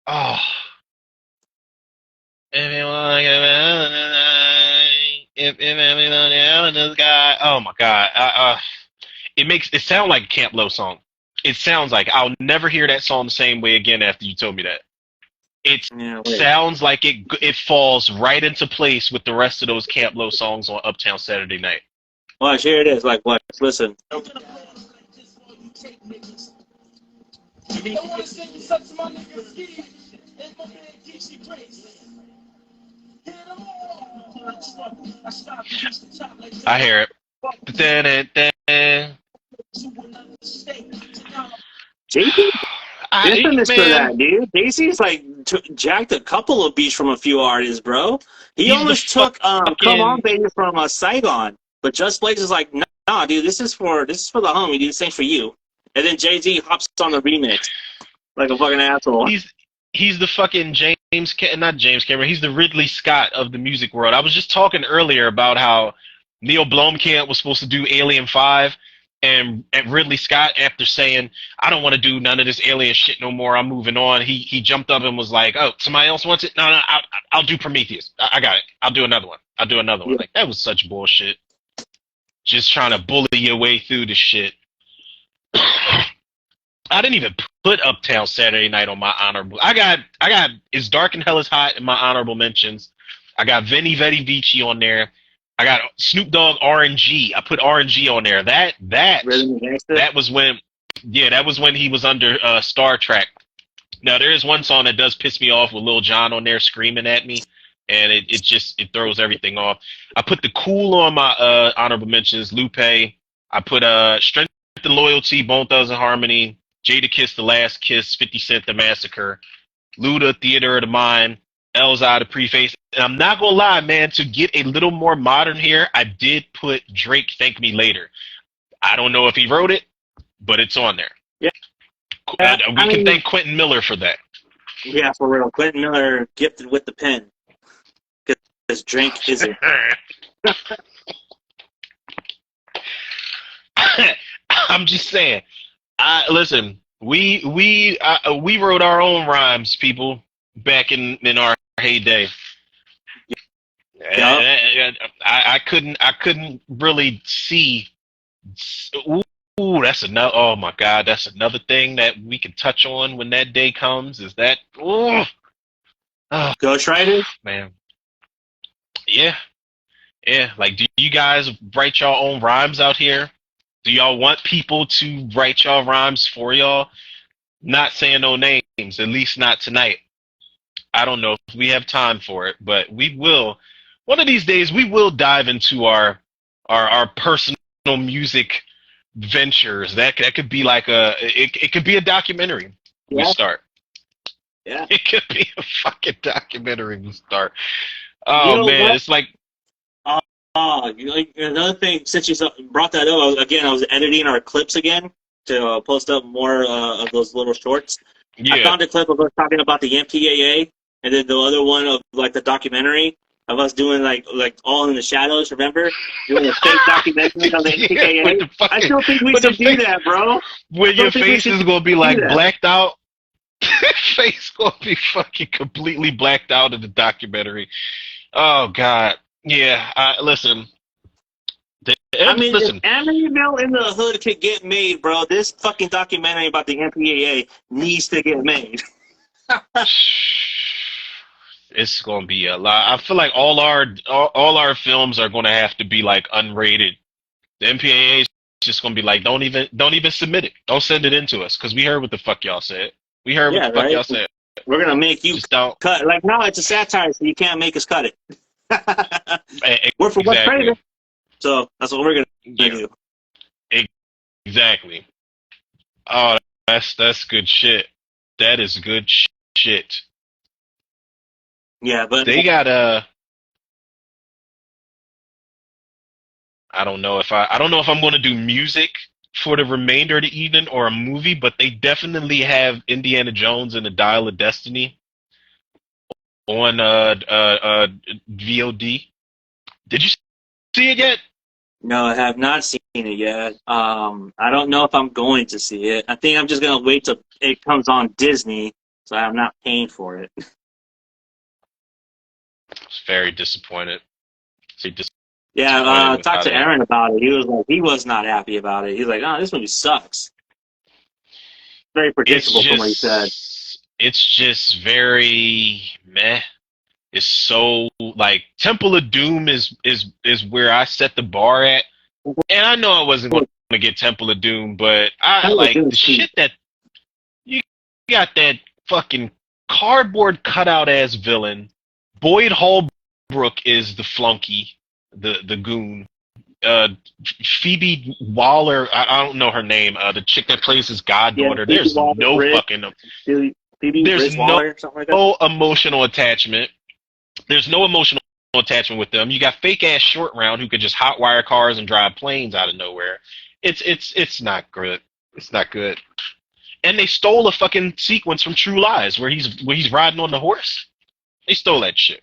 Oh. If everyone else this guy, oh my god, it sound like a Camp Low song. It sounds like I'll never hear that song the same way again after you told me that. It sounds like it falls right into place with the rest of those Camp Low songs on Uptown Saturday Night. Watch, here it is. Like, what? Listen. I hear it. JP infamous for that, dude. Jay-Z's like jacked a couple of beats from a few artists, bro. He almost took "Come On Baby" from Saigon, but Just Blaze is like, nah, dude, this is for the homie, dude. This ain't for you. And then Jay-Z hops on the remix like a fucking asshole. He's the fucking not James Cameron. He's the Ridley Scott of the music world. I was just talking earlier about how Neil Blomkamp was supposed to do Alien 5, and Ridley Scott, after saying, I don't want to do none of this alien shit no more, I'm moving on, he jumped up and was like, oh, somebody else wants it? No, I'll do Prometheus. I got it. I'll do another one. Yeah. Like, that was such bullshit. Just trying to bully your way through the shit. I didn't even put Uptown Saturday Night on my honorable. I got It's Dark and Hell is Hot in my honorable mentions. I got Veni Vidi Vici on there. I got Snoop Dogg RNG. I put RNG on there. That was when he was under Star Trek. Now there is one song that does piss me off with Lil Jon on there screaming at me, and it throws everything off. I put The Cool on my honorable mentions. Lupe. I put Strength and Loyalty, Bone Thugs and Harmony, Jadakiss, The Last Kiss, 50 Cent, The Massacre, Luda, Theater of the Mind, Elzai, The Preface. And I'm not going to lie, man, to get a little more modern here, I did put Drake, Thank Me Later. I don't know if he wrote it, but it's on there. Yeah. We can thank Quentin Miller for that. Yeah, for real. Quentin Miller gifted with the pen. Because Drake isn't. I'm just saying. Listen, we wrote our own rhymes, people, back in our heyday. Yep. I couldn't really see. Ooh, that's another. Oh my God, that's another thing that we can touch on when that day comes. Is that? Oh, oh Ghost Rider. man, yeah, yeah. Like, do you guys write your own rhymes out here? Do y'all want people to write y'all rhymes for y'all? Not saying no names, at least not tonight. I don't know if we have time for it, but we will. One of these days, we will dive into our personal music ventures. That could be like it could be a documentary. We Yeah. start. Yeah. It could be a fucking documentary. We start. You Oh know man, what? it's like Like, another thing, since you brought that up, I was editing our clips again to post up more of those little shorts. I yeah, found a clip of us talking about the MPAA, and then the other one of like the documentary of us doing like all in the shadows. Remember doing a fake documentary on the yeah, with MPAA? the I fucking still think we with the should do face that, bro. I when still your think we face should is gonna be do like that. blacked out. Face gonna be fucking completely blacked out in the documentary. Oh God, yeah. Listen, I mean, if listen. Amityville in the Hood could get made, bro, this fucking documentary about the MPAA needs to get made. It's gonna be a lot. I feel like all our films are gonna have to be like unrated. The MPAA is just gonna be like, don't even submit it. Don't send it in to us because we heard what the fuck y'all said. We heard what Yeah, the fuck right? y'all said. We're gonna make you Just don't. cut. Like, no, it's a satire, so you can't make us cut it. We're for what's Exactly. crazy. So that's what we're gonna Yeah. do. Exactly. Oh, that's good shit. That is good shit. Yeah, but They got I don't know if I'm going to do music for the remainder of the evening or a movie, but they definitely have Indiana Jones and the Dial of Destiny on VOD. Did you see it yet? no, I have not seen it yet. I don't know if I'm going to see it. I think I'm just gonna wait till it comes on Disney, so I'm not paying for it. I was very disappointed. See, Yeah, disappointed with talked how to they. Aaron about it. He was like, he was not happy about it. He's like, oh, this movie sucks. Very It's predictable from what he said. just very meh. Is so like Temple of Doom is where I set the bar at, and I know I wasn't going to get Temple of Doom, but I Kind of like a the shit that you got that fucking cardboard cutout ass villain. Boyd Holbrook is the flunky, the goon. Uh, Phoebe Waller, I don't know her name. The chick that plays his Yeah, goddaughter. Phoebe There's Waller no Bridge, fucking. Phoebe There's Bridge Waller, something like that. no emotional attachment. There's no emotional attachment with them. You got fake ass Short Round who could just hotwire cars and drive planes out of nowhere. It's not good. It's not good. And they stole a fucking sequence from True Lies where he's riding on the horse. They stole that shit.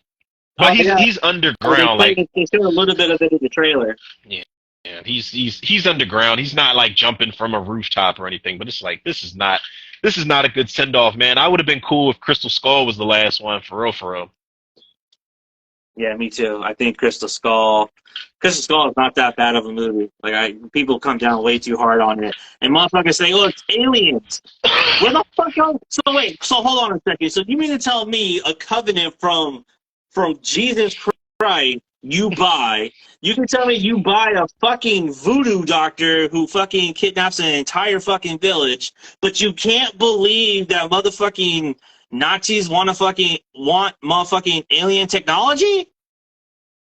Oh But he's yeah, he's underground like they showed a little bit of it in the trailer. yeah. Yeah, he's underground. He's not like jumping from a rooftop or anything. But it's like this is not a good send off, man. I would have been cool if Crystal Skull was the last one for real, for real. Yeah, me too. I think Crystal Skull is not that bad of a movie. People come down way too hard on it, and motherfuckers say, "Oh, it's aliens." Where the fuck are? So wait, so hold on a second. So you mean to tell me a covenant from Jesus Christ you buy? You can tell me you buy a fucking voodoo doctor who fucking kidnaps an entire fucking village, but you can't believe that motherfucking Nazis want motherfucking alien technology?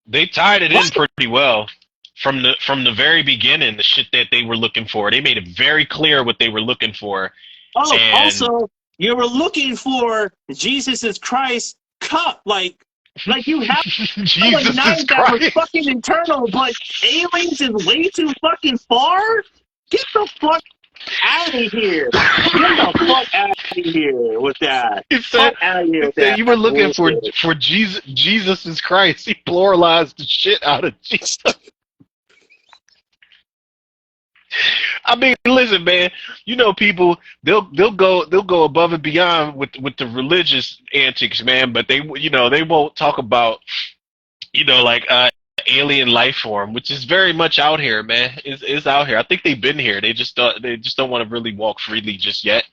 They tied it in What? pretty well from the very beginning. The shit that they were looking for, they made it very clear what they were looking for, Oh, and also, you were looking for Jesus is Christ cup, like you have a Jesus is knife that was Christ. fucking internal, but aliens is way too fucking far. Get the fuck out of here! Get the fuck out of here with that! He said, Fuck out of here he with said that you were looking bullshit. for Jesus. Jesus is Christ. He pluralized the shit out of Jesus. I mean, listen, man. You know, people they'll go above and beyond with the religious antics, man. But they won't talk about you know, like alien life form, which is very much out here, man. Is out here. I think they've been here. They just don't want to really walk freely just yet.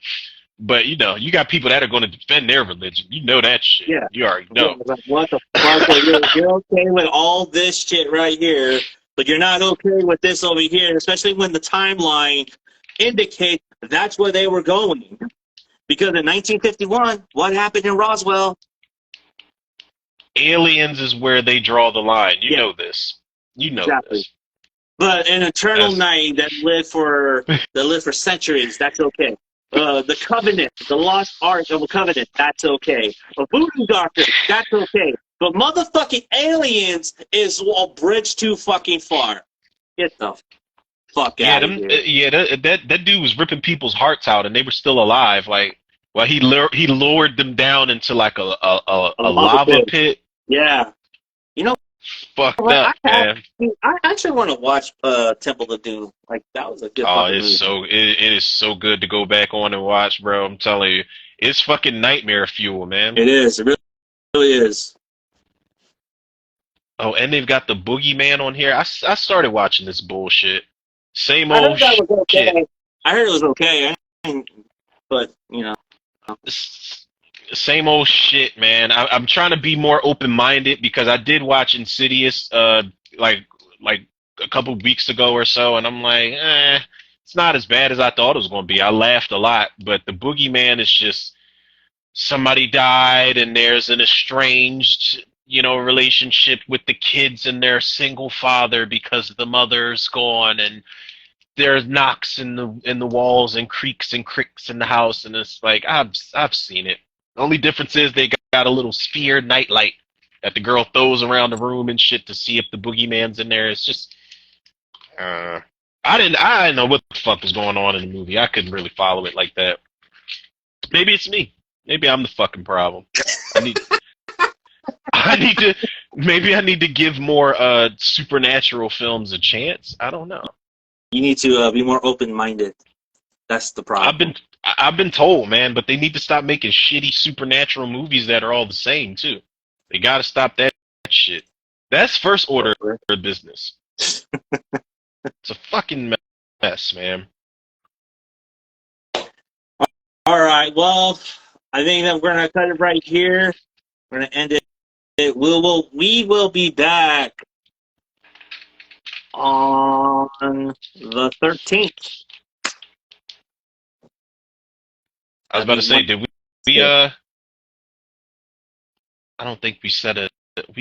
But you know, you got people that are going to defend their religion. You know that shit. Yeah. You already Yeah, know. like, what the fuck? You're okay with all this shit right here, but you're not okay with this over here, especially when the timeline indicates that's where they were going. Because in 1951, what happened in Roswell? Aliens is where they draw the line. You Yeah. know this. You know Exactly. this. But an eternal night that lived for centuries, that's okay. The Covenant, the lost ark of a covenant, that's okay. A voodoo doctor, that's okay. But motherfucking aliens is a bridge too fucking far. Get the fuck out of here. That dude was ripping people's hearts out, and they were still alive. Like, well, he lowered them down into like a lava pit. Yeah. You know, Fucked up, man. I actually want to watch Temple of Doom. Like, that was a good Oh, fucking it's movie. it is so good to go back on and watch, bro. I'm telling you, it's fucking nightmare fuel, man. It is. It really is. Oh, and they've got the boogeyman on here. I started watching this bullshit. Same I old heard that was shit. okay. I heard it was okay, but, you know. Same old shit, man. I'm trying to be more open minded because I did watch Insidious like a couple weeks ago or so, and I'm like, it's not as bad as I thought it was going to be. I laughed a lot, but the boogeyman is just somebody died, and there's an estranged, you know, relationship with the kids and their single father because the mother's gone, and there's knocks in the walls and creaks and cricks in the house, and it's like I've seen it. The only difference is they got a little sphere nightlight that the girl throws around the room and shit to see if the boogeyman's in there. It's just I didn't know what the fuck was going on in the movie. I couldn't really follow it like that. Maybe it's me. Maybe I'm the fucking problem. Maybe I need to give more supernatural films a chance. I don't know. You need to be more open-minded. That's the problem. I've been told, man, but they need to stop making shitty supernatural movies that are all the same too. They got to stop that shit. That's first order of business. It's a fucking mess, man. All right. Well, I think that we're gonna cut it right here. We're gonna end it. We will be back on the 13th. I was about to say, did we I don't think we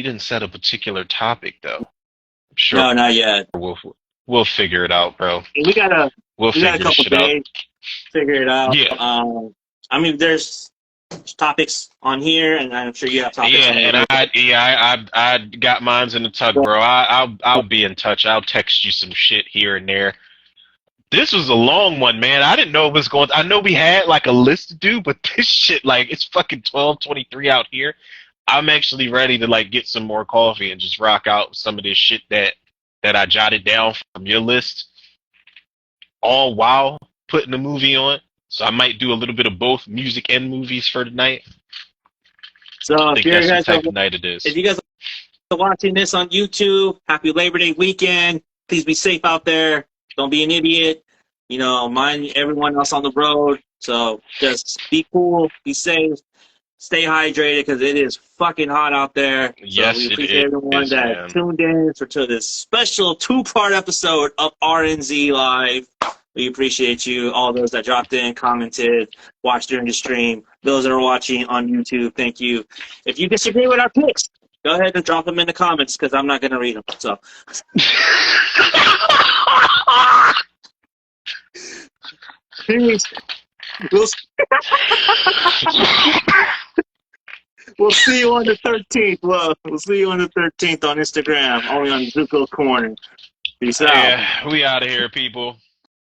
didn't set a particular topic though. I'm sure. No, not yet. We'll figure it out, bro. We got a couple shit days to figure it out. Yeah. I mean, there's topics on here, and I'm sure you have topics. Yeah, and I got mines in the tug, bro. I'll be in touch. I'll text you some shit here and there. This was a long one, man. I didn't know it was going. I know we had like a list to do, but this shit, like, it's fucking 12:23 out here. I'm actually ready to like get some more coffee and just rock out some of this shit that I jotted down from your list, all while putting the movie on. So I might do a little bit of both music and movies for tonight. So I think that's the type of night it is. If you guys are watching this on YouTube, happy Labor Day weekend. Please be safe out there. Don't be an idiot. You know, mind everyone else on the road. So just be cool, be safe, stay hydrated because it is fucking hot out there. Yes, so we appreciate everyone that tuned in to this special 2-part episode of RNZ Live. We appreciate you, all those that dropped in, commented, watched during the stream. Those that are watching on YouTube, thank you. If you disagree with our picks, go ahead and drop them in the comments because I'm not going to read them. So. Peace. We'll see you on the 13th. Well, we'll see you on the 13th on Instagram, only on Zuko's Corner. Peace out. Yeah, we out of here, people.